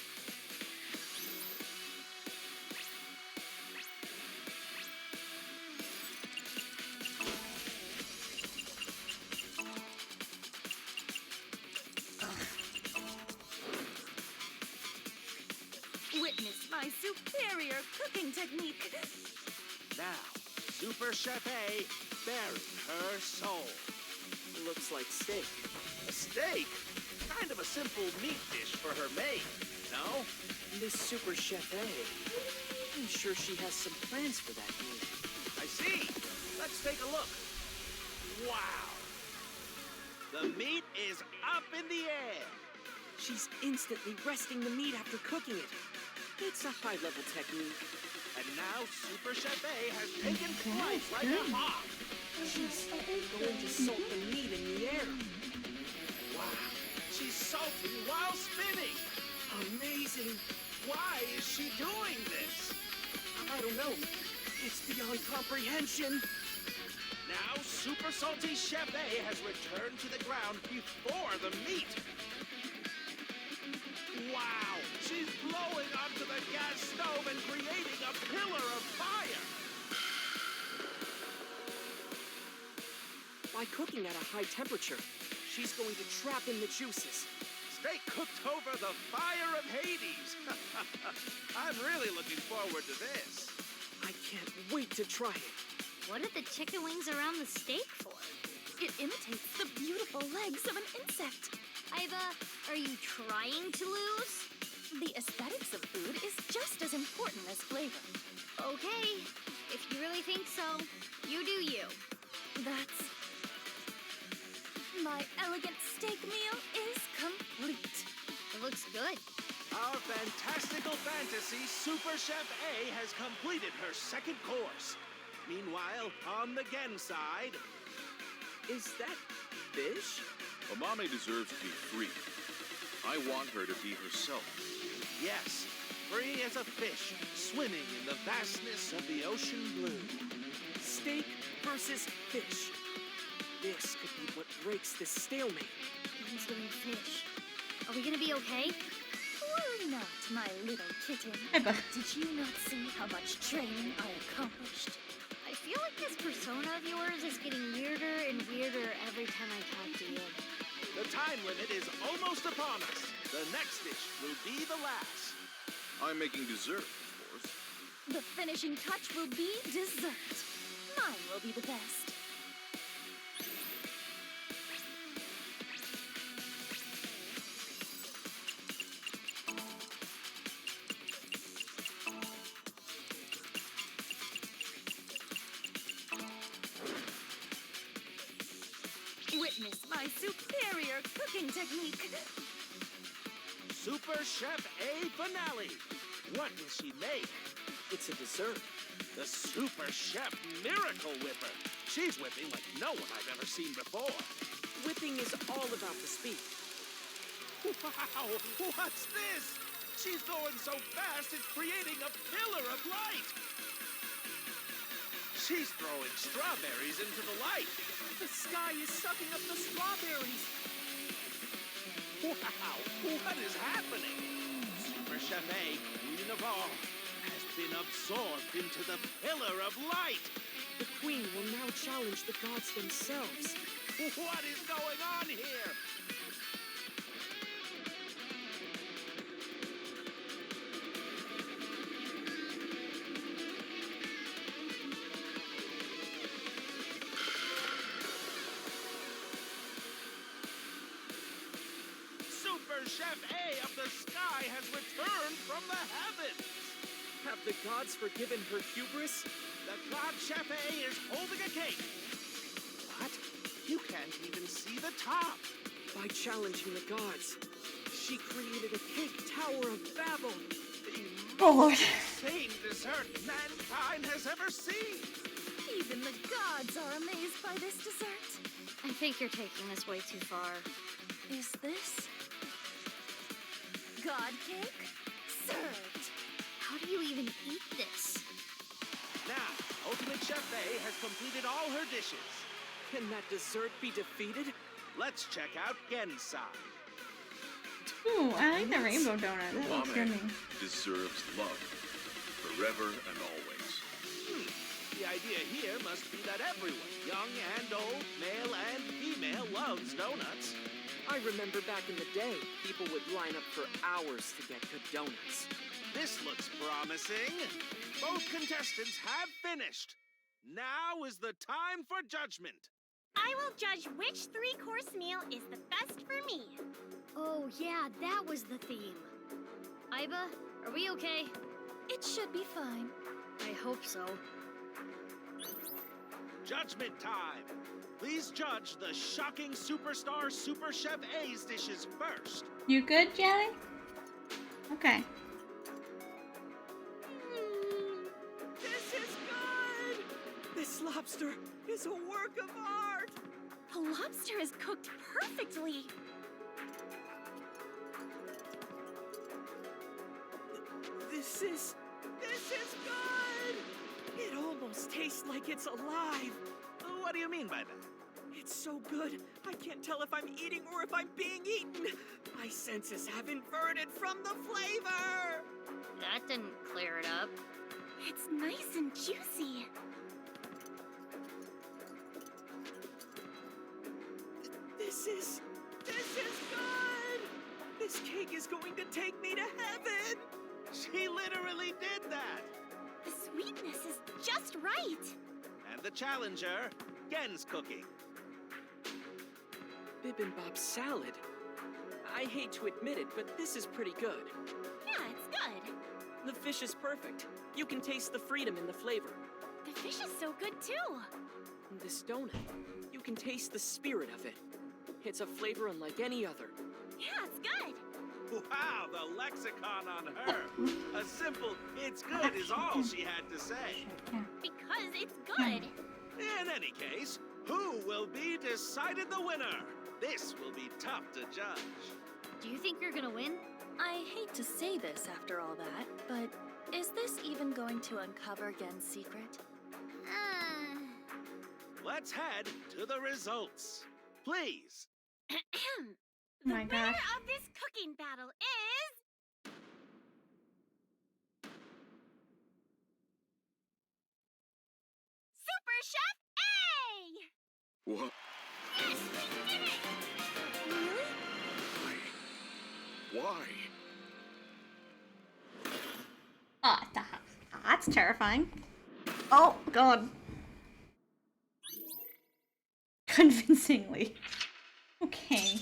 Witness my superior cooking technique. Now, Super Chef A, bearing her soul. Looks like steak. A steak? Kind of a simple meat dish for her maid, no? This Super Chef A, I'm sure she has some plans for that meat. I see. Let's take a look. Wow. The meat is up in the air. She's instantly resting the meat after cooking it. It's a high-level technique. And now Super Chef A has taken flight like a hawk. She's going to salt the meat in the air. Wow. She's salting while spinning. Amazing. Why is she doing this? I don't know. It's beyond comprehension. Now Super Salty Chef A has returned to the ground before the meat. Wow! She's blowing onto the gas stove and creating a pillar of fire! By cooking at a high temperature, she's going to trap in the juices. Steak cooked over the fire of Hades! I'm really looking forward to this. I can't wait to try it. What are the chicken wings around the steak for? It imitates the beautiful legs of an insect. Iva, are you trying to lose? The aesthetics of food is just as important as flavor. Okay, if you really think so, you do you. That's... My elegant steak meal is complete. It looks good. Our fantastical fantasy Super Chef A has completed her second course. Meanwhile, on the Gen side... Is that fish? Amame deserves to be free. I want her to be herself. Yes, free as a fish, swimming in the vastness of the ocean blue. Steak versus fish. This could be what breaks this stalemate. Mine's doing fish. Are we gonna be okay? Worry not, my little kitten. Did you not see how much training I accomplished? I feel like this persona of yours is getting weirder and weirder every time I talk to you. The time limit is almost upon us. The next dish will be the last. I'm making dessert, of course. The finishing touch will be dessert. Mine will be the best. my superior cooking technique. Super Chef A Finale. What will she make? It's a dessert. The Super Chef Miracle Whipper. She's whipping like no one I've ever seen before. Whipping is all about the speed. Wow, what's this? She's going so fast it's creating a pillar of light. She's throwing strawberries into the light. The sky is sucking up the strawberries. Wow, what is happening? Super Chef A, Queen of all, has been absorbed into the pillar of light. The queen will now challenge the gods themselves. What is going on here? Super Chef A of the sky has returned from the heavens. Have the gods forgiven her hubris? The god Chef A is holding a cake. What? You can't even see the top. By challenging the gods, she created a cake tower of Babel. The most insane dessert mankind has ever seen. Even the gods are amazed by this dessert. I think you're taking this way too far. Is this god cake? Served. How do you even eat this? Now, Ultimate Chef A has completed all her dishes. Can that dessert be defeated? Let's check out Gen's side. Ooh, I like the rainbow donut. That looks Mame yummy. deserves love, forever and always. The idea here must be that everyone, young and old, male and female, loves donuts. I remember back in the day, people would line up for hours to get good donuts. This looks promising. Both contestants have finished. Now is the time for judgment. I will judge which three-course meal is the best for me. Oh, yeah, that was the theme. Iba, are we okay? It should be fine. I hope so. Judgment time. Please judge the shocking superstar Super Chef A's dishes first. You good, Jelly? Okay. This is good! This lobster is a work of art! The lobster is cooked perfectly. This is good! It almost tastes like it's alive. What do you mean by that? It's so good, I can't tell if I'm eating or if I'm being eaten. My senses have inverted from the flavor. That didn't clear it up. It's nice and juicy. This is good! This cake is going to take me to heaven! She literally did that! The sweetness is just right. And the challenger, Gen's cooking. Bibimbap salad. I hate to admit it, but this is pretty good. Yeah, it's good. The fish is perfect. You can taste the freedom in the flavor. The fish is so good too. And this donut, you can taste the spirit of it. It's a flavor unlike any other. Yeah, it's good. Wow, the lexicon on her. A simple, it's good is all she had to say. Because it's good. In any case, who will be decided the winner? This will be tough to judge. Do you think you're gonna win? I hate to say this after all that, but is this even going to uncover Gen's secret? Let's head to the results. Please. The my winner gosh. of this cooking battle is... Super Chef A! What? Yes, we did it! Really? Why? Oh, that's terrifying. Oh, God. Convincingly. Okay.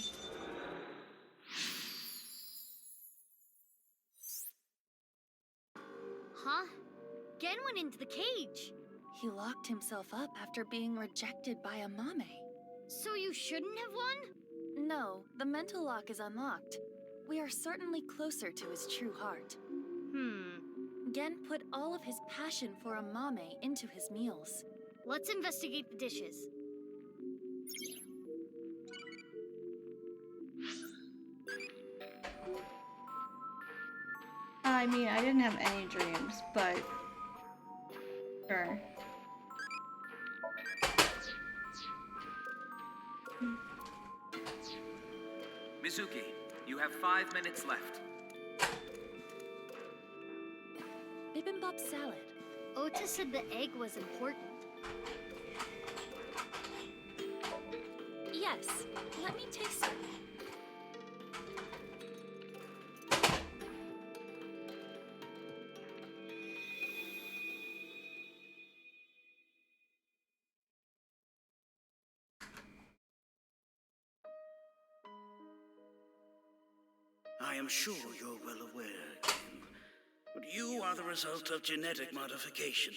Huh? Gen went into the cage. He locked himself up after being rejected by a mame. So you shouldn't have won? No, the mental lock is unlocked. We are certainly closer to his true heart. Gen put all of his passion for Amame into his meals. Let's investigate the dishes. I mean, I didn't have any dreams, but sure. Mizuki, you have 5 minutes left. Bibimbap salad. Ota said the egg was important. Yes, let me taste it. I am sure you're well aware, Kim, but you are the result of genetic modification.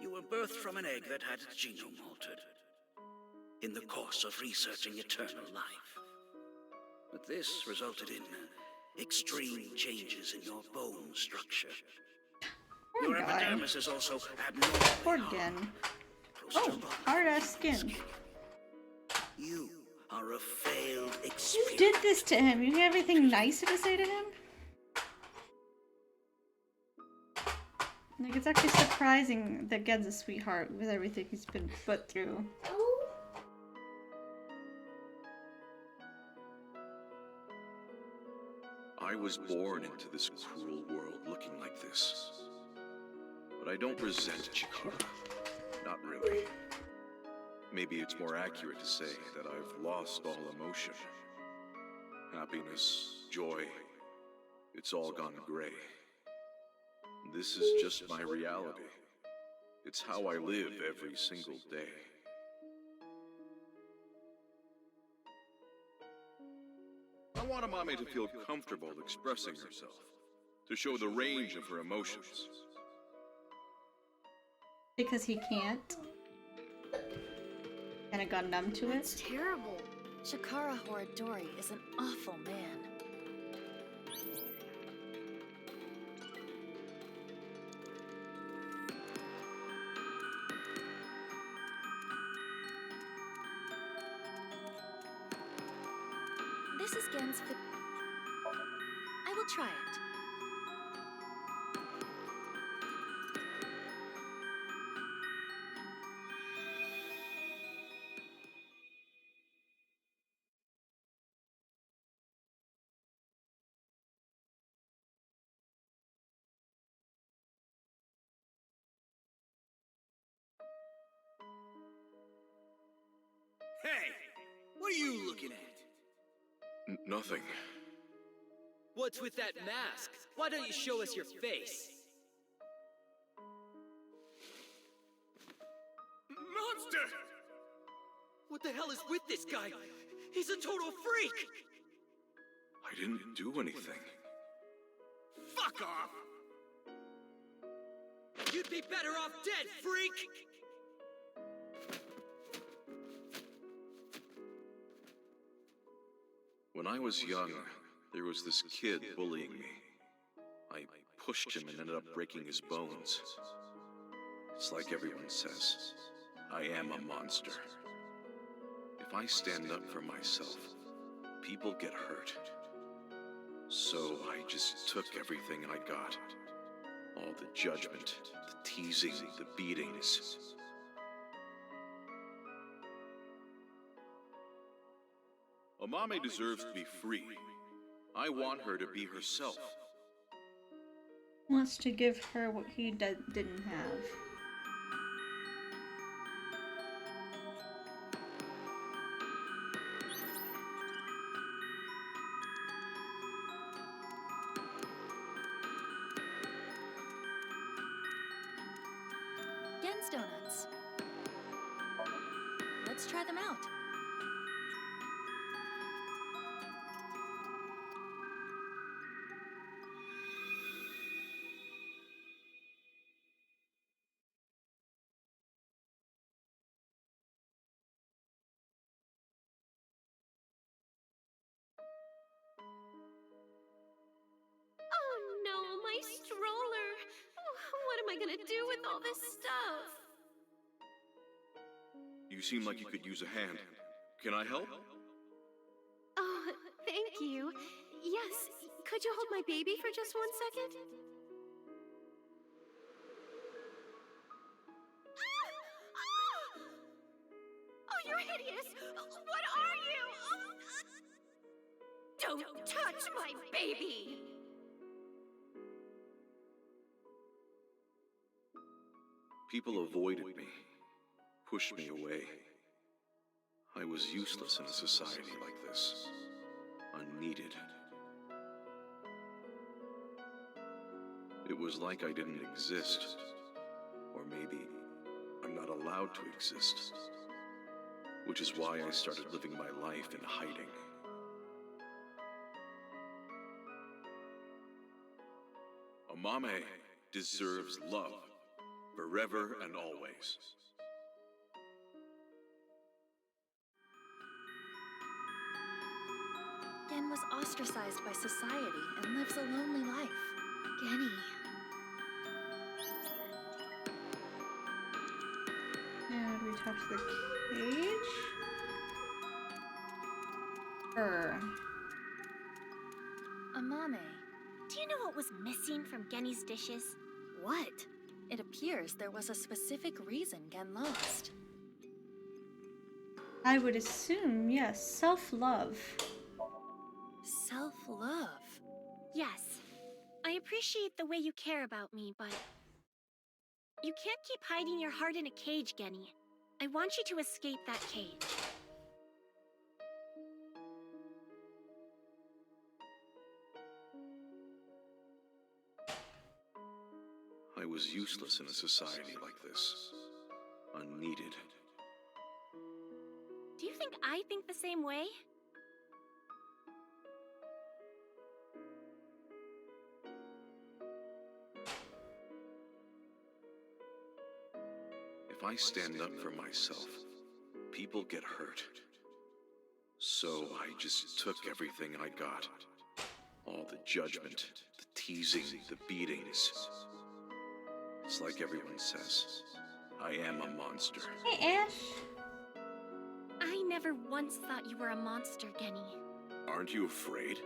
You were birthed from an egg that had its genome altered in the course of researching eternal life. But this resulted in extreme changes in your bone structure. Poor Your guy. epidermis is also abnormally Poor hard. Gen. Oh, hard-ass skin. You are a failed You experiment. did this to him. You have anything nicer to say to him? Like, it's actually surprising that Gen's a sweetheart with everything he's been put through. I was born into this cruel world looking like this. But I don't resent Chikara. Not really. Maybe it's more accurate to say that I've lost all emotion. Happiness, joy, it's all gone gray. This is just my reality. It's how I live every single day. I want Amame to feel comfortable expressing herself, to show the range of her emotions. Because he can't. Kinda got numb to it. That's terrible. Chikara Horadori is an awful man. This is Gen's I will try it. Hey! What are you looking at? Nothing. What's with that mask? Why don't you show us your face? Monster! What the hell is with this guy? He's a total freak! I didn't do anything. Fuck off! You'd be better off dead, freak! When I was young, there was this kid bullying me. I pushed him and ended up breaking his bones. It's like everyone says, I am a monster. If I stand up for myself, people get hurt. So I just took everything I got. All the judgment, the teasing, the beatings. Amame deserves to be free. I want her to be herself. Wants to give her what he didn't have. Gen's donuts. Let's try them out. gonna do with all this stuff? You seem like you could use a hand. Can I help? Oh, thank you. Yes, could you hold my baby for just 1 second? Oh, you're hideous! What are you? Don't touch my baby! People avoided me, pushed me away. I was useless in a society like this, unneeded. It was like I didn't exist, or maybe I'm not allowed to exist, which is why I started living my life in hiding. Amame deserves love, forever and always. Gen was ostracized by society and lives a lonely life. Genny. And we touch the cage. Amame. Do you know what was missing from Genny's dishes? What? It appears there was a specific reason Gen lost. I would assume, yes, self-love. Self-love? Yes. I appreciate the way you care about me, but you can't keep hiding your heart in a cage, Genny. I want you to escape that cage. I was useless in a society like this, unneeded. Do you think I think the same way? If I stand up for myself, people get hurt. So I just took everything I got. All the judgment, the teasing, the beatings. It's like everyone says, I am a monster. Hey, Ash. I never once thought you were a monster, Genny. Aren't you afraid?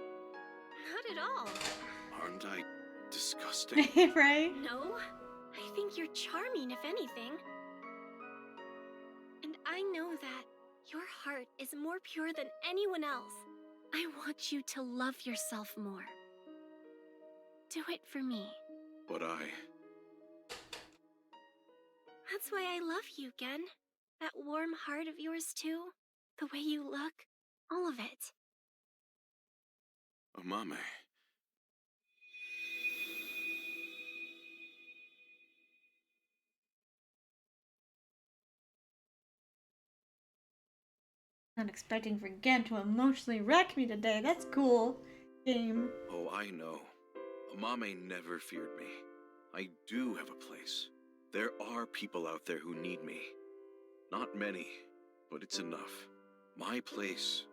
Not at all. Aren't I disgusting? Right? No, I think you're charming, if anything. And I know that your heart is more pure than anyone else. I want you to love yourself more. Do it for me. But That's why I love you, Gen. That warm heart of yours, too. The way you look. All of it. Amame. Not expecting for Gen to emotionally wreck me today. That's cool. Game. Oh, I know. Amame never feared me. I do have a place. There are people out there who need me. Not many, but it's enough. My place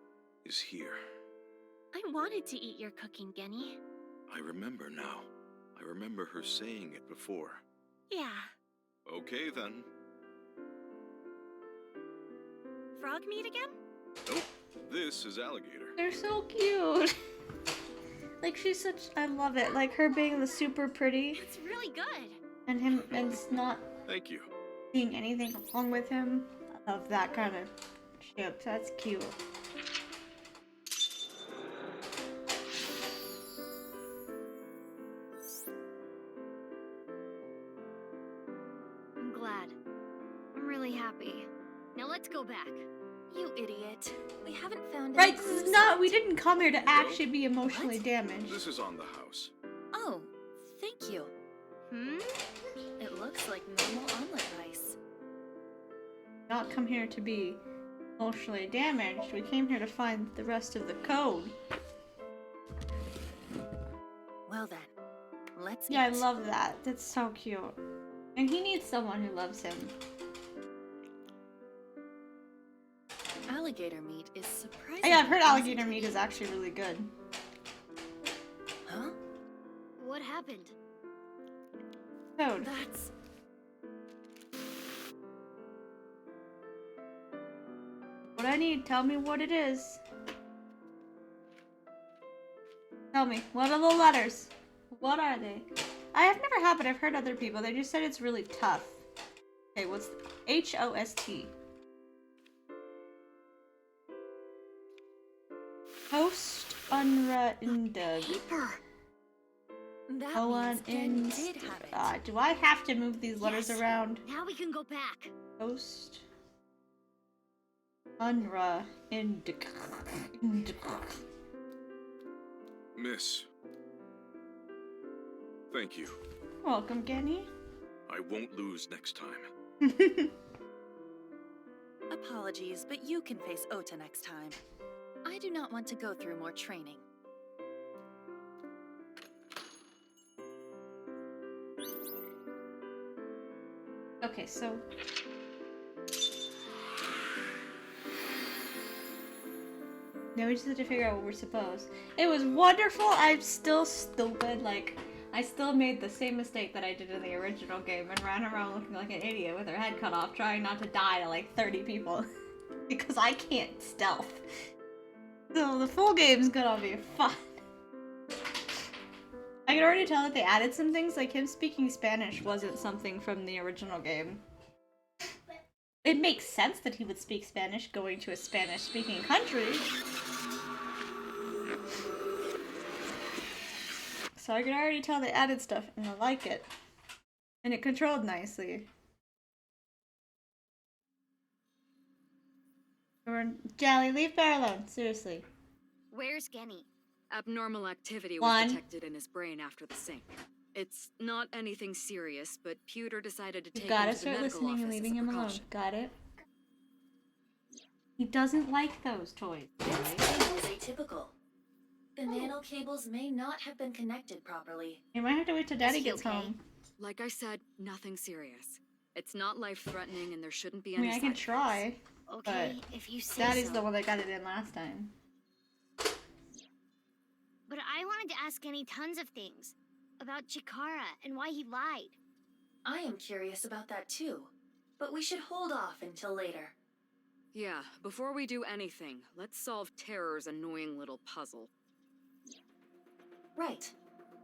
is here. I wanted to eat your cooking, Genny. I remember now. I remember her saying it before. Yeah. Okay, then. Frog meat again? Nope. This is alligator. They're so cute. Like, she's such... I love it. Like, her being the super pretty. It's really good. And him... And not... Thank you. Seeing anything wrong with him. I love that kind of shit. That's cute. I'm glad. I'm really happy. Now let's go back. You idiot. We haven't found Right, any this is clues not... yet. We didn't come here to actually be emotionally damaged. This is on the house. Oh, thank you. It looks like normal omelet rice. Not come here to be emotionally damaged. We came here to find the rest of the code. Well then, let's Yeah, I eat. love that. That's so cute. And he needs someone who loves him. Alligator meat is surprising. Yeah, I've heard alligator meat is actually really good. Huh? What happened? Code. That's What I need, tell me what it is. Tell me, what are the letters? What are they? I have never had, but I've heard other people. They just said it's really tough. Okay, what's H-O-S-T? Host Unra Indug. Paper. That Owen means Gen did have it. Do I have to move these letters around? Now we can go back. Host Unra Indug. Miss. Thank you. Welcome, Genny. I won't lose next time. Apologies, but you can face Ota next time. I do not want to go through more training. Okay, so now we just have to figure out what we're supposed. It was wonderful. I'm still stupid. Like, I still made the same mistake that I did in the original game and ran around looking like an idiot with her head cut off, trying not to die to like 30 people because I can't stealth. So the full game's gonna be fun. I can already tell that they added some things, like him speaking Spanish wasn't something from the original game. It makes sense that he would speak Spanish going to a Spanish-speaking country. So I can already tell they added stuff, and I like it. And it controlled nicely. Jolly, leave Bear alone, seriously. Where's Genny? Abnormal activity was detected in his brain after the sync. It's not anything serious, but Pewter decided to take him Gotta to the start medical listening and office leaving as a him alone. precaution. Got it? He doesn't like those toys. This cable is atypical. The nano cables may not have been connected properly. You might have to wait till Daddy gets home. Like I said, nothing serious. It's not life-threatening, and there shouldn't be I any mean, I can side try. Okay, But if you say Daddy's so. the one that got it in last time. But I wanted to ask Genny tons of things. About Chikara and why he lied. I am curious about that too, but we should hold off until later. Yeah, before we do anything, let's solve Terror's annoying little puzzle. Right.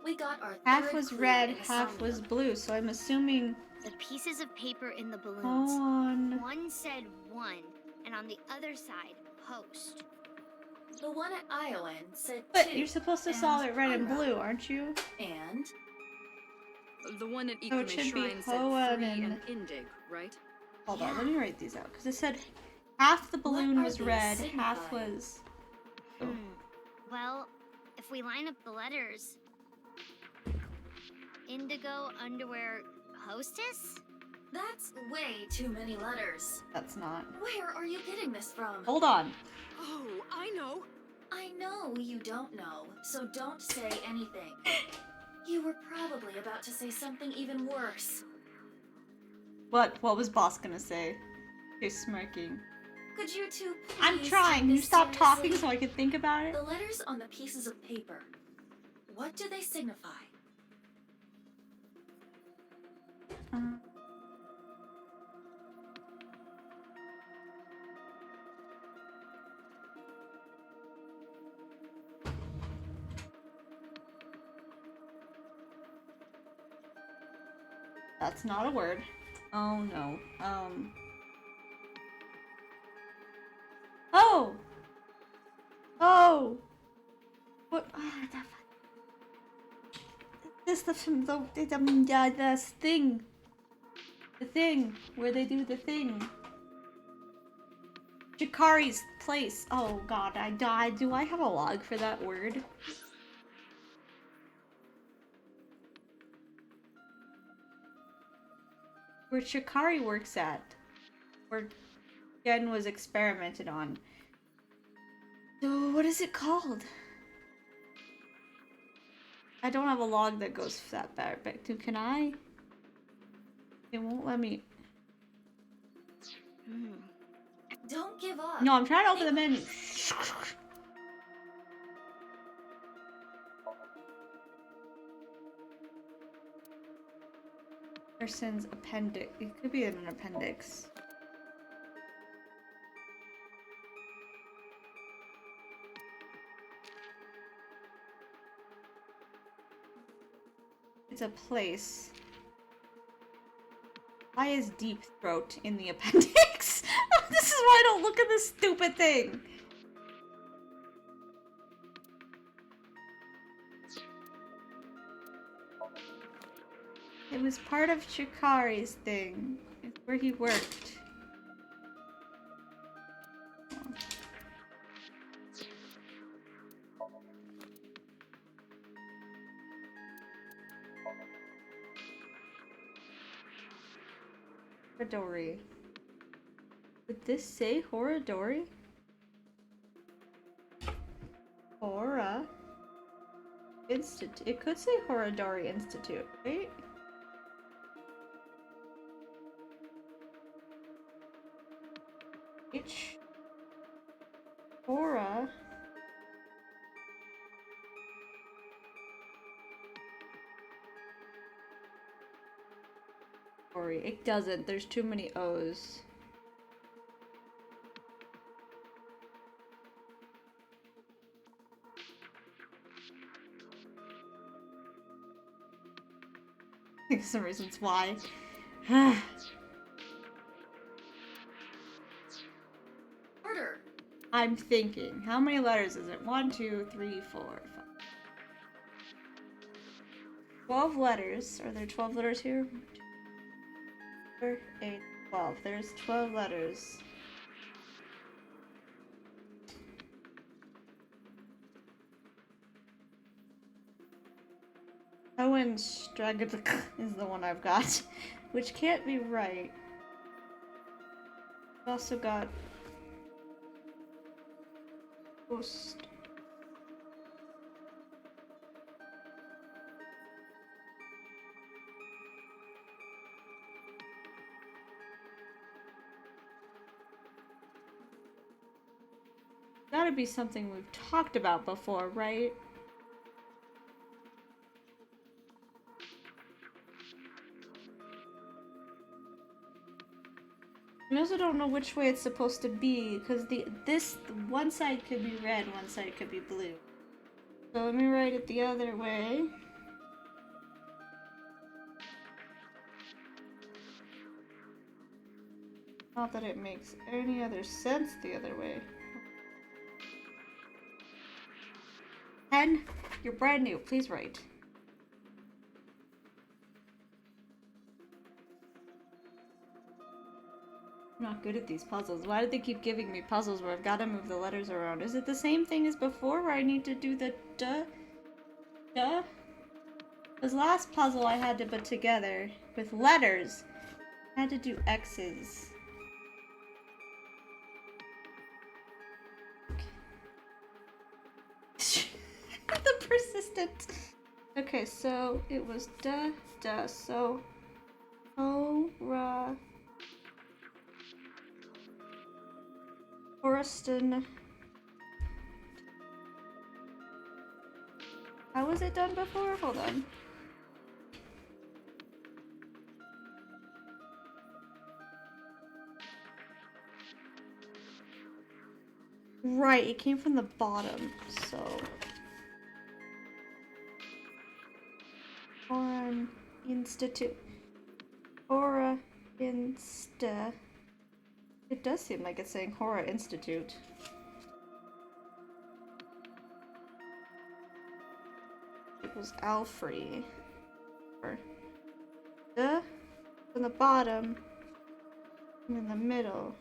We got our Half third was clue red, in half Somnium. was blue, so I'm assuming... The pieces of paper in the balloons. On. One said one, and on the other side, host. The one at Iowan said But 2. you're supposed to and solve it red and Unra. blue, aren't you? And? The one at So it Ikume should be Shrine said Hoenn 3 and- and Indig, right? Hold on, let me write these out. Because it said half the balloon are was these red, signifying? half was... Well, if we line up the letters... Indigo underwear hostess? That's way too many letters. That's not. Where are you getting this from? Hold on. Oh, I know. I know you don't know, so don't say anything. You were probably about to say something even worse. What was Boss gonna say? He's smirking. Could you two please I'm take trying. You this stop talking seriously? so I can think about it? The letters on the pieces of paper. What do they signify? That's not a word. Oh no. Oh! Oh! What? This the thing. The thing where they do the thing. Jakari's place. Oh god, I died. Do I have a log for that word? Where Chikari works at. Where Gen was experimented on. So what is it called? I don't have a log that goes that back to. Can I? It won't let me. Don't give up. No, I'm trying to open the menu. Person's appendix. It could be an appendix. It's a place. Why is deep throat in the appendix? This is why I don't look at this stupid thing. It was part of Chikari's thing. It's where he worked. Horadori. Did this say Horadori? Hora Institute. It could say Horadori Institute, right? H. Hora. It doesn't. There's too many O's. I think some reasons why. Order. I'm thinking. How many letters is it? 1, 2, 3, 4, 5. 12 letters. Are there 12 letters here? 4, 8, 12. There's 12 letters. Owen's Dragodik is the one I've got, which can't be right. I've also got Post. Gotta be something we've talked about before, right? I also don't know which way it's supposed to be, because this one side could be red, one side could be blue. So let me write it the other way. Not that it makes any other sense the other way. 10, you're brand new, please write. I'm not good at these puzzles. Why did they keep giving me puzzles where I've got to move the letters around? Is it the same thing as before where I need to do the duh? This last puzzle I had to put together with letters. I had to do X's. The persistent. Okay, so it was duh, so Horiston. How was it done before? Hold on. Right, it came from the bottom, so Foreign Institute. Hora Insta. It does seem like it's saying Hora Institute. It was Alfrey. Or from the bottom and in the middle.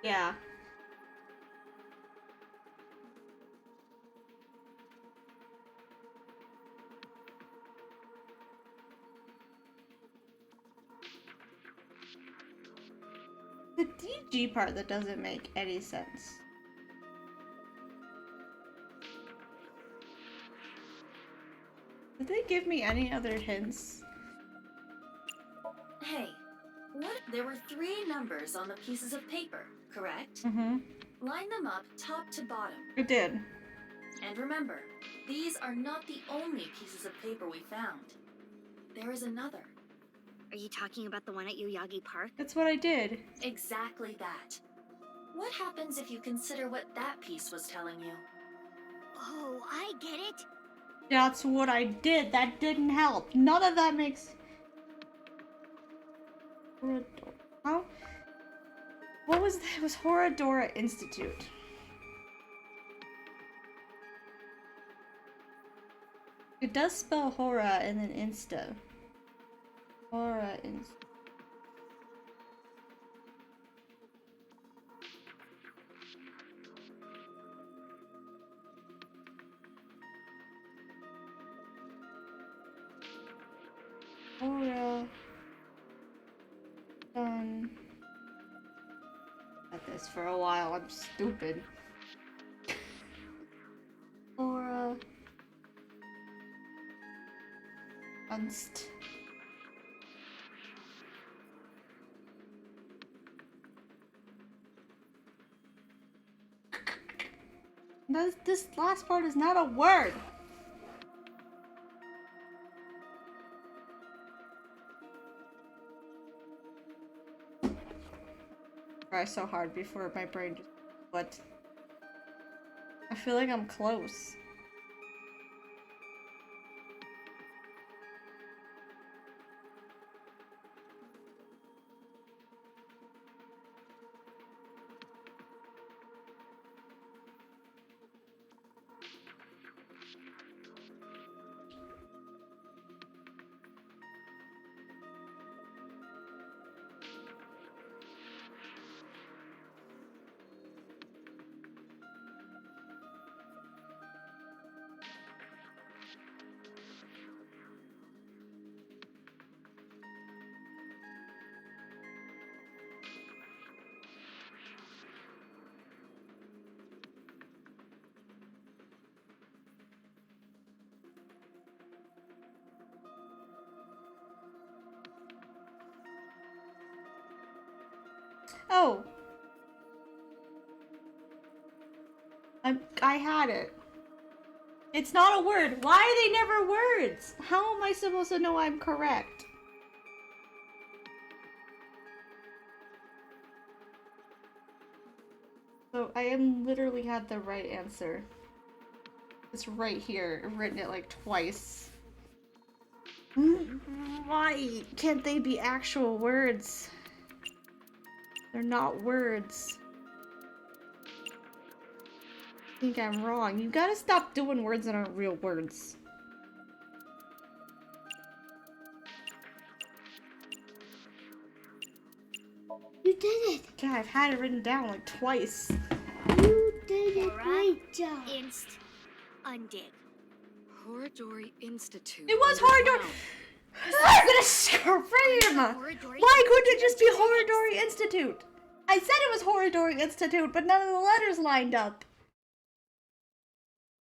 Yeah. The DG part that doesn't make any sense. Did they give me any other hints? Hey, what? There were 3 numbers on the pieces of paper, correct? Mm-hmm. Line them up top to bottom. I did. And remember, these are not the only pieces of paper we found. There is another. Are you talking about the one at Yoyagi Park? That's what I did. Exactly that. What happens if you consider what that piece was telling you? Oh, I get it. That's what I did. That didn't help. None of that makes... How? What was that? It was Horadora Institute. It does spell Hora and then Insta. Hora Insta. Hora. Done. At this for a while. I'm stupid. Hora. Unst. This last part is not a word. Try so hard before my brain just... What? I feel like I'm close. Oh. I had it. It's not a word. Why are they never words? How am I supposed to know I'm correct? So I am literally had the right answer. It's right here. I've written it like twice. Why can't they be actual words? They're not words. I think I'm wrong. You gotta stop doing words that aren't real words. You did it! Yeah, I've had it written down like twice. You did it! Hora, Great job! Inst. Undig. Horadori Institute. It was Horadori! I'm gonna scream! Why couldn't it just be Horadori Institute? I said it was Horadori Institute, but none of the letters lined up.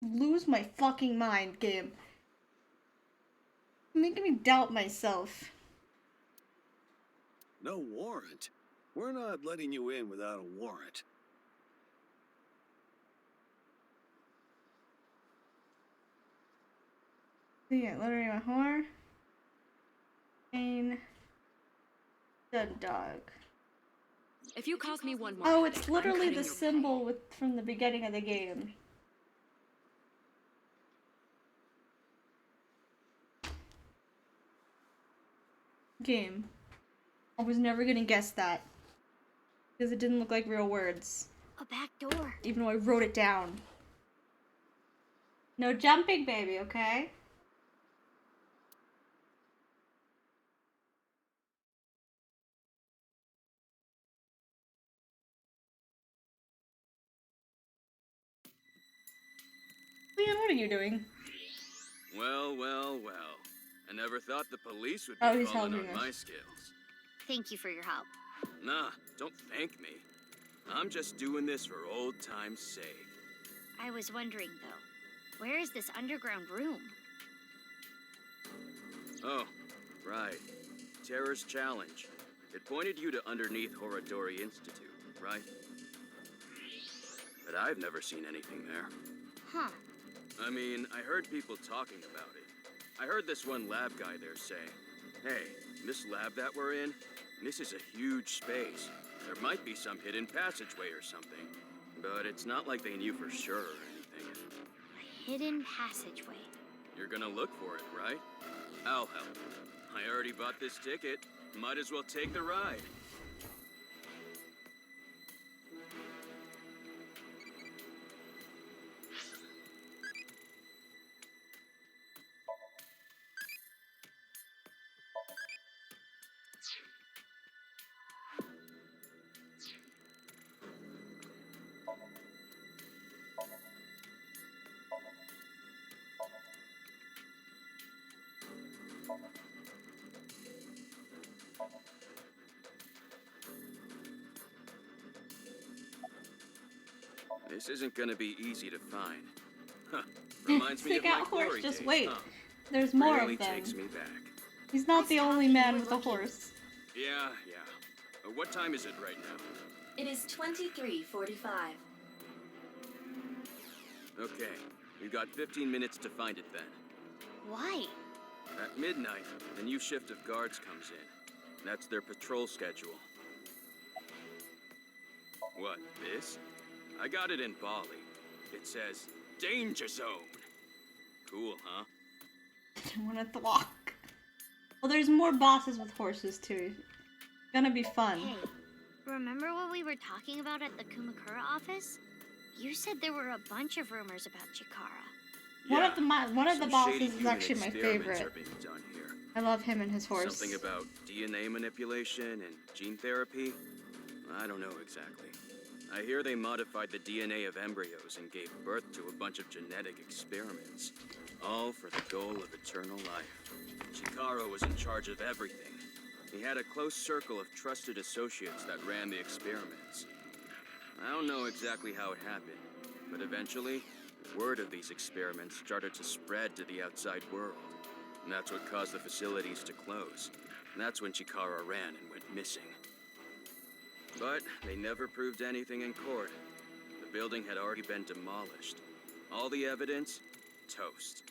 Lose my fucking mind, game. You're making me doubt myself. No warrant? We're not letting you in without a warrant. Yeah, literally my whore. Pain. The dog. If you cause me one more Oh, headache, it's I'm literally cutting the your symbol from the beginning of the game. Game. I was never gonna guess that. Because it didn't look like real words. A back door. Even though I wrote it down. No jumping, baby, okay? Leon, what are you doing? Well, well, well. I never thought the police would Oh, be he's calling helping on us. my skills. Thank you for your help. Nah, don't thank me. I'm just doing this for old time's sake. I was wondering, though, where is this underground room? Oh, right. Terror's Challenge. It pointed you to underneath Horadori Institute, right? But I've never seen anything there. Huh. I mean, I heard people talking about it. I heard this one lab guy there say, hey, this lab that we're in, this is a huge space. There might be some hidden passageway or something, but it's not like they knew for sure or anything. A hidden passageway. You're gonna look for it, right? I'll help. I already bought this ticket. Might as well take the ride. This isn't gonna be easy to find. Huh. Reminds me of Stick my out horse, glory just days, wait. huh? There's more Really of them. takes me back. He's not the only man with a horse. Yeah. What time is it right now? It is 23:45. Okay, we've got 15 minutes to find it then. Why? At midnight, a new shift of guards comes in. That's their patrol schedule. What, this? I got it in Bali. It says, Danger Zone. Cool, huh? I want to walk. Well, there's more bosses with horses too. It's gonna be fun. Hey, remember what we were talking about at the Kumakura office? You said there were a bunch of rumors about Chikara. One of the bosses shady is human actually my experiments favorite. are being done here. I love him and his horse. Something about DNA manipulation and gene therapy? I don't know exactly. I hear they modified the DNA of embryos and gave birth to a bunch of genetic experiments. All for the goal of eternal life. Chikara was in charge of everything. He had a close circle of trusted associates that ran the experiments. I don't know exactly how it happened, but eventually, word of these experiments started to spread to the outside world. And that's what caused the facilities to close. And that's when Chikara ran and went missing. But they never proved anything in court. The building had already been demolished. All the evidence, toast.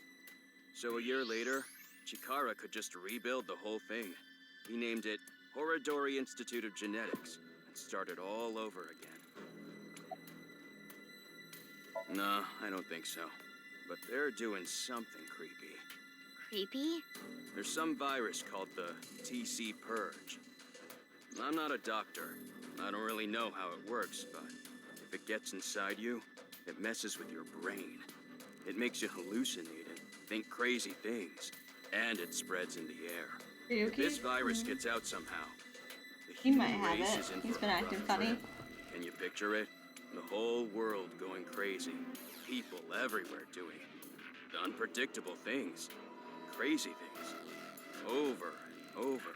So a year later, Chikara could just rebuild the whole thing. He named it Horodori Institute of Genetics and started all over again. Nah, I don't think so. But they're doing something creepy. Creepy? There's some virus called the TC Purge. I'm not a doctor. I don't really know how it works, but if it gets inside you, it messes with your brain. It makes you hallucinate and think crazy things, and it spreads in the air. If this virus gets out somehow, the He might human have race it. is in He's for been a acting rough funny. trip. Can you picture it? The whole world going crazy. People everywhere doing unpredictable things. Crazy things. Over and over.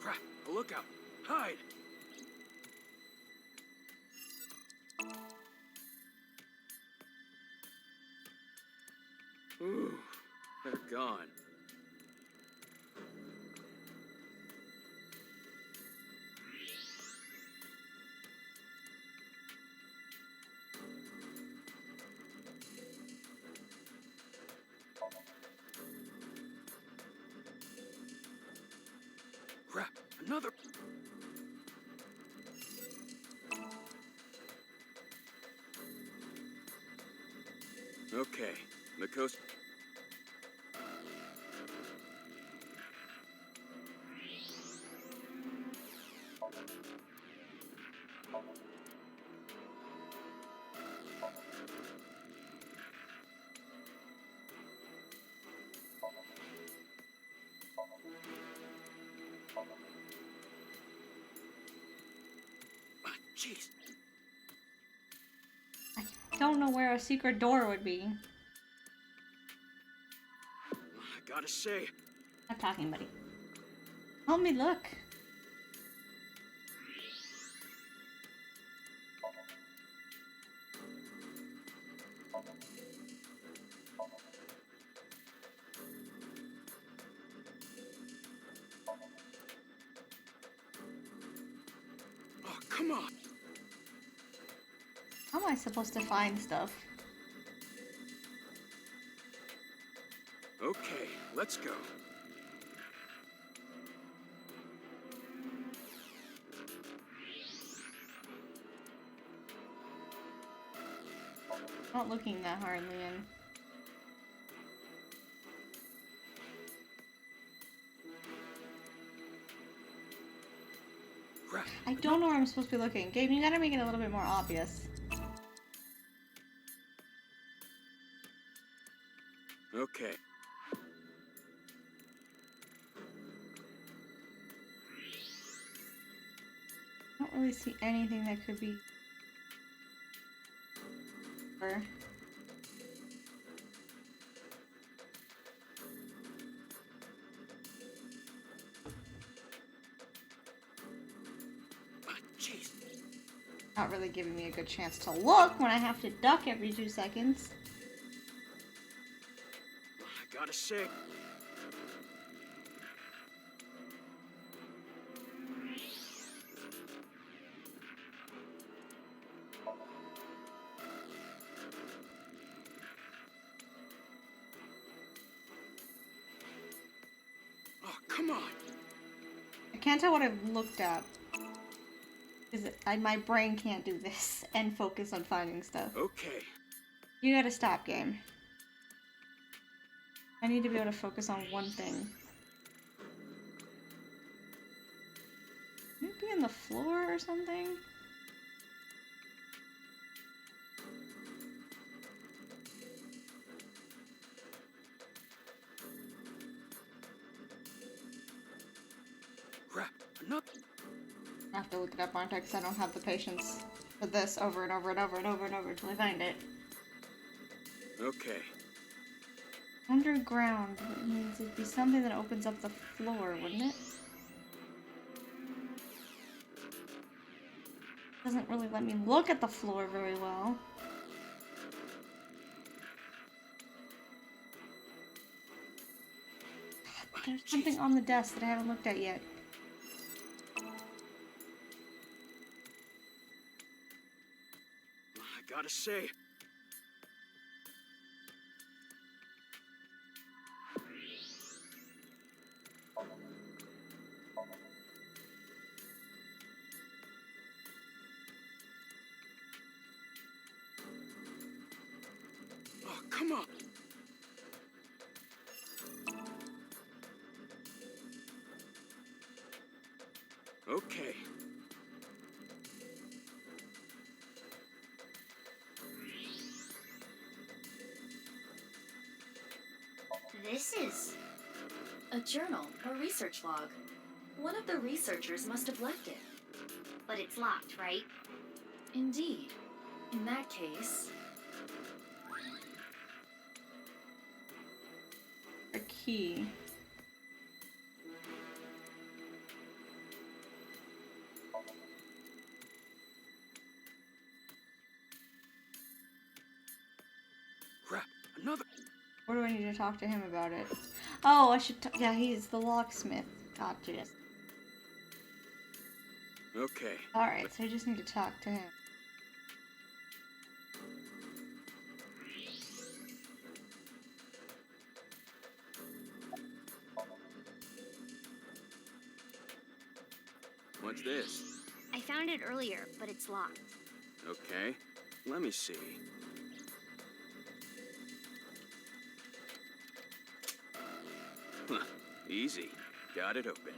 Crap! A lookout! Hide! Ooh, they're gone. Crap! Another... Okay, the coast... Jeez. I don't know where a secret door would be. I gotta say... I'm talking, buddy. Help me look. Oh, come on! How am I supposed to find stuff? Okay, let's Let's go. Not looking that hard, Leon. I don't know where I'm supposed to be looking. Gabe, you gotta make it a little bit more obvious. Okay. I don't really see anything that could be... Not really giving me a good chance to look when I have to duck every 2 seconds. I gotta say. Oh, come on. I can't tell what I've looked at. Because my brain can't do this and focus on finding stuff. Okay. You gotta stop, game. I need to be able to focus on one thing. Can it be on the floor or something? Crap, enough. I have to look it up, aren't I? Because I don't have the patience for this over and over and over and over and over until I find it. Okay. Underground means it'd be something that opens up the floor, wouldn't it? Doesn't really let me look at the floor very well. There's something on the desk that I haven't looked at yet. I gotta say. Oh, come on. Okay. This is a journal or research log. One of the researchers must have left it. But it's locked, right? Indeed. In that case... A key. Crap, another. Or do I need to talk to him about it? Oh, I should yeah, he's the locksmith. Gotcha. Okay. Alright, so I just need to talk to him. What's this? I found it earlier, but it's locked. Okay. Let me see. Huh. Easy. Got it open.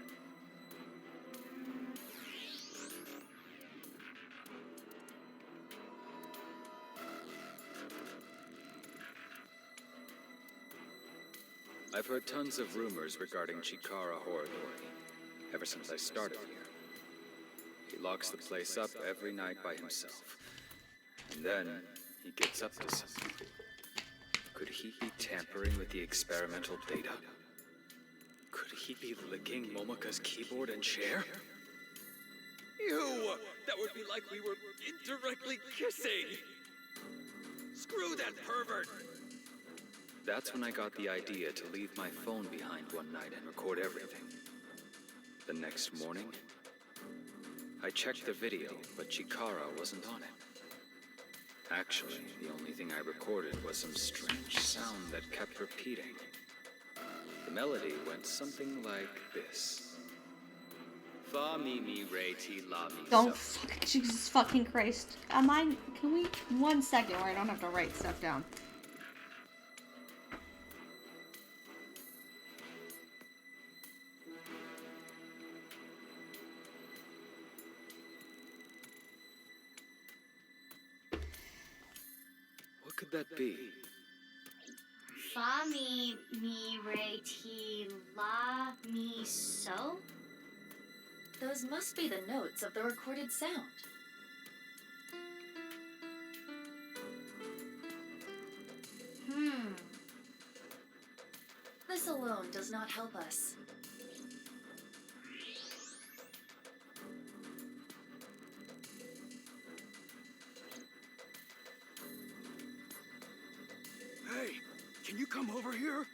I've heard tons of rumors regarding Chikara Horadori, ever since I started here. He locks the place up every night by himself. And then, he gets up to something. Could he be tampering with the experimental data? Could he be licking Momoka's keyboard and chair? Ew! That would be like we were indirectly kissing! Screw that pervert! That's when I got the idea to leave my phone behind one night and record everything. The next morning, I checked the video, but Chikara wasn't on it. Actually, the only thing I recorded was some strange sound that kept repeating. The melody went something like this. Fa mi mi re ti la mi Don't so. fuck, Jesus fucking Christ. Can we, 1 second where I don't have to write stuff down. What could that be? Fa mi re ti la mi so? Those must be the notes of the recorded sound. This alone does not help us. Hey, can you come over here?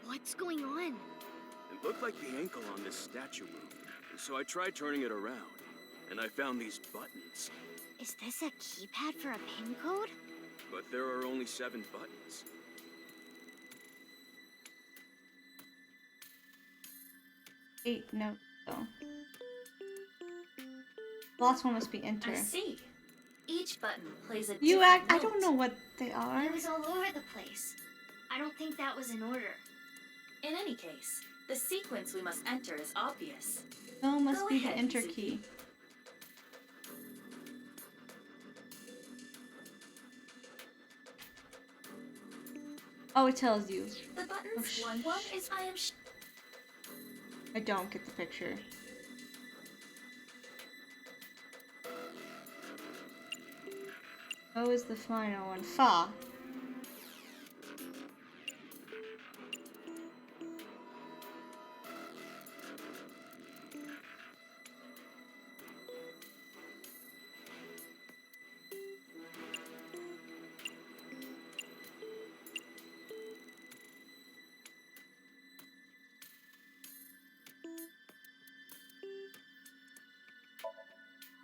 What's going on? It looked like the ankle on this statue moved, so I tried turning it around, and I found these buttons. Is this a keypad for a pin code? But there are only 7 buttons. No, though. The last one must be enter. I see. Each button plays a You different act. I don't note. know what they are. It was all over the place. I don't think that was in order. In any case, the sequence we must enter is obvious. No, must Go be the ahead, enter Mizuki. key. Oh, it tells you. The buttons 1 is I am I don't get the picture. O is the final one. Fa.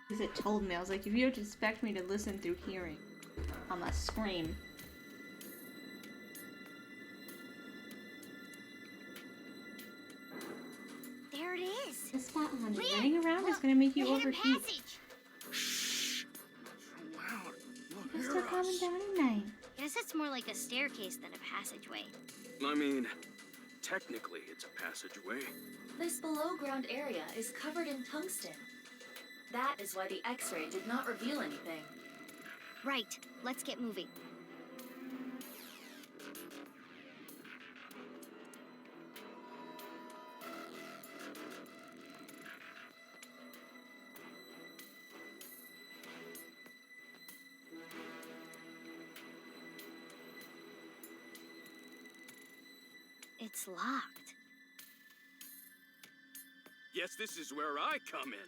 Because it told me, I was like, if you don't expect me to listen through hearing, I'm gonna scream. There it is. It's not, honey. Leon, Running around is look, gonna make you the hidden overheat. passage. Loud. It's still calming down at night. Guess it's more like a staircase than a passageway. I mean, technically it's a passageway. This below-ground area is covered in tungsten. That is why the X-ray did not reveal anything. Right. Let's get moving. It's locked. Guess this is where I come in.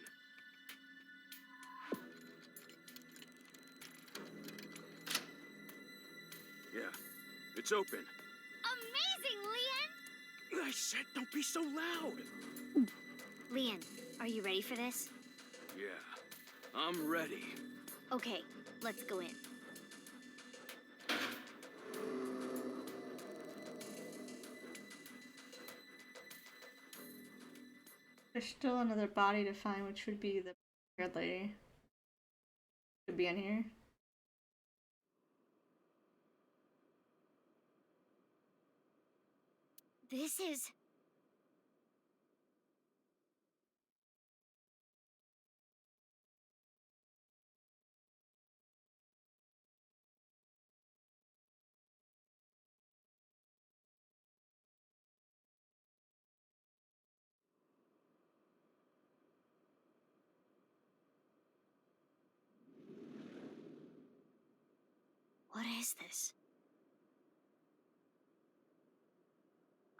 Yeah, it's open. Amazing, Leon! I said don't be so loud. Leon, are you ready for this? Yeah, I'm ready. Okay, let's go in. There's still another body to find, which would be the red lady. Could be in here. This is... What is this?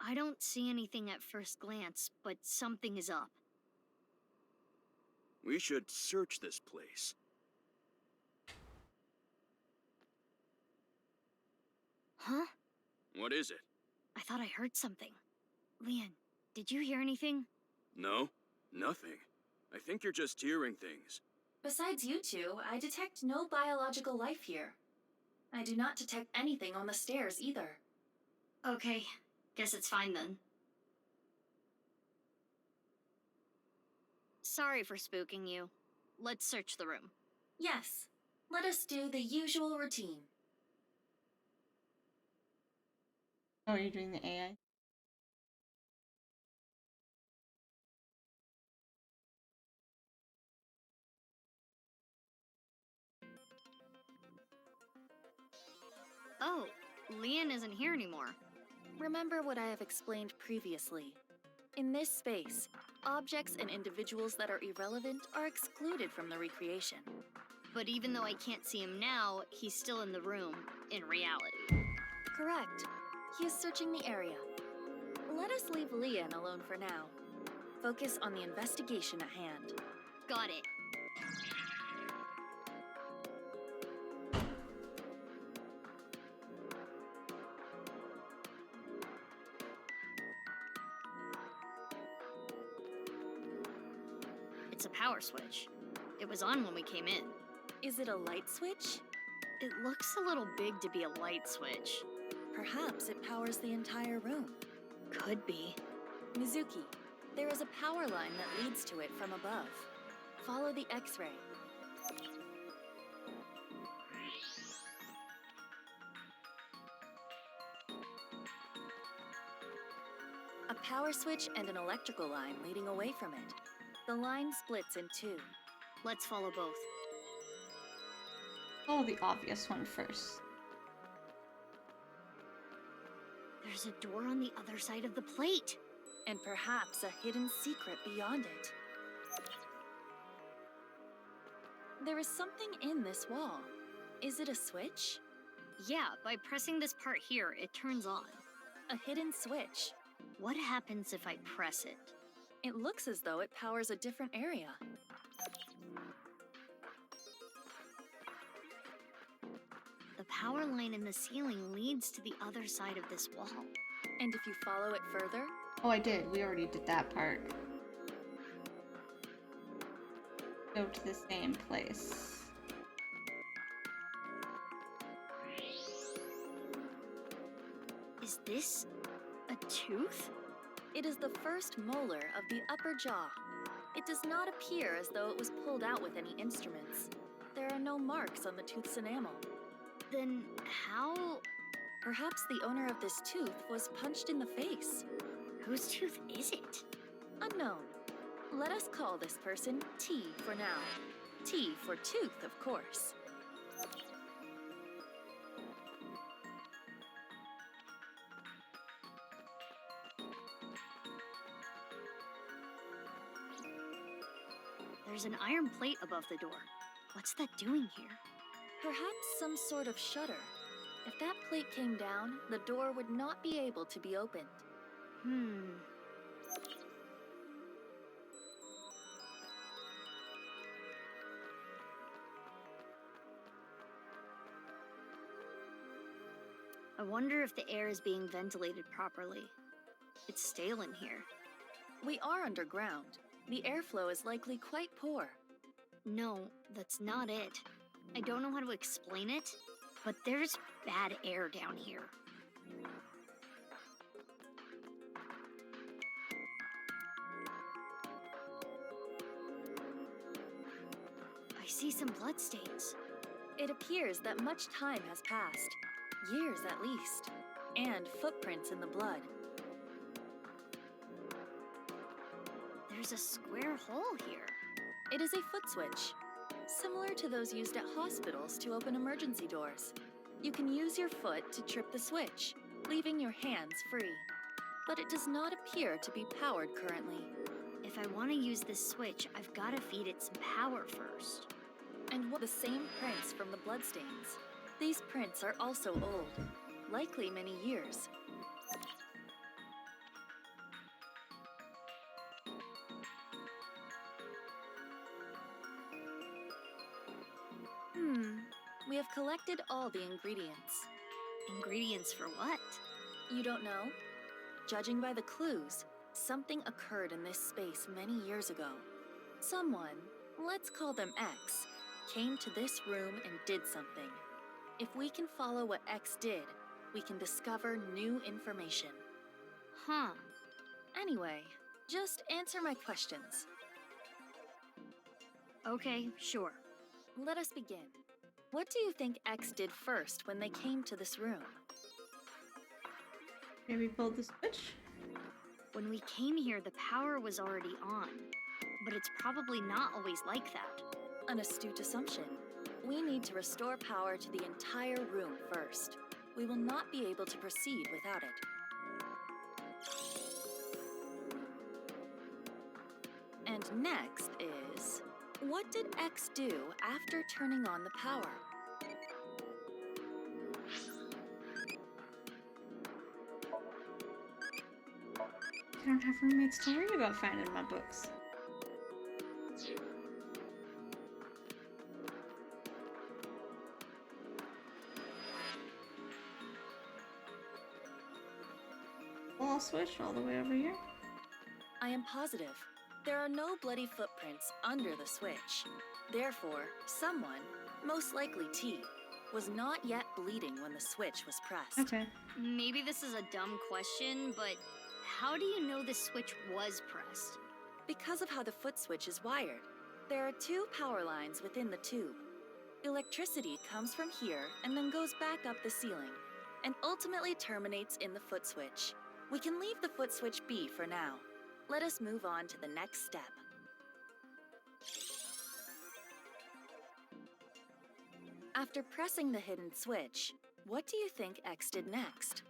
I don't see anything at first glance, but something is up. We should search this place. Huh? What is it? I thought I heard something. Leon, did you hear anything? No, nothing. I think you're just hearing things. Besides you two, I detect no biological life here. I do not detect anything on the stairs either. Okay, guess it's fine then. Sorry for spooking you. Let's search the room. Yes, let us do the usual routine. Oh, are you doing the AI? Oh, Leon isn't here anymore. Remember what I have explained previously. In this space, objects and individuals that are irrelevant are excluded from the recreation. But even though I can't see him now, he's still in the room, in reality. Correct. He is searching the area. Let us leave Leon alone for now. Focus on the investigation at hand. Got it. It's a power switch. It was on when we came in. Is it a light switch? It looks a little big to be a light switch. Perhaps it powers the entire room. Could be. Mizuki, there is a power line that leads to it from above. Follow the X-ray. A power switch and an electrical line leading away from it. The line splits in two. Let's follow both. Follow the obvious one first. There's a door on the other side of the plate. And perhaps a hidden secret beyond it. There is something in this wall. Is it a switch? Yeah, by pressing this part here, it turns on. A hidden switch. What happens if I press it? It looks as though it powers a different area. The power line in the ceiling leads to the other side of this wall. And if you follow it further? Oh, I did. We already did that part. Go to the same place. Is this a tooth? It is the first molar of the upper jaw. It does not appear as though it was pulled out with any instruments. There are no marks on the tooth's enamel. Then how? Perhaps the owner of this tooth was punched in the face. Whose tooth is it? Unknown. Let us call this person T for now. T for tooth, of course. There's an iron plate above the door. What's that doing here? Perhaps some sort of shutter. If that plate came down, the door would not be able to be opened. I wonder if the air is being ventilated properly. It's stale in here. We are underground. The airflow is likely quite poor. No, that's not it. I don't know how to explain it, but there's bad air down here. I see some bloodstains. It appears that much time has passed. Years at least. And footprints in the blood. There's a square hole here. It is a foot switch, similar to those used at hospitals to open emergency doors. You can use your foot to trip the switch, leaving your hands free. But it does not appear to be powered currently. If I want to use this switch, I've got to feed it some power first. And what the same prints from the bloodstains. These prints are also old, likely many years. We have collected all the ingredients. Ingredients for what? You don't know? Judging by the clues, something occurred in this space many years ago. Someone, let's call them X, came to this room and did something. If we can follow what X did, we can discover new information. Huh. Anyway, just answer my questions. Okay, sure. Let us begin. What do you think X did first when they came to this room? Maybe pull the switch? When we came here, the power was already on. But it's probably not always like that. An astute assumption. We need to restore power to the entire room first. We will not be able to proceed without it. And next is, what did X do after turning on the power? I don't have roommates to worry about finding my books. Wall switch all the way over here. I am positive. There are no bloody footprints under the switch. Therefore, someone, most likely T, was not yet bleeding when the switch was pressed. Okay. Maybe this is a dumb question, but how do you know the switch was pressed? Because of how the foot switch is wired. There are two power lines within the tube. Electricity comes from here and then goes back up the ceiling, and ultimately terminates in the foot switch. We can leave the foot switch be for now. Let us move on to the next step. After pressing the hidden switch, what do you think X did next?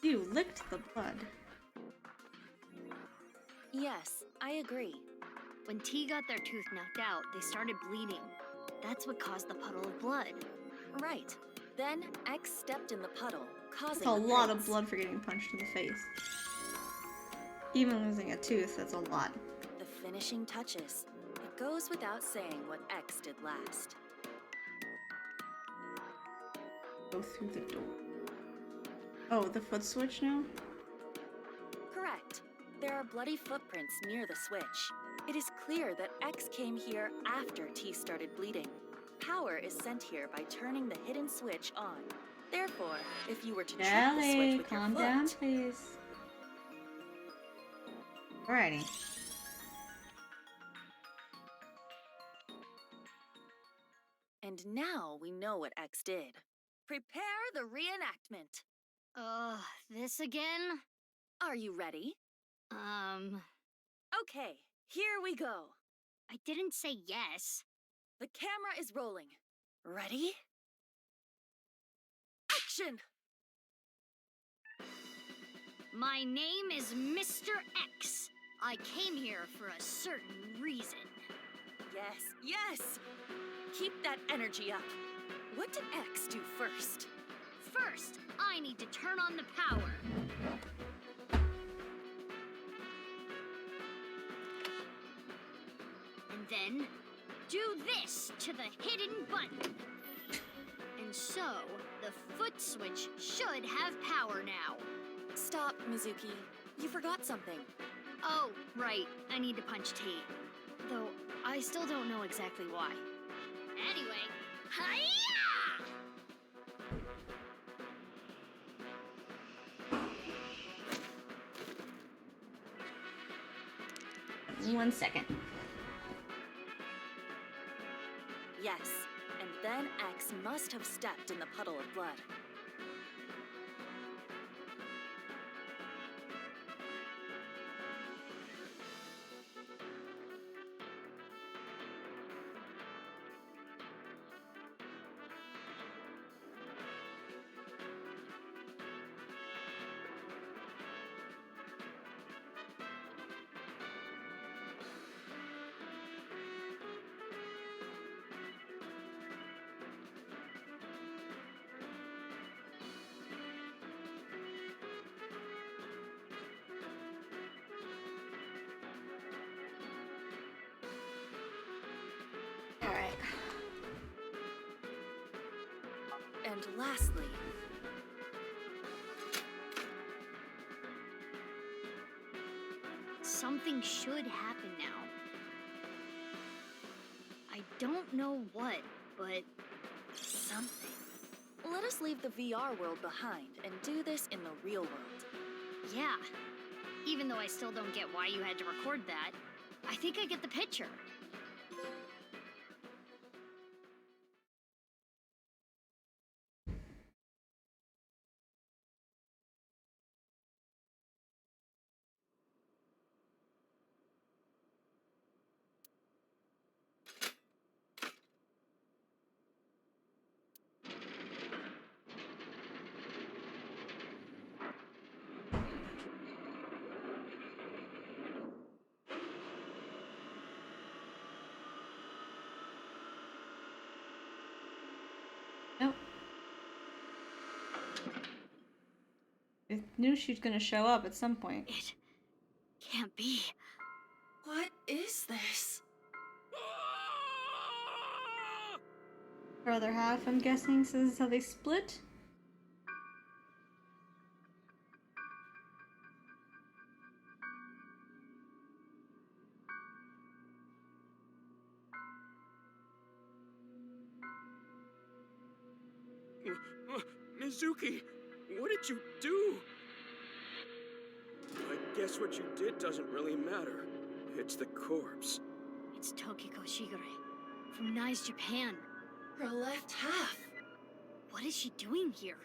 You licked the blood. Yes, I agree. When T got their tooth knocked out, they started bleeding. That's what caused the puddle of blood. Right. Then X stepped in the puddle, causing That's a lot of pits. blood for getting punched in the face. Even losing a tooth, that's a lot. The finishing touches. It goes without saying what X did last. Go through the door. Oh, the foot switch now? Correct. There are bloody footprints near the switch. It is clear that X came here after T started bleeding. Power is sent here by turning the hidden switch on. Therefore, if you were to trip the switch Jelly, with calm your down, foot, please. Alrighty. and now we know what X did. Prepare the reenactment. This again? Are you ready? Okay, here we go. I didn't say yes. The camera is rolling. Ready? Action! My name is Mr. X. I came here for a certain reason. Yes, yes! Keep that energy up. What did X do first? First, I need to turn on the power. And then, do this to the hidden button. And so, the foot switch should have power now. Stop, Mizuki. You forgot something. Oh, right. I need to punch T. Though, I still don't know exactly why. Anyway, hi-ya! 1 second. Yes, and then X must have stepped in the puddle of blood. Alright. And lastly, Something should happen now. don't know what, but something. Let us leave the VR world behind and do this in the real world. Yeah. Even though I still don't get why you had to record that, I think I get the picture. Nope. I knew she was gonna show up at some point. It can't be. What is this? Her other half, I'm guessing, so this is how they split? Mizuki, what did you do? I guess what you did doesn't really matter. It's the corpse. It's Tokiko Shigure from Nai's Japan. Her left half. What is she doing here?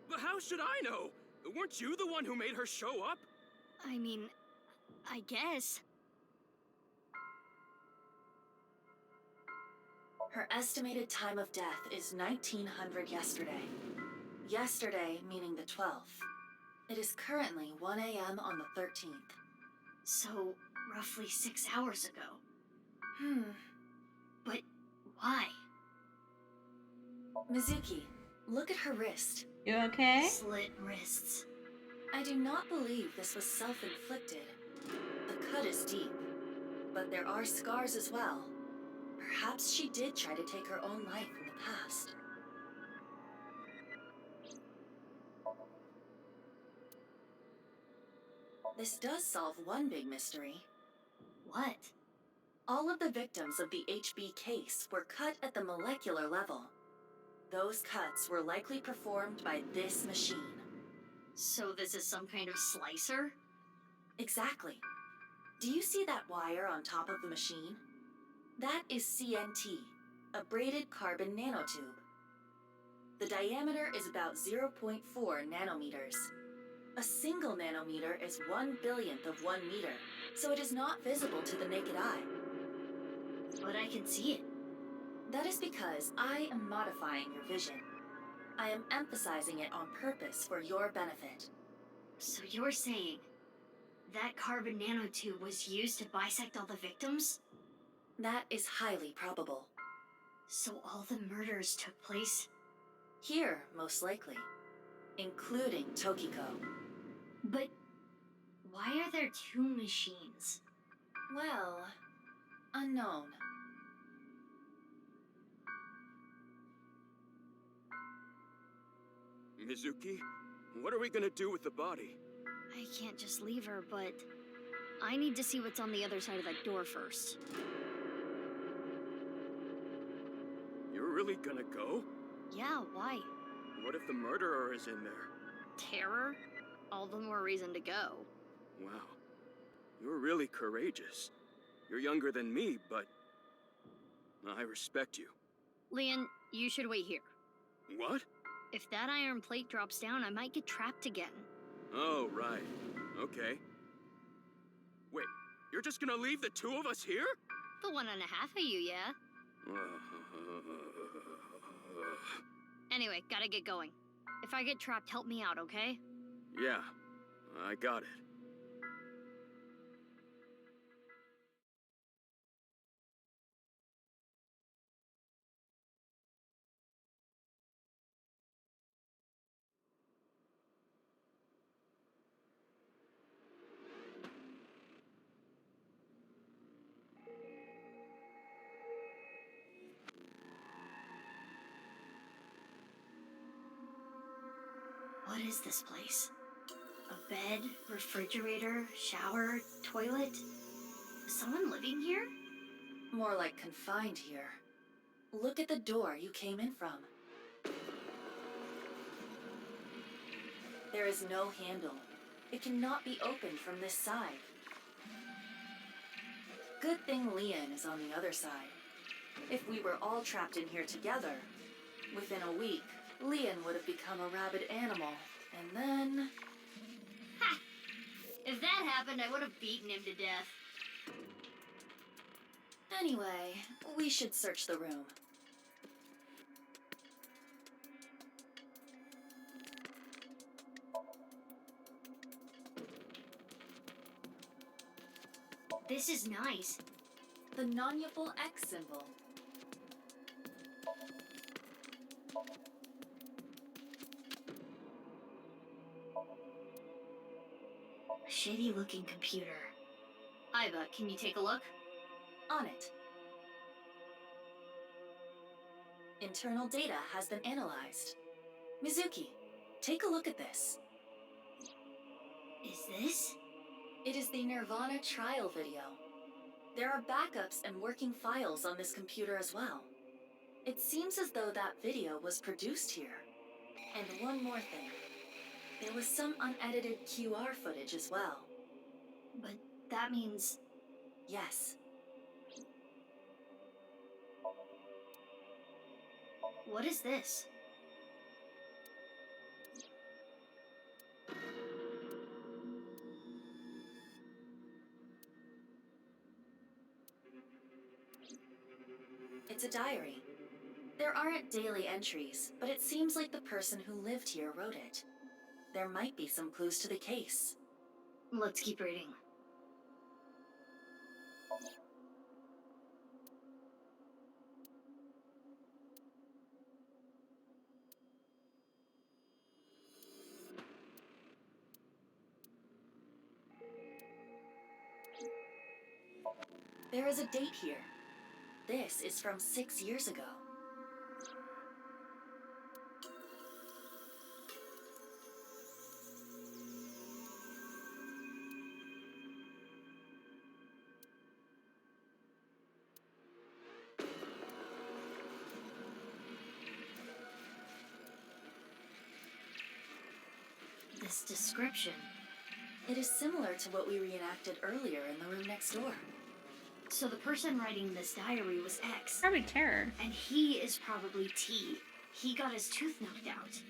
But how should I know? Weren't you the one who made her show up? I mean, I guess. Her estimated time of death is 1900 yesterday. Yesterday meaning the 12th. It is currently 1 a.m. on the 13th. So, roughly 6 hours ago. But why? Mizuki, look at her wrist. You okay? Slit wrists. I do not believe this was self-inflicted. The cut is deep, but there are scars as well. Perhaps she did try to take her own life in the past. This does solve one big mystery. What? All of the victims of the HB case were cut at the molecular level. Those cuts were likely performed by this machine. So this is some kind of slicer? Exactly. Do you see that wire on top of the machine? That is CNT, a braided carbon nanotube. The diameter is about 0.4 nanometers. A single nanometer is 1/1000th of 1 meter, so it is not visible to the naked eye. But I can see it. That is because I am modifying your vision. I am emphasizing it on purpose for your benefit. So you're saying that carbon nanotube was used to bisect all the victims? That is highly probable. So all the murders took place? Here, most likely. Including Tokiko. But why are there 2 machines? Well, unknown. Mizuki, what are we gonna do with the body? I can't just leave her, but I need to see what's on the other side of that door first. You're really gonna go? Yeah, why? What if the murderer is in there? Terror? All the more reason to go. Wow. You're really courageous. You're younger than me, but I respect you. Leon, you should wait here. What? If that iron plate drops down, I might get trapped again. Oh, right. Okay. Wait, you're just gonna leave the 2 of us here? The 1.5 of you, yeah? Anyway, gotta get going. If I get trapped, help me out, okay? Yeah, I got it. What is this place? A bed, refrigerator, shower, toilet? Is someone living here? More like confined here. Look at the door you came in from. There is no handle. It cannot be opened from this side. Good thing Leon is on the other side. If we were all trapped in here together, within a week, Leon would have become a rabid animal, and then... Ha! If that happened, I would have beaten him to death. Anyway, we should search the room. This is nice. The non-usable X symbol. A shitty-looking computer. Iva, can you take a look? On it. Internal data has been analyzed. Mizuki, take a look at this. Is this? It is the Nirvana trial video. There are backups and working files on this computer as well. It seems as though that video was produced here. And one more thing. There was some unedited QR footage as well. But that means... Yes. What is this? It's a diary. There aren't daily entries, but it seems like the person who lived here wrote it. There might be some clues to the case. Let's keep reading. There is a date here. This is from 6 years ago. This description. It is similar to what we reenacted earlier in the room next door. So the person writing this diary was X. Probably Terror. And he is probably T. He got his tooth knocked out.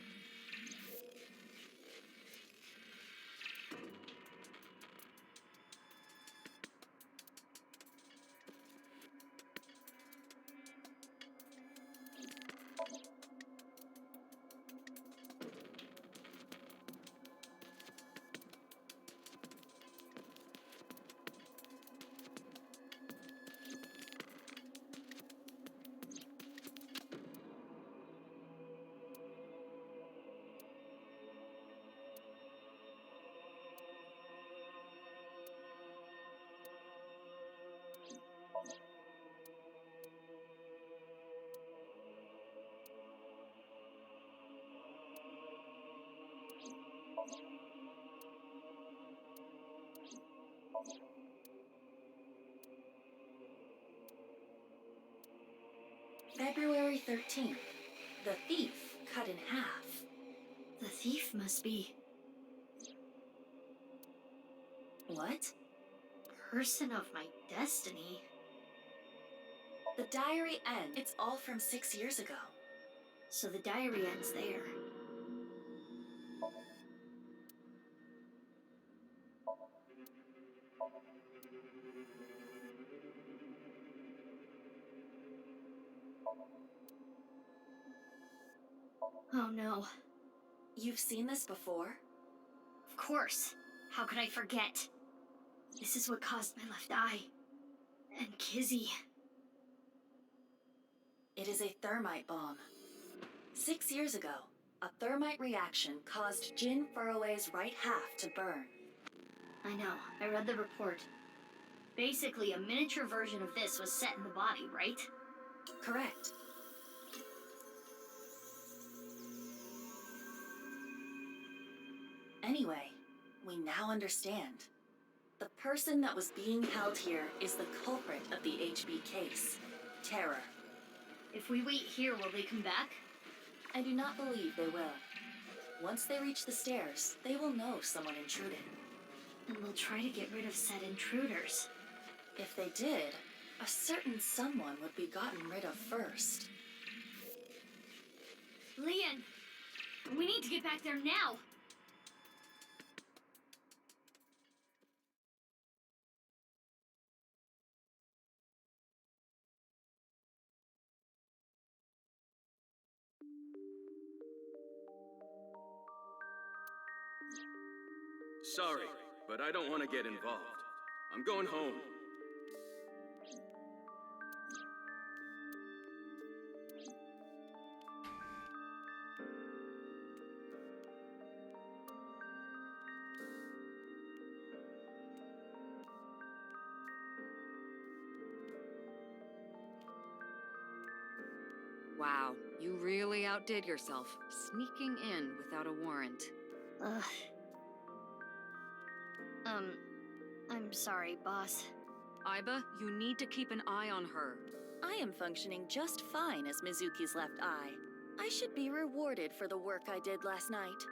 February 13th. The thief cut in half. The thief must be... What? Person of my destiny. The diary ends. It's all from 6 years ago. So the diary ends there. Oh no. You've seen this before? Of course. How could I forget? This is what caused my left eye. And Kizzy. It is a thermite bomb. 6 years ago, a thermite reaction caused Jin Furroway's right half to burn. I know. I read the report. Basically, a miniature version of this was set in the body, right? Correct. Anyway, we now understand. The person that was being held here is the culprit of the HB case, Terror. If we wait here, will they come back? I do not believe they will. Once they reach the stairs, they will know someone intruded. And will try to get rid of said intruders. If they did, a certain someone would be gotten rid of first. Leon! We need to get back there now! Sorry, but I don't want to get involved. I'm going home. Wow, you really outdid yourself, sneaking in without a warrant. Ugh. I'm sorry, boss. Aiba, you need to keep an eye on her. I am functioning just fine as Mizuki's left eye. I should be rewarded for the work I did last night.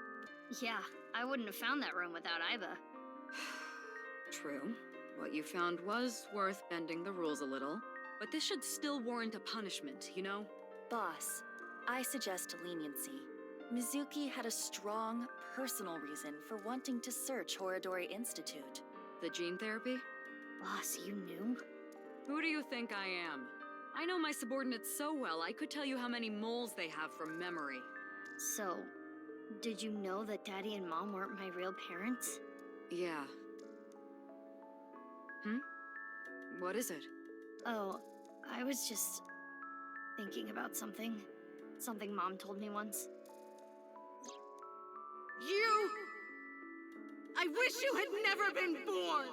Yeah, I wouldn't have found that room without Aiba. True. What you found was worth bending the rules a little, but this should still warrant a punishment, you know? Boss, I suggest leniency. Mizuki had a strong, personal reason for wanting to search Horadori Institute. The gene therapy? Boss, you knew? Who do you think I am? I know my subordinates so well, I could tell you how many moles they have from memory. So, did you know that Daddy and Mom weren't my real parents? Yeah. What is it? Oh, I was just thinking about something. Something Mom told me once. You! I wish you had never been born!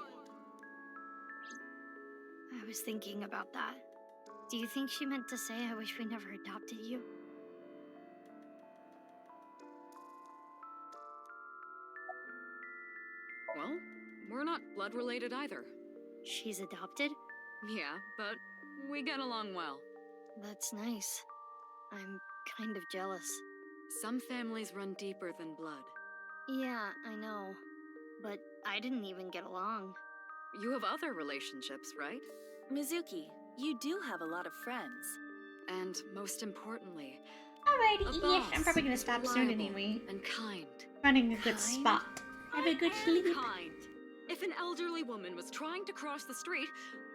I was thinking about that. Do you think she meant to say I wish we never adopted you? Well, we're not blood related either. She's adopted? Yeah, but we get along well. That's nice. I'm kind of jealous. Some families run deeper than blood. Yeah, I know. But I didn't even get along. You have other relationships, right? Mizuki, you do have a lot of friends. And most importantly, Alrighty, a yes, I'm boss, probably gonna stop soon reliable anyway. And kind. Finding a good spot. Have a good sleep. Kind. If an elderly woman was trying to cross the street,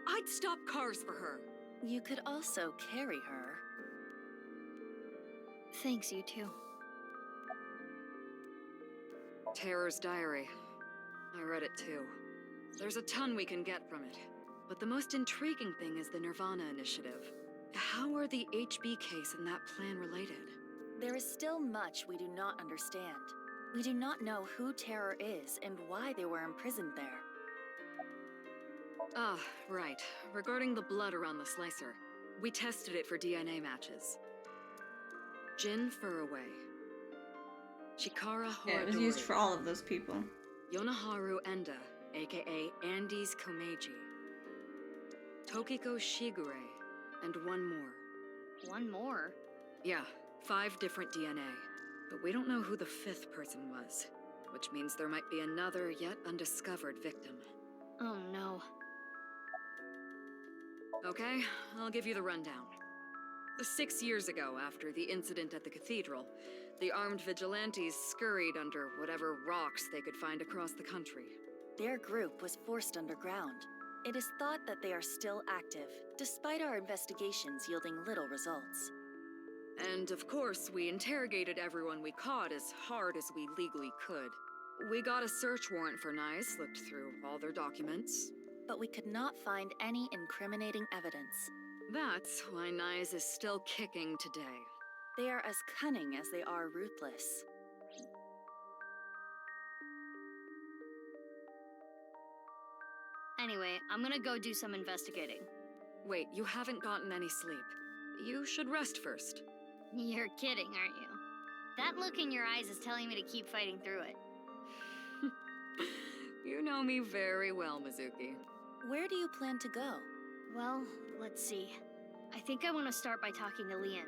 I'd stop cars for her. You could also carry her. Thanks, you two. Terror's Diary. I read it too. There's a ton we can get from it. But the most intriguing thing is the Nirvana Initiative. How are the HB case and that plan related? There is still much we do not understand. We do not know who Terror is and why they were imprisoned there. Ah, right. Regarding the blood around the slicer. We tested it for DNA matches. Jin Furaway. Chikara Horadori. Yeah, it was used for all of those people. Yonaharu Enda, aka Andes Komeiji. Tokiko Shigure, and one more. One more? Yeah, 5 different DNA. But we don't know who the 5th person was, which means there might be another yet undiscovered victim. Oh no. Okay, I'll give you the rundown. 6 years ago, after the incident at the cathedral, the armed vigilantes scurried under whatever rocks they could find across the country. Their group was forced underground. It is thought that they are still active, despite our investigations yielding little results. And of course, we interrogated everyone we caught as hard as we legally could. We got a search warrant for Nice, looked through all their documents. But we could not find any incriminating evidence. That's why Nice is still kicking today. They are as cunning as they are ruthless. Anyway, I'm gonna go do some investigating. Wait, you haven't gotten any sleep. You should rest first. You're kidding, aren't you? That look in your eyes is telling me to keep fighting through it. You know me very well, Mizuki. Where do you plan to go? Well, let's see. I think I want to start by talking to Leon.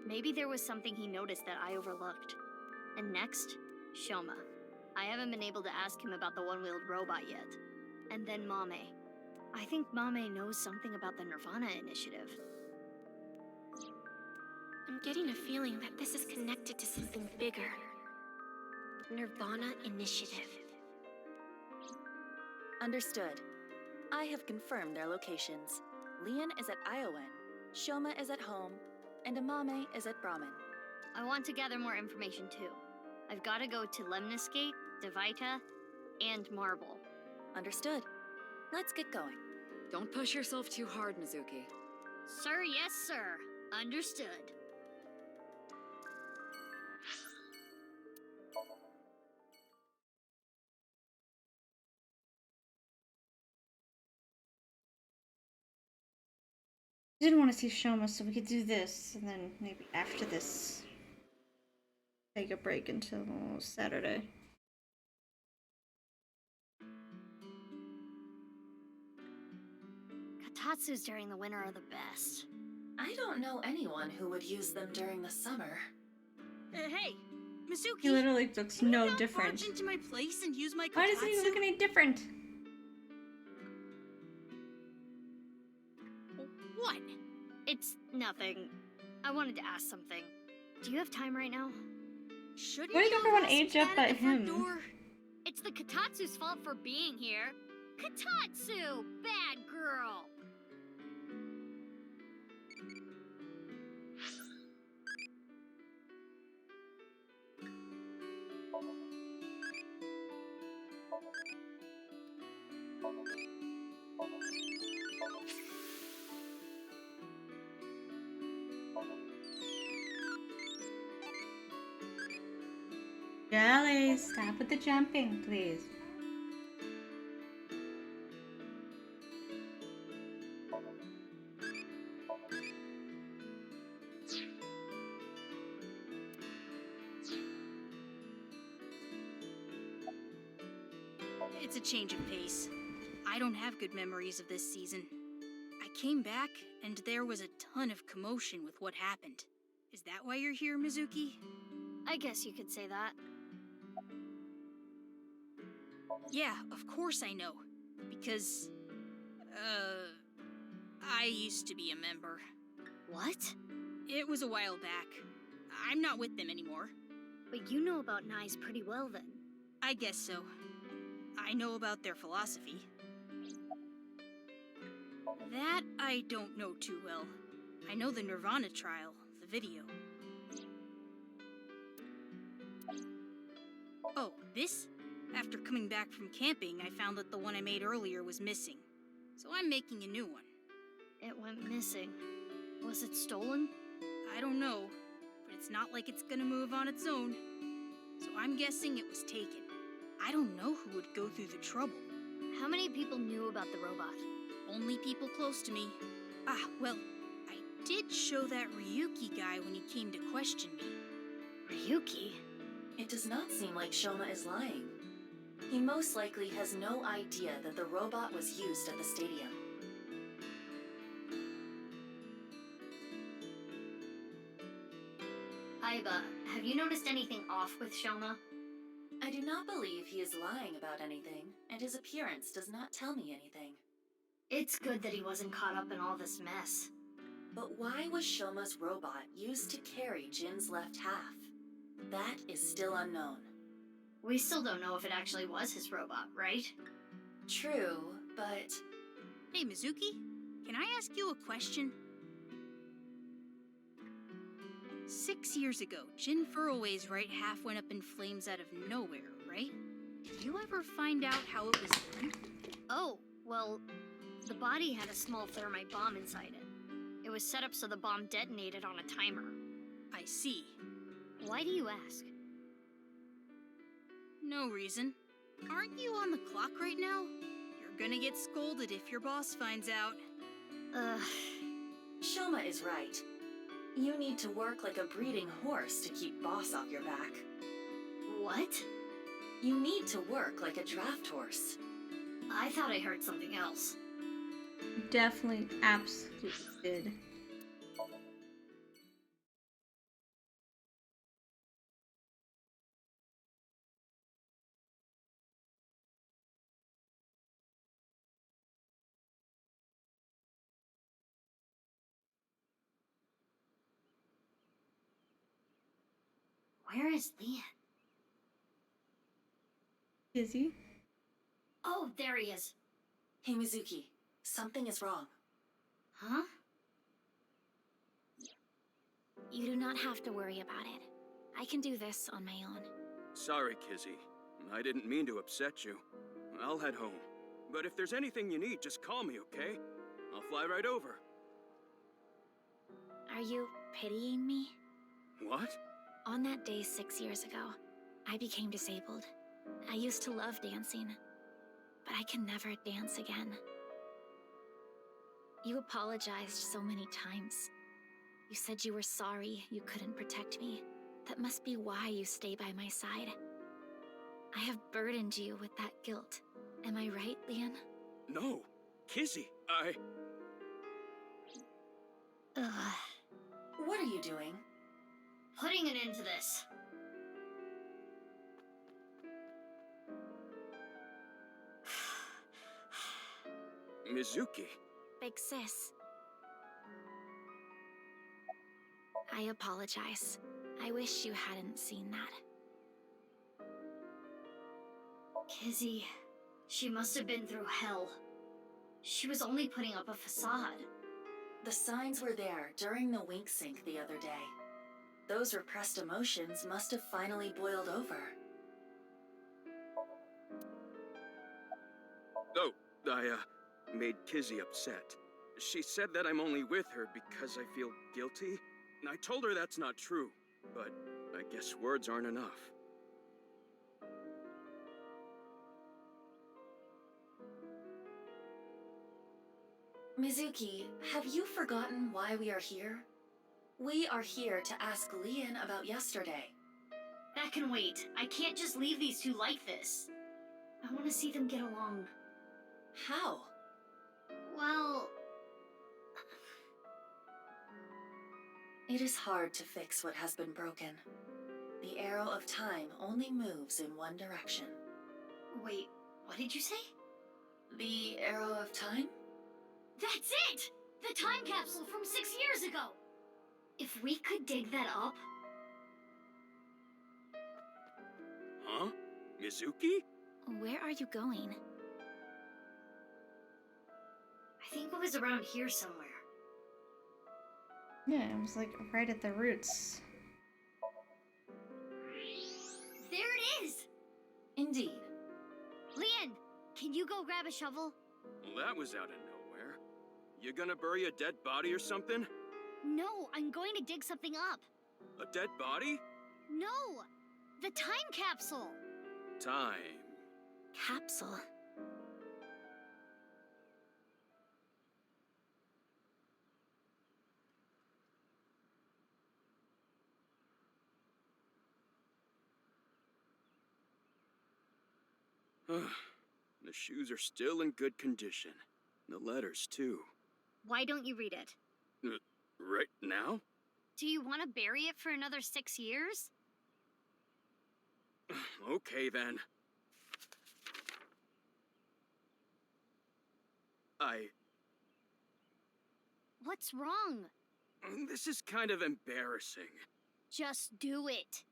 Maybe there was something he noticed that I overlooked. And next, Shoma. I haven't been able to ask him about the one-wheeled robot yet. And then Mame. I think Mame knows something about the Nirvana Initiative. I'm getting a feeling that this is connected to something bigger. Nirvana Initiative. Understood. I have confirmed their locations. Leon is at Iowan, Shoma is at home, and Amame is at Brahmin. I want to gather more information too. I've got to go to Lemniscate, Devita, and Marble. Understood. Let's get going. Don't push yourself too hard, Mizuki. Sir, yes, sir. Understood. I didn't want to see Shoma, so we could do this, and then maybe after this, take a break until Saturday. Katatsus during the winter are the best. I don't know anyone who would use them during the summer. Hey, Mizuki. He literally looks no different. Barge into my place and use my Why doesn't he look any different? What? It's nothing. I wanted to ask something. Do you have time right now? Shouldn't Why did everyone age up but him? It's the Katatsu's fault for being here. Katatsu! Bad girl! Jelly, stop with the jumping, please. It's a change of pace. I don't have good memories of this season. I came back, and there was a ton of commotion with what happened. Is that why you're here, Mizuki? I guess you could say that. Yeah, of course I know. Because, I used to be a member. What? It was a while back. I'm not with them anymore. But you know about Nyes pretty well then. I guess so. I know about their philosophy. That I don't know too well. I know the Nirvana trial, the video. Oh, this? After coming back from camping, I found that the one I made earlier was missing. So I'm making a new one. It went missing. Was it stolen? I don't know, but it's not like it's gonna move on its own. So I'm guessing it was taken. I don't know who would go through the trouble. How many people knew about the robot? Only people close to me. Ah, well, I did show that Ryuki guy when he came to question me. Ryuki? It does not seem like Shoma is lying. He most likely has no idea that the robot was used at the stadium. Aiba, have you noticed anything off with Shoma? I do not believe he is lying about anything, and his appearance does not tell me anything. It's good that he wasn't caught up in all this mess. But why was Shoma's robot used to carry Jin's left half? That is still unknown. We still don't know if it actually was his robot, right? True, but... Hey, Mizuki, can I ask you a question? 6 years ago, Jin Furroway's right half went up in flames out of nowhere, right? Did you ever find out how it was done? Oh, well, the body had a small thermite bomb inside it. It was set up so the bomb detonated on a timer. I see. Why do you ask? No reason. Aren't you on the clock right now? You're gonna get scolded if your boss finds out. Shoma is right. You need to work like a breeding horse to keep boss off your back. What? You need to work like a draft horse. I thought I heard something else. Definitely, absolutely did. Where is Leon? Is he? Oh, there he is. Hey, Mizuki. Something is wrong. Huh? You do not have to worry about it. I can do this on my own. Sorry, Kizzy. I didn't mean to upset you. I'll head home. But if there's anything you need, just call me, okay? I'll fly right over. Are you pitying me? What? On that day 6 years ago, I became disabled. I used to love dancing, but I can never dance again. You apologized so many times. You said you were sorry you couldn't protect me. That must be why you stay by my side. I have burdened you with that guilt. Am I right, Leon? No, Kizzy, Ugh. What are you doing? Putting an end to this. Mizuki. Big sis. I apologize. I wish you hadn't seen that. Kizzy, she must have been through hell. She was only putting up a facade. The signs were there during the wink sync the other day. Those repressed emotions must have finally boiled over. Oh, I made Kizzy upset. She said that I'm only with her because I feel guilty. I told her that's not true, but I guess words aren't enough. Mizuki, have you forgotten why we are here? We are here to ask Leon about yesterday. That can wait. I can't just leave these two like this. I want to see them get along. How? Well... It is hard to fix what has been broken. The arrow of time only moves in one direction. Wait, what did you say? The arrow of time? That's it! The time capsule from 6 years ago! If we could dig that up... Huh? Mizuki? Where are you going? I think it was around here somewhere. Yeah, it was like right at the roots. There it is! Indeed. Leon, can you go grab a shovel? Well, that was out of nowhere. You gonna bury a dead body or something? No, I'm going to dig something up. A dead body? No! The time capsule! Time. Capsule? The shoes are still in good condition. The letters, too. Why don't you read it? Right now? Do you want to bury it for another 6 years? Okay, then. What's wrong? This is kind of embarrassing. Just do it.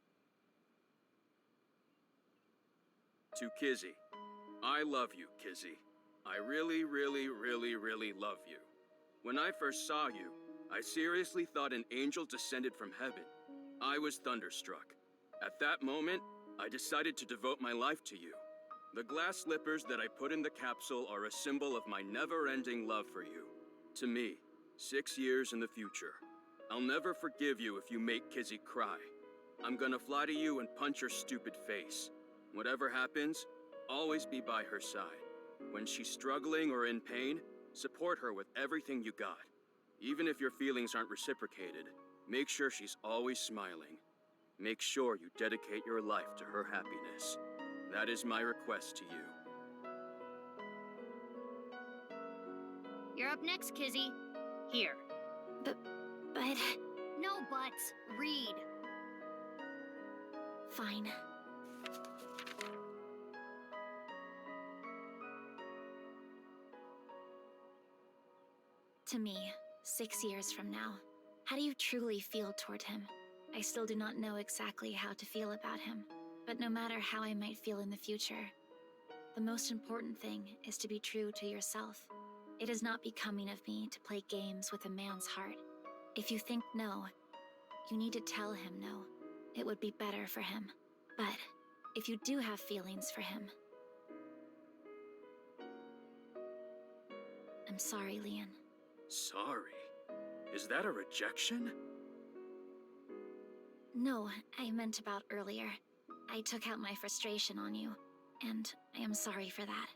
To Kizzy. I love you, Kizzy. I really, really, really, really love you. When I first saw you, I seriously thought an angel descended from heaven. I was thunderstruck. At that moment, I decided to devote my life to you. The glass slippers that I put in the capsule are a symbol of my never-ending love for you. To me, 6 years in the future. I'll never forgive you if you make Kizzy cry. I'm gonna fly to you and punch your stupid face. Whatever happens, always be by her side. When she's struggling or in pain, support her with everything you got. Even if your feelings aren't reciprocated, make sure she's always smiling. Make sure you dedicate your life to her happiness. That is my request to you. You're up next, Kizzy. Here. But... No buts. Read. Fine. To me, 6 years from now, how do you truly feel toward him? I still do not know exactly how to feel about him. But no matter how I might feel in the future, the most important thing is to be true to yourself. It is not becoming of me to play games with a man's heart. If you think no, you need to tell him no. It would be better for him. But if you do have feelings for him, I'm sorry, Leon. Sorry? Is that a rejection? No, I meant about earlier. I took out my frustration on you, and I am sorry for that.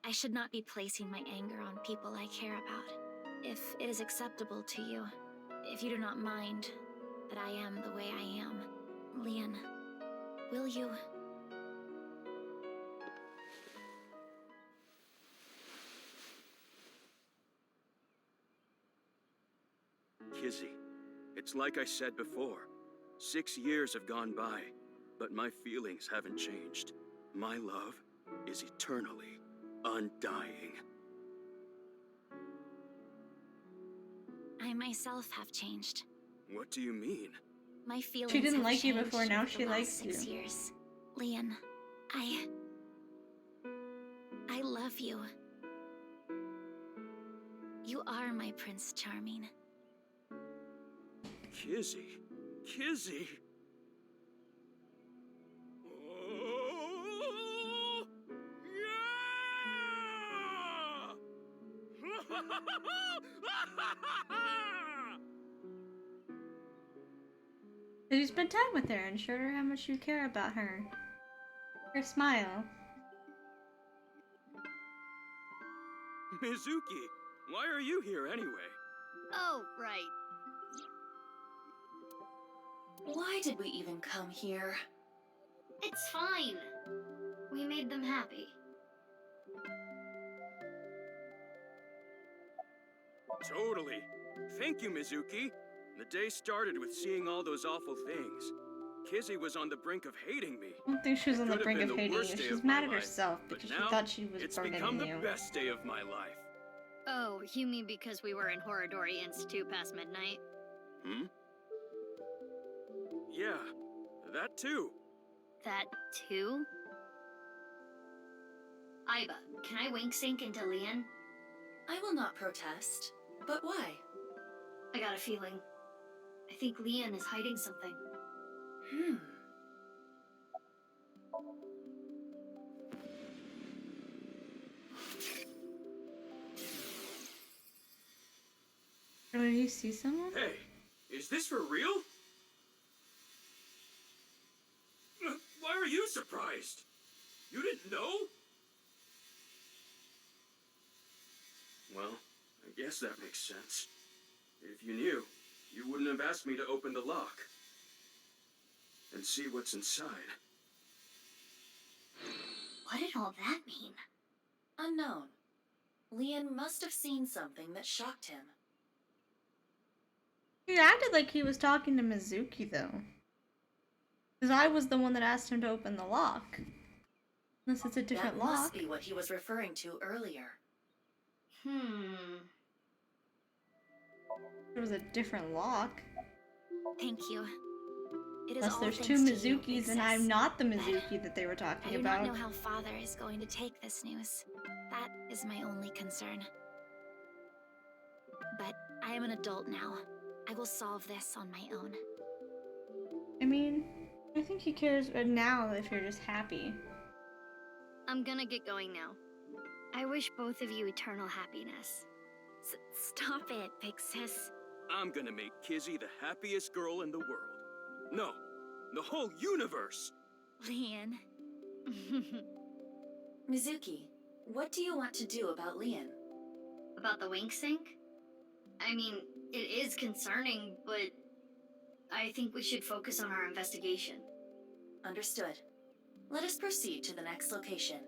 I should not be placing my anger on people I care about. If it is acceptable to you, if you do not mind that I am the way I am, Leon, will you? Kizzy, it's like I said before. 6 years have gone by, but my feelings haven't changed. My love is eternally undying. I myself have changed. What do you mean? My feelings She didn't have like you changed before, now over she the last likes 6 you. years. Leon, I love you. You are my Prince Charming. Kizzy? Kizzy? Oh, Did you spend time with her and showed her how much you care about her? Her smile. Mizuki, why are you here anyway? Oh, right. Why did we even come here? It's fine. We made them happy. Totally. Thank you, Mizuki. The day started with seeing all those awful things. Kizzy was on the brink of hating me. I don't think she was on the Could have brink been of the hating you. worst day She's of my mad at life, herself but because she now thought she was it's burdening become the you. best day of my life. Oh, you mean because we were in Horadori Institute past midnight? Hmm? Yeah, that too. That too? Aiba, can I wink sync into Leon? I will not protest. But why? I got a feeling. I think Leon is hiding something. Oh, did you see someone? Hey, is this for real? Why are you surprised? You didn't know? Well, I guess that makes sense. If you knew, you wouldn't have asked me to open the lock and see what's inside. What did all that mean? Unknown. Leon must have seen something that shocked him. He acted like he was talking to Mizuki, though. Because I was the one that asked him to open the lock. Unless it's a different That lock. must be what he was referring to earlier. There was a different lock. Thank you. It is Unless all there's thanks two to you, Mizukis Big and Sis. I'm not the Mizuki that they were I talking do about. not know how Father is going to take this news. That is my only concern. But I am an adult now. I will solve this on my own. I mean, I think he cares now if you're just happy. I'm gonna get going now. I wish both of you eternal happiness. Stop it, Big Sis. I'm gonna make Kizzy the happiest girl in the world. No, the whole universe! Leon. Mizuki, what do you want to do about Leon? About the wink sync? I mean, it is concerning, but I think we should focus on our investigation. Understood. Let us proceed to the next location.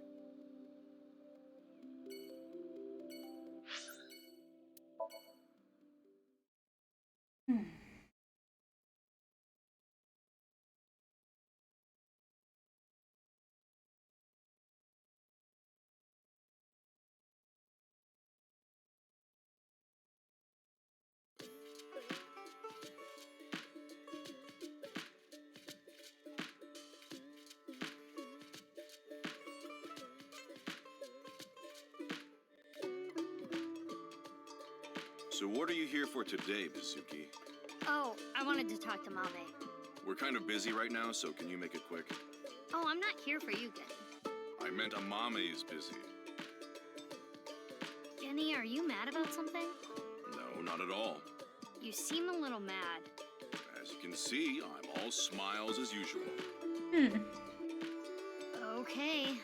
So what are you here for today, Mizuki? Oh, I wanted to talk to Mame. We're kind of busy right now, so can you make it quick? Oh, I'm not here for you, Genny. I meant Amame is busy. Genny, are you mad about something? No, not at all. You seem a little mad. As you can see, I'm all smiles as usual. Okay.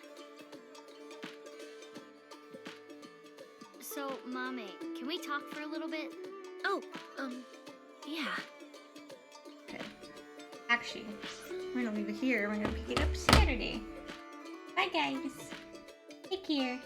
So, Mame, can we talk for a little bit? Oh, yeah. Okay. Actually, we're gonna leave it here. We're gonna pick it up Saturday. Bye, guys. Take care.